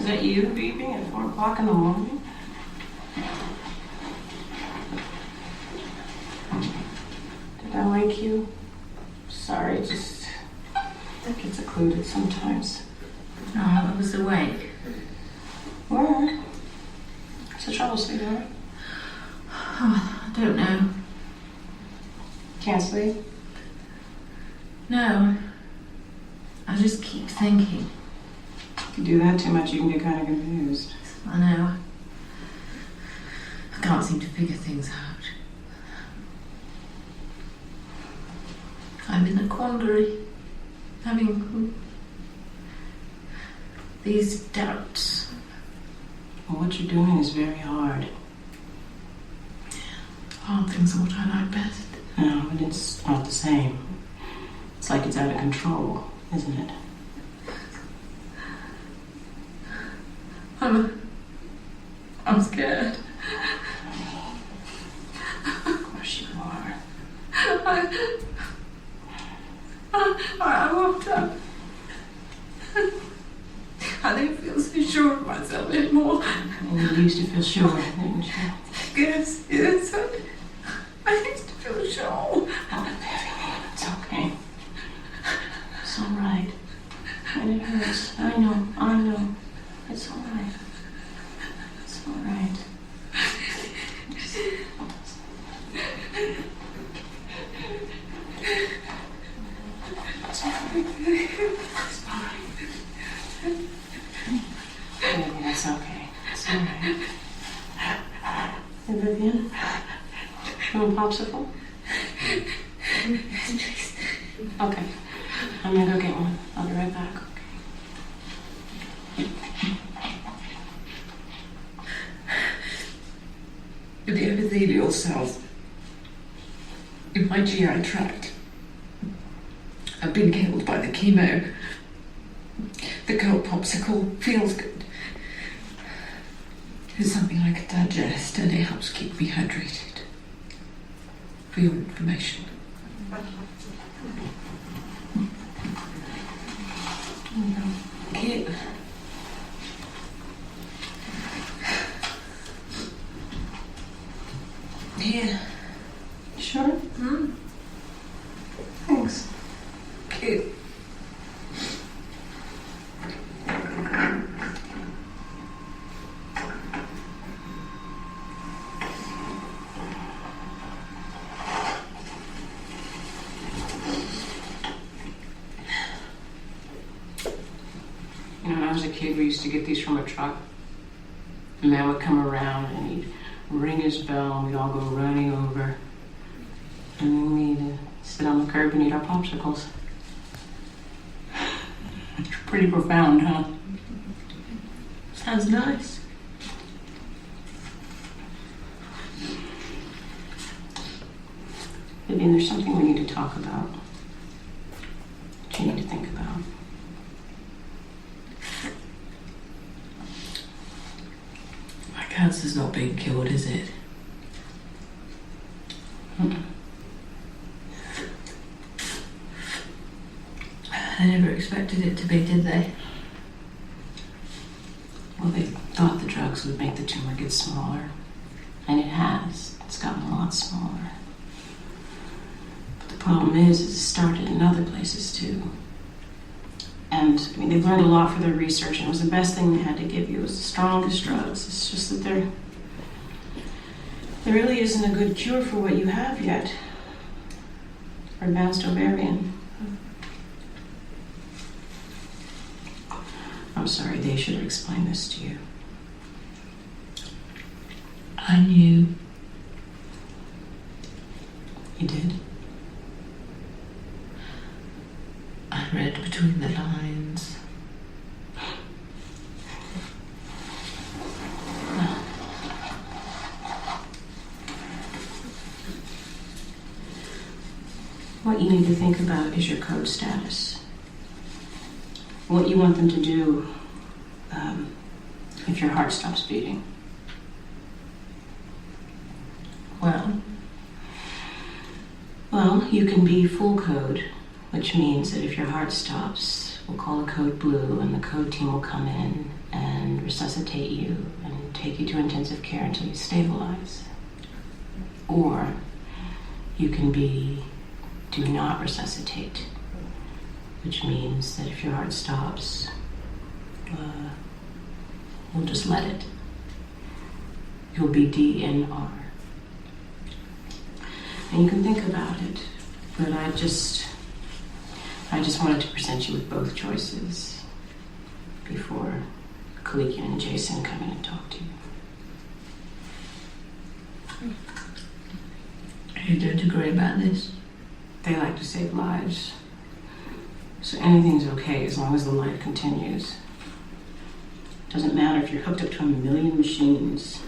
Is that you beeping at 4 o'clock in the morning? Did I wake you? Sorry, just I get secluded sometimes. No, I was awake. Where? What's the trouble, sweetheart? Oh, I don't know. Can't sleep? No. I just keep thinking. If you do that too much, you can get kind of confused. I know. I can't seem to figure things out. I'm in a quandary, having these doubts. Well, what you're doing is very hard. Hard things are what I like best. No, but it's not the same. It's like it's out of control, isn't it? I'm scared. Of course you are. I walked up. I didn't feel so sure of myself anymore. And you used to feel sure, didn't you? Yes. I used to feel sure. Oh, it's okay. It's all right. And it hurts. I know. It's all right. It's all right. It's all right. It's all right. Baby, that's okay. It's all right. Hey, Vivian, you want a popsicle? Okay. I'm gonna go get one. I'll be right back. The epithelial cells in my GI tract have been killed by the chemo. The cold popsicle feels good. It's something I can digest and it helps keep me hydrated. For your information. Kit. Here. Sure? Thanks. Kit. When I was a kid, we used to get these from a truck. The man would come around and he'd ring his bell and we'd all go running over. And then we'd sit on the curb and eat our popsicles. It's pretty profound, huh? Sounds nice. Vivian, there's something we need to talk about. That you need to think about. My cancer's not being cured, is it? They never expected it to be, did they? Well, they thought the drugs would make the tumor get smaller. And it has. It's gotten a lot smaller. But the problem is it started in other places too. And I mean, they've learned a lot for their research, and it was the best thing they had to give you. It was the strongest drugs. It's just that there really isn't a good cure for what you have yet. For advanced ovarian. I'm sorry, they should have explained this to you. I knew. You did? I read between the lines. What you need to think about is your code status. What you want them to do if your heart stops beating. Well, you can be full code, which means that if your heart stops, we'll call a code blue, and the code team will come in and resuscitate you and take you to intensive care until you stabilize. Or you can be do not resuscitate, which means that if your heart stops, we'll just let it. You'll be DNR. And you can think about it, but I just wanted to present you with both choices before Kalika and Jason come in and talk to you. You don't agree about this? They like to save lives. So anything's okay as long as the light continues. Doesn't matter if you're hooked up to 1 million machines.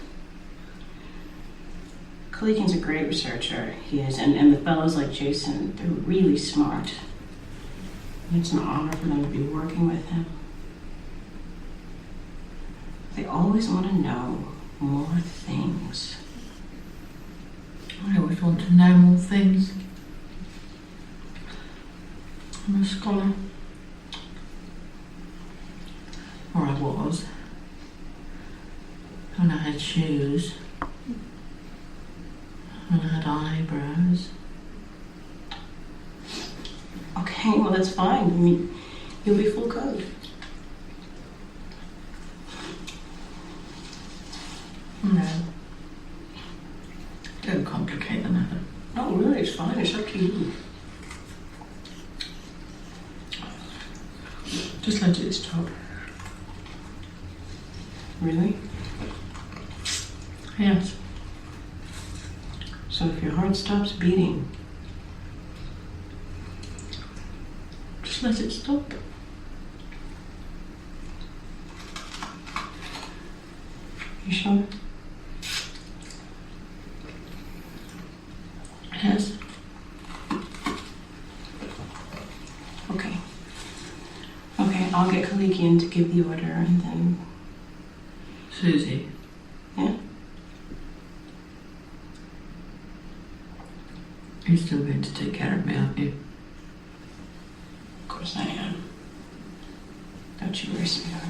Kalikin's a great researcher, he is, and the fellows like Jason, they're really smart. And it's an honor for them to be working with him. They always want to know more things. I always want to know more things. I'm a scholar. Or I was. And I had shoes. And I had eyebrows. Okay, well that's fine. I mean, you'll be full code. No. Don't complicate the matter. No, really, it's fine. It's up to you. Just let it stop. Really? Yes. So if your heart stops beating, just let it stop. You sure? Yes. Okay. Okay, I'll get Kalikian to give the order and then... Susie. Yeah? You're still going to take care of me, aren't you? Of course I am. Don't you worry, sweetheart.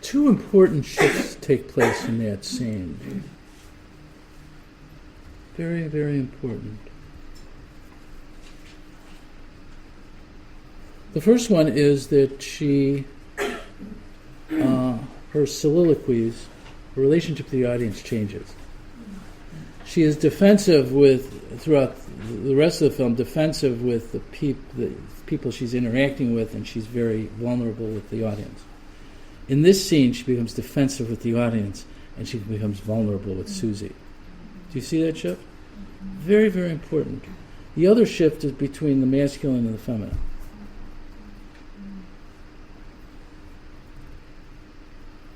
Two important shifts take place in that scene. Very, very important. The first one is that her soliloquies, her relationship to the audience changes. She is defensive throughout the rest of the film, defensive with the people she's interacting with, and she's very vulnerable with the audience. In this scene, she becomes defensive with the audience, and she becomes vulnerable with Susie. Do you see that shift? Very, very important. The other shift is between the masculine and the feminine.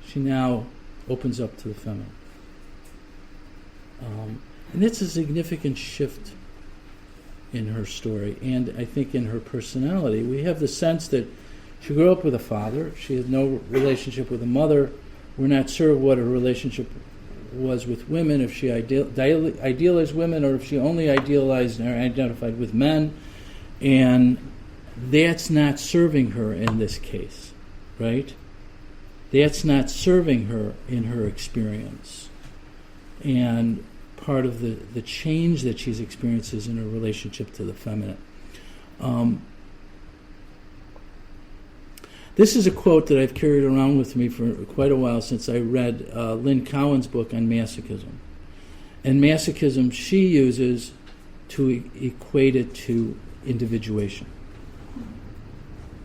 She now opens up to the feminine. And that's a significant shift in her story, and I think in her personality. We have the sense that she grew up with a father. She had no relationship with a mother. We're not sure what her relationship was with women, if she idealized women or if she only idealized or identified with men. And that's not serving her in this case, right? That's not serving her in her experience. And part of the change that she's experienced is in her relationship to the feminine. This is a quote that I've carried around with me for quite a while since I read Lynn Cowan's book on masochism. And masochism she uses to equate it to individuation.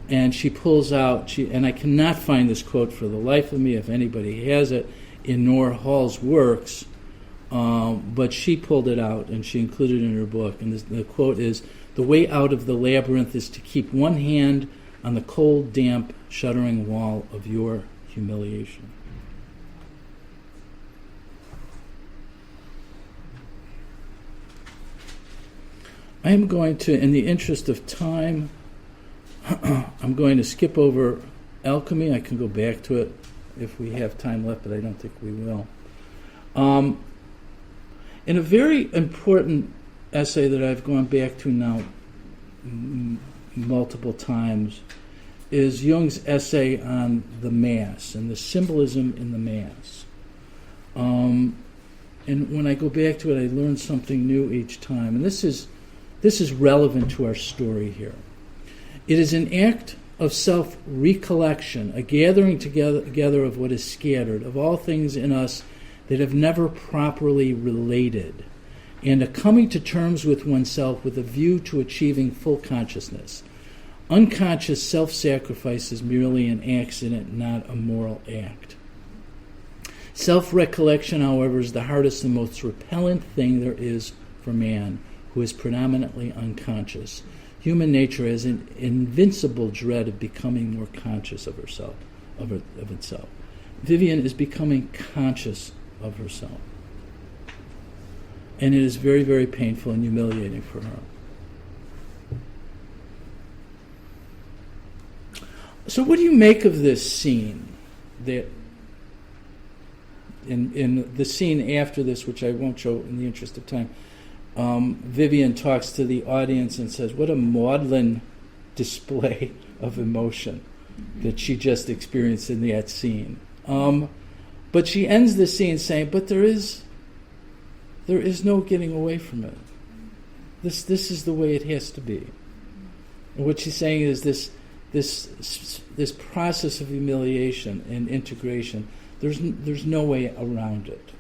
And she pulls out, and I cannot find this quote for the life of me, if anybody has it, in Nora Hall's works, but she pulled it out and she included it in her book. And the quote is, "The way out of the labyrinth is to keep one hand on the cold, damp, shuddering wall of your humiliation." I am going to, in the interest of time, I'm going to skip over alchemy. I can go back to it if we have time left, but I don't think we will. In a very important essay that I've gone back to now multiple times is Jung's essay on the Mass and the symbolism in the Mass. And when I go back to it, I learn something new each time. And this is relevant to our story here. It is an act of self-recollection, a gathering together of what is scattered, of all things in us that have never properly related, and a coming to terms with oneself with a view to achieving full consciousness. Unconscious self-sacrifice is merely an accident, not a moral act. Self-recollection, however, is the hardest and most repellent thing there is for man, who is predominantly unconscious. Human nature has an invincible dread of becoming more conscious of herself, of itself. Vivian is becoming conscious of herself. And it is very, very painful and humiliating for her. So what do you make of this scene? That in the scene after this, which I won't show in the interest of time, Vivian talks to the audience and says, what a maudlin display of emotion that she just experienced in that scene. But she ends the scene saying, but there is no getting away from it. This is the way it has to be. And what she's saying is this process of humiliation and integration, there's no way around it.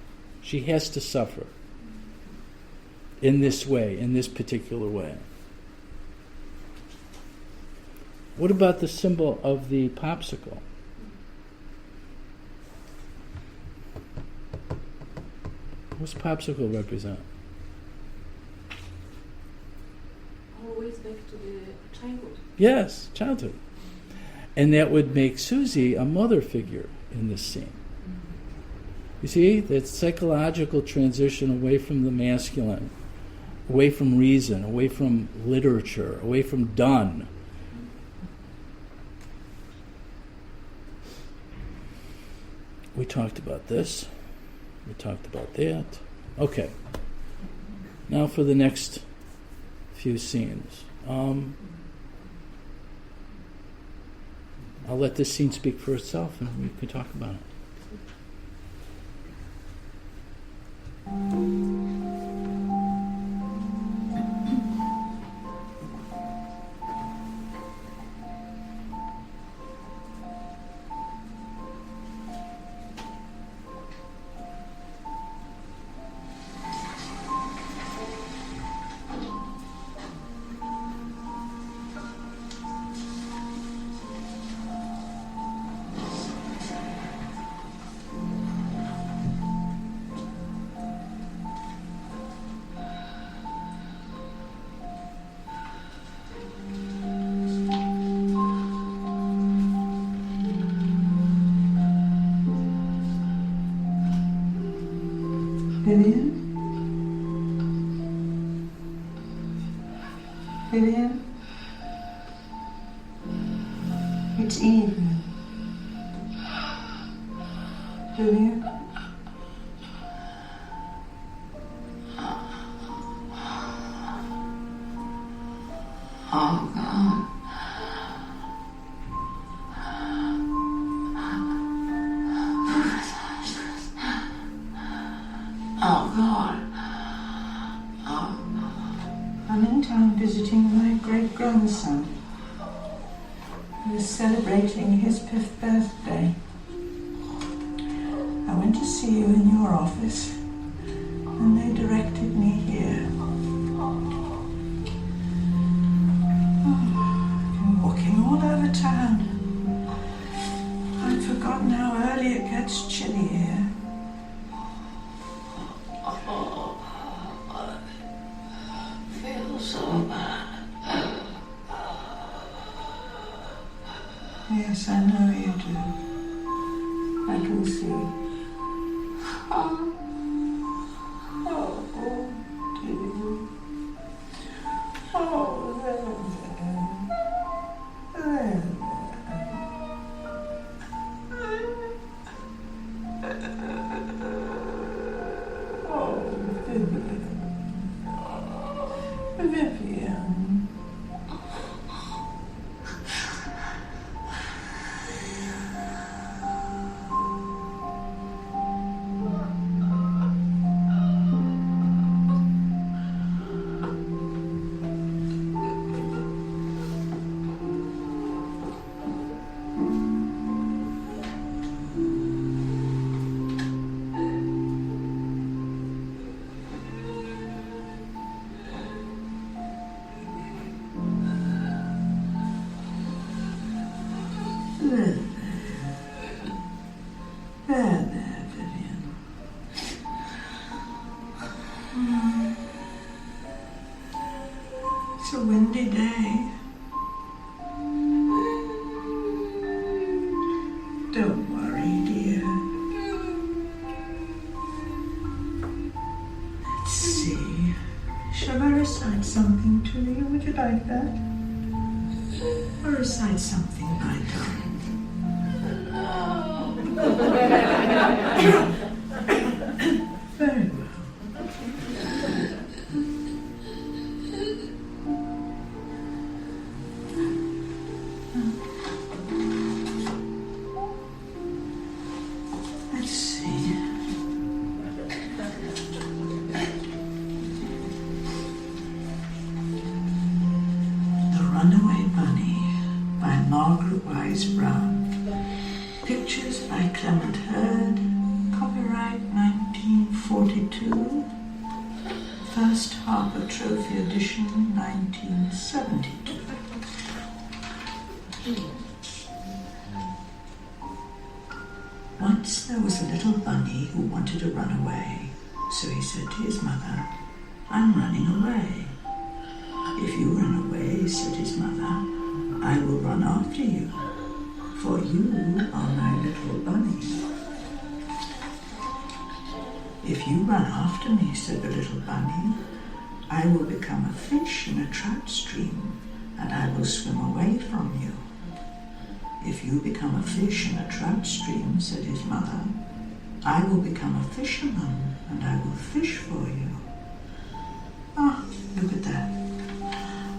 She has to suffer in this way, in this particular way. What about the symbol of the popsicle? What's popsicle represent? Always back to the childhood. Yes, childhood. And that would make Susie a mother figure in this scene. You see, that psychological transition away from the masculine, away from reason, away from literature, away from done. We talked about this. We talked about that. Okay. Now for the next few scenes. I'll let this scene speak for itself and we can talk about it. Vivian? Vivian? It's evening. Vivian? Oh, God. Oh, God. I'm in town visiting my great-grandson, who is celebrating his 5th birthday. I went to see you in your office, and they directed me here. I've been walking all over town. I'd forgotten how early it gets chilly here. So bad. Yes, I know you do. I can see. Oh, dear. Oh, there. Oh, Vivian. Vivian. It's a windy day. Don't worry, dear. Let's see. Shall I recite something to you? Would you like that? Or recite something by Donne? Very well. Let's see. The Runaway Bunny by Margaret Wise Brown. Pictures by Clement Hurd. Copyright 1942. First Harper Trophy edition 1972. Once there was a little bunny who wanted to run away, so he said to his mother, "I'm running away." "If you run away," said his mother, "I will run after you, for you are my little bunny." "If you run after me," said the little bunny, "I will become a fish in a trout stream, and I will swim away from you." "If you become a fish in a trout stream," said his mother, "I will become a fisherman, and I will fish for you." Ah, look at that.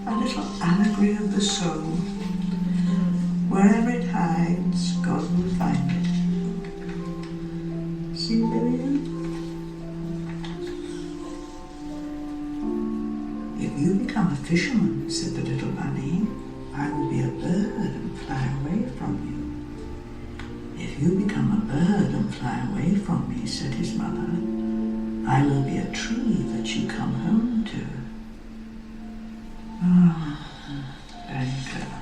A little allegory of the soul. Wherever it hides, God will find it. See, Lillian? "If you become a fisherman," said the little bunny, "I will be a bird and fly away from you." "If you become a bird and fly away from me," said his mother, "I will be a tree that you come home to." Ah, very clever.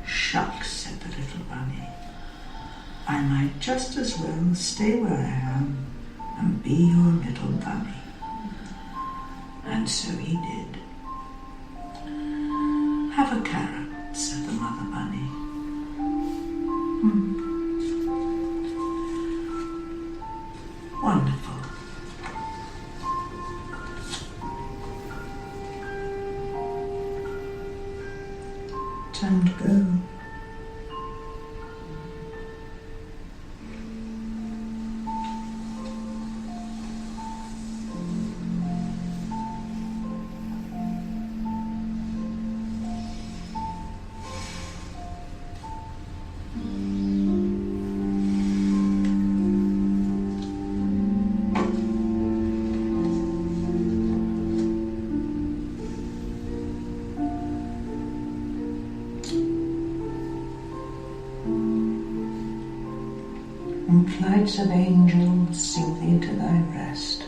"Shucks," said the little bunny, "I might just as well stay where I am and be your little bunny." And so he did. "Have a carrot," said the mother bunny. Wonderful. Time to go. And flights of angels sing thee to thy rest.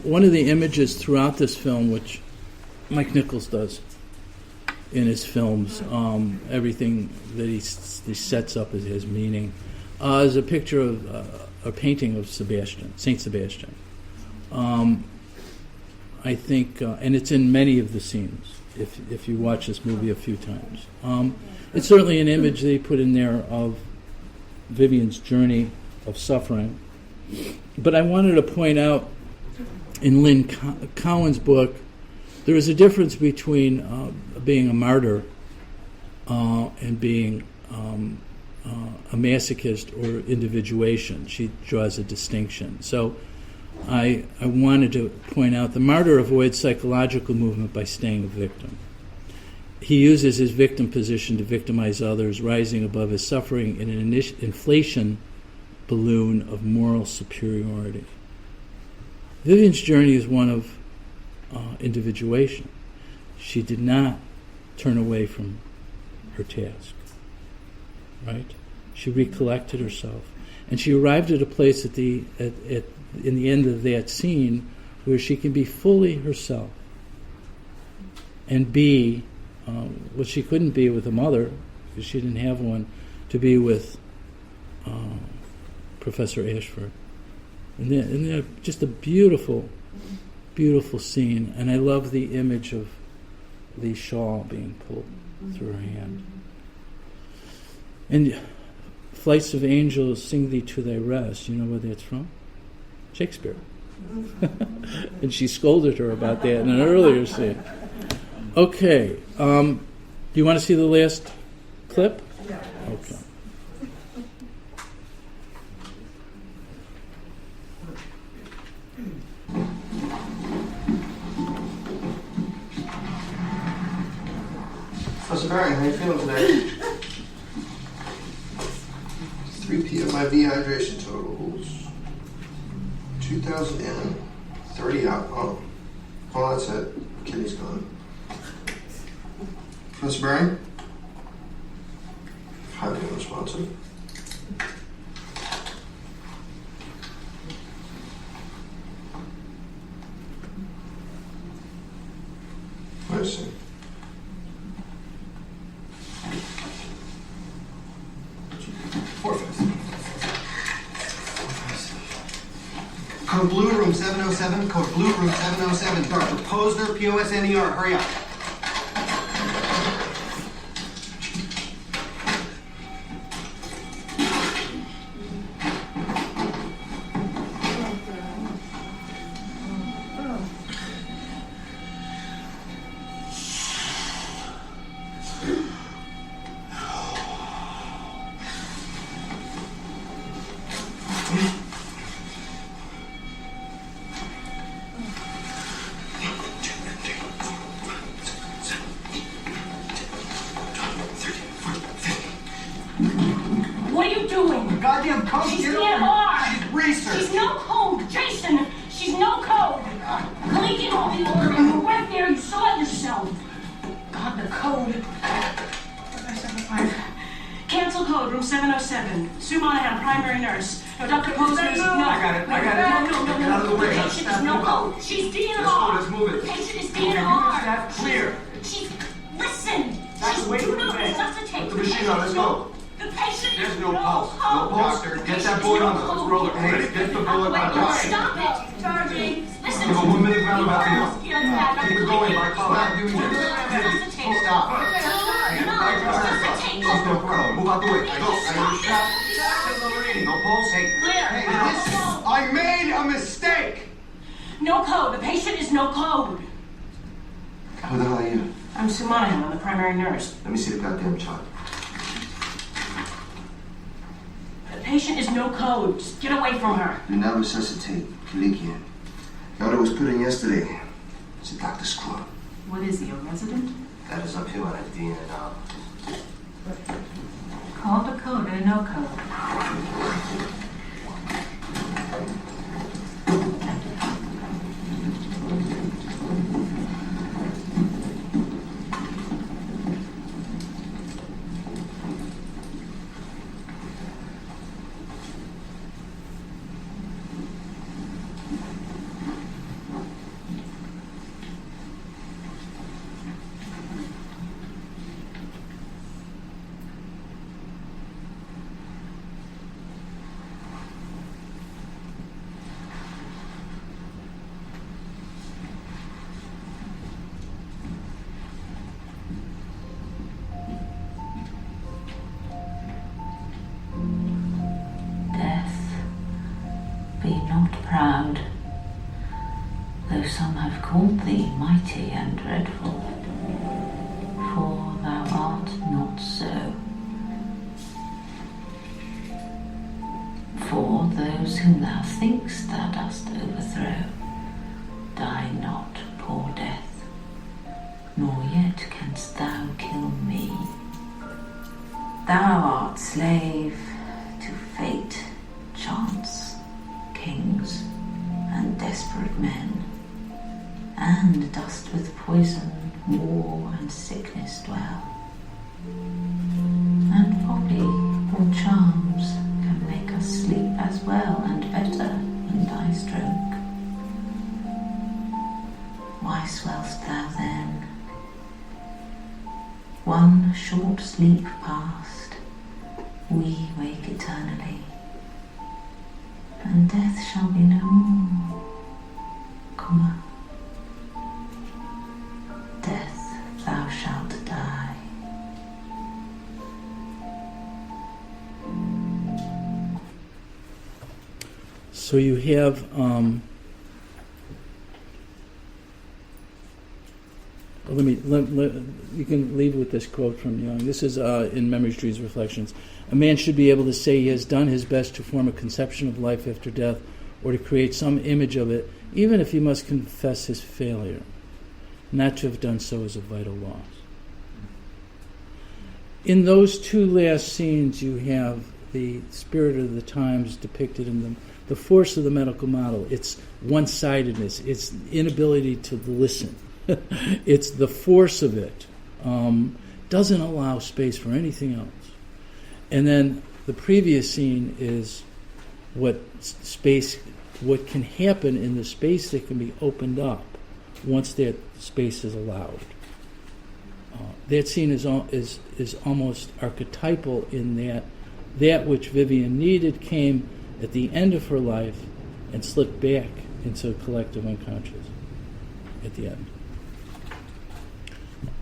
One of the images throughout this film, which Mike Nichols does in his films, everything that he sets up as his meaning, is a picture of a painting of Sebastian, Saint Sebastian. I think, and it's in many of the scenes, if you watch this movie a few times. It's certainly an image they put in there of Vivian's journey of suffering. But I wanted to point out, in Lynn Cowan's book, there is a difference between being a martyr and being a masochist or individuation. She draws a distinction. So I wanted to point out the martyr avoids psychological movement by staying a victim. He uses his victim position to victimize others, rising above his suffering in an inflation balloon of moral superiority. Vivian's journey is one of individuation. She did not turn away from her task, right? She recollected herself, and she arrived at a place in the end of that scene where she can be fully herself and be what she couldn't be with a mother because she didn't have one, to be with Professor Ashford. And they're just a beautiful, beautiful scene. And I love the image of the shawl being pulled through her hand. And Flights of Angels, Sing Thee to Thy Rest. You know where that's from? Shakespeare. And she scolded her about that in an earlier scene. Okay. Do you want to see the last clip? Yeah. Okay. Professor Barry, how are you feeling today? 3 p.m. my dehydration totals 2,000 in, 30 out. Oh, that's it. Kidney's gone. Professor Barry? Highly unresponsive. I see. Code blue, room 707. Code blue, room 707. Dr. Posner, POSNER. Hurry up. What are you doing? Goddamn code. She's Get DNR. over. She's research. She's no code. Jason, she's no code. Leaking all the order. You were right there. You saw it yourself. God, the code. 575. Cancel code, room 707. Sue Monahan, primary nurse. No, Dr. Posner is... No, I got it. No. Get out of the way. The patient is no code. She's DNR. Let's move it. The patient is Okay, you DNR. can stand clear. She's... Listen. That's She's the way do to not advance. resuscitate. Put the machine on. Let's go. The patient There's is no pulse. code. No pulse. The Get patient that is board no on. Let's code. roll it. Hey, get the bullet on. Wait, stop it. Charging. Listen. Go 1 minute round about Keep it going. By call. Stop doing this. Stop. Let's go. Move out the way. Go. No pulse. Hey, I made a mistake. No code. The patient is no code. Who the hell are you? I'm Sue Monahan. I'm the primary nurse. Let me see the goddamn chart. The patient is no code. Just get away from her. Do not resuscitate. Kalikian. The order was put in yesterday. It's a doctor's squad. What is he, a resident? That is up here on that DNA now. Called a code and a no code. Proud, though some have called thee mighty and dreadful, for thou art not so. For those whom thou thinkst thou dost overthrow, die not, poor death, nor yet canst thou kill me. Thou art slave to fate, chance, kings, and desperate men, and dost with poison, war, and sickness dwell. And folly or charms can make us sleep as well and better than thy stroke. Why swell'st thou then? One short sleep past, we wake eternally, and death shall be no more. Comma. Death, thou shalt die. So you have you can leave with this quote from Jung. This is in Memories, Dreams, Reflections. A man should be able to say he has done his best to form a conception of life after death, or to create some image of it, even if he must confess his failure. Not to have done so is a vital loss. In those two last scenes, you have the spirit of the times depicted in the force of the medical model. It's one-sidedness. It's inability to listen. It's the force of it. Doesn't allow space for anything else. And then the previous scene is what can happen in the space that can be opened up once that space is allowed. That scene is almost archetypal in that which Vivian needed came at the end of her life and slipped back into collective unconscious at the end.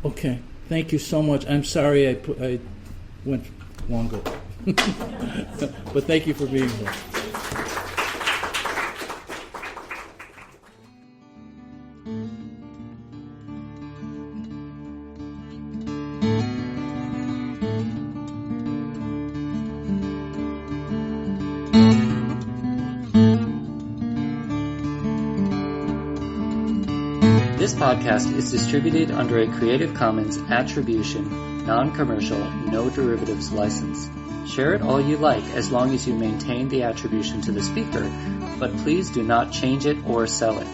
Okay, thank you so much. I'm sorry I went longer, but thank you for being here. This podcast is distributed under a Creative Commons Attribution, Non-Commercial, No Derivatives license. Share it all you like as long as you maintain the attribution to the speaker, but please do not change it or sell it.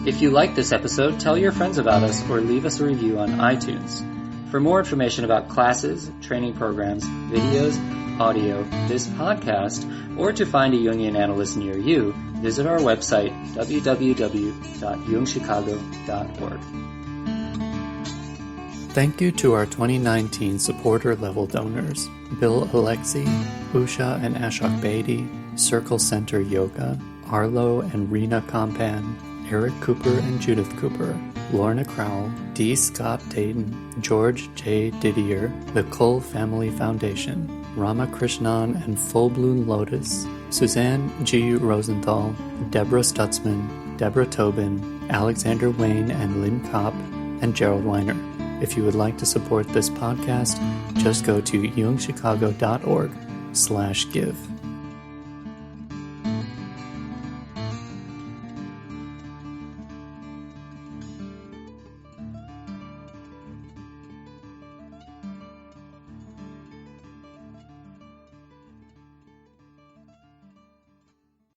If you like this episode, tell your friends about us or leave us a review on iTunes. For more information about classes, training programs, videos, audio, this podcast, or to find a Jungian analyst near you, visit our website, www.jungchicago.org. Thank you to our 2019 supporter-level donors, Bill Alexi, Usha and Ashok Bedi, Circle Center Yoga, Arlo and Rena Compan, Eric Cooper and Judith Cooper, Lorna Crowell, D. Scott Dayton, George J. Didier, the Kull Family Foundation, Ramakrishnan and Full Bloom Lotus, Suzanne G. Rosenthal, Deborah Stutzman, Deborah Tobin, Alexander Wayne and Lynn Kopp, and Gerald Weiner. If you would like to support this podcast, just go to jungchicago.org/give.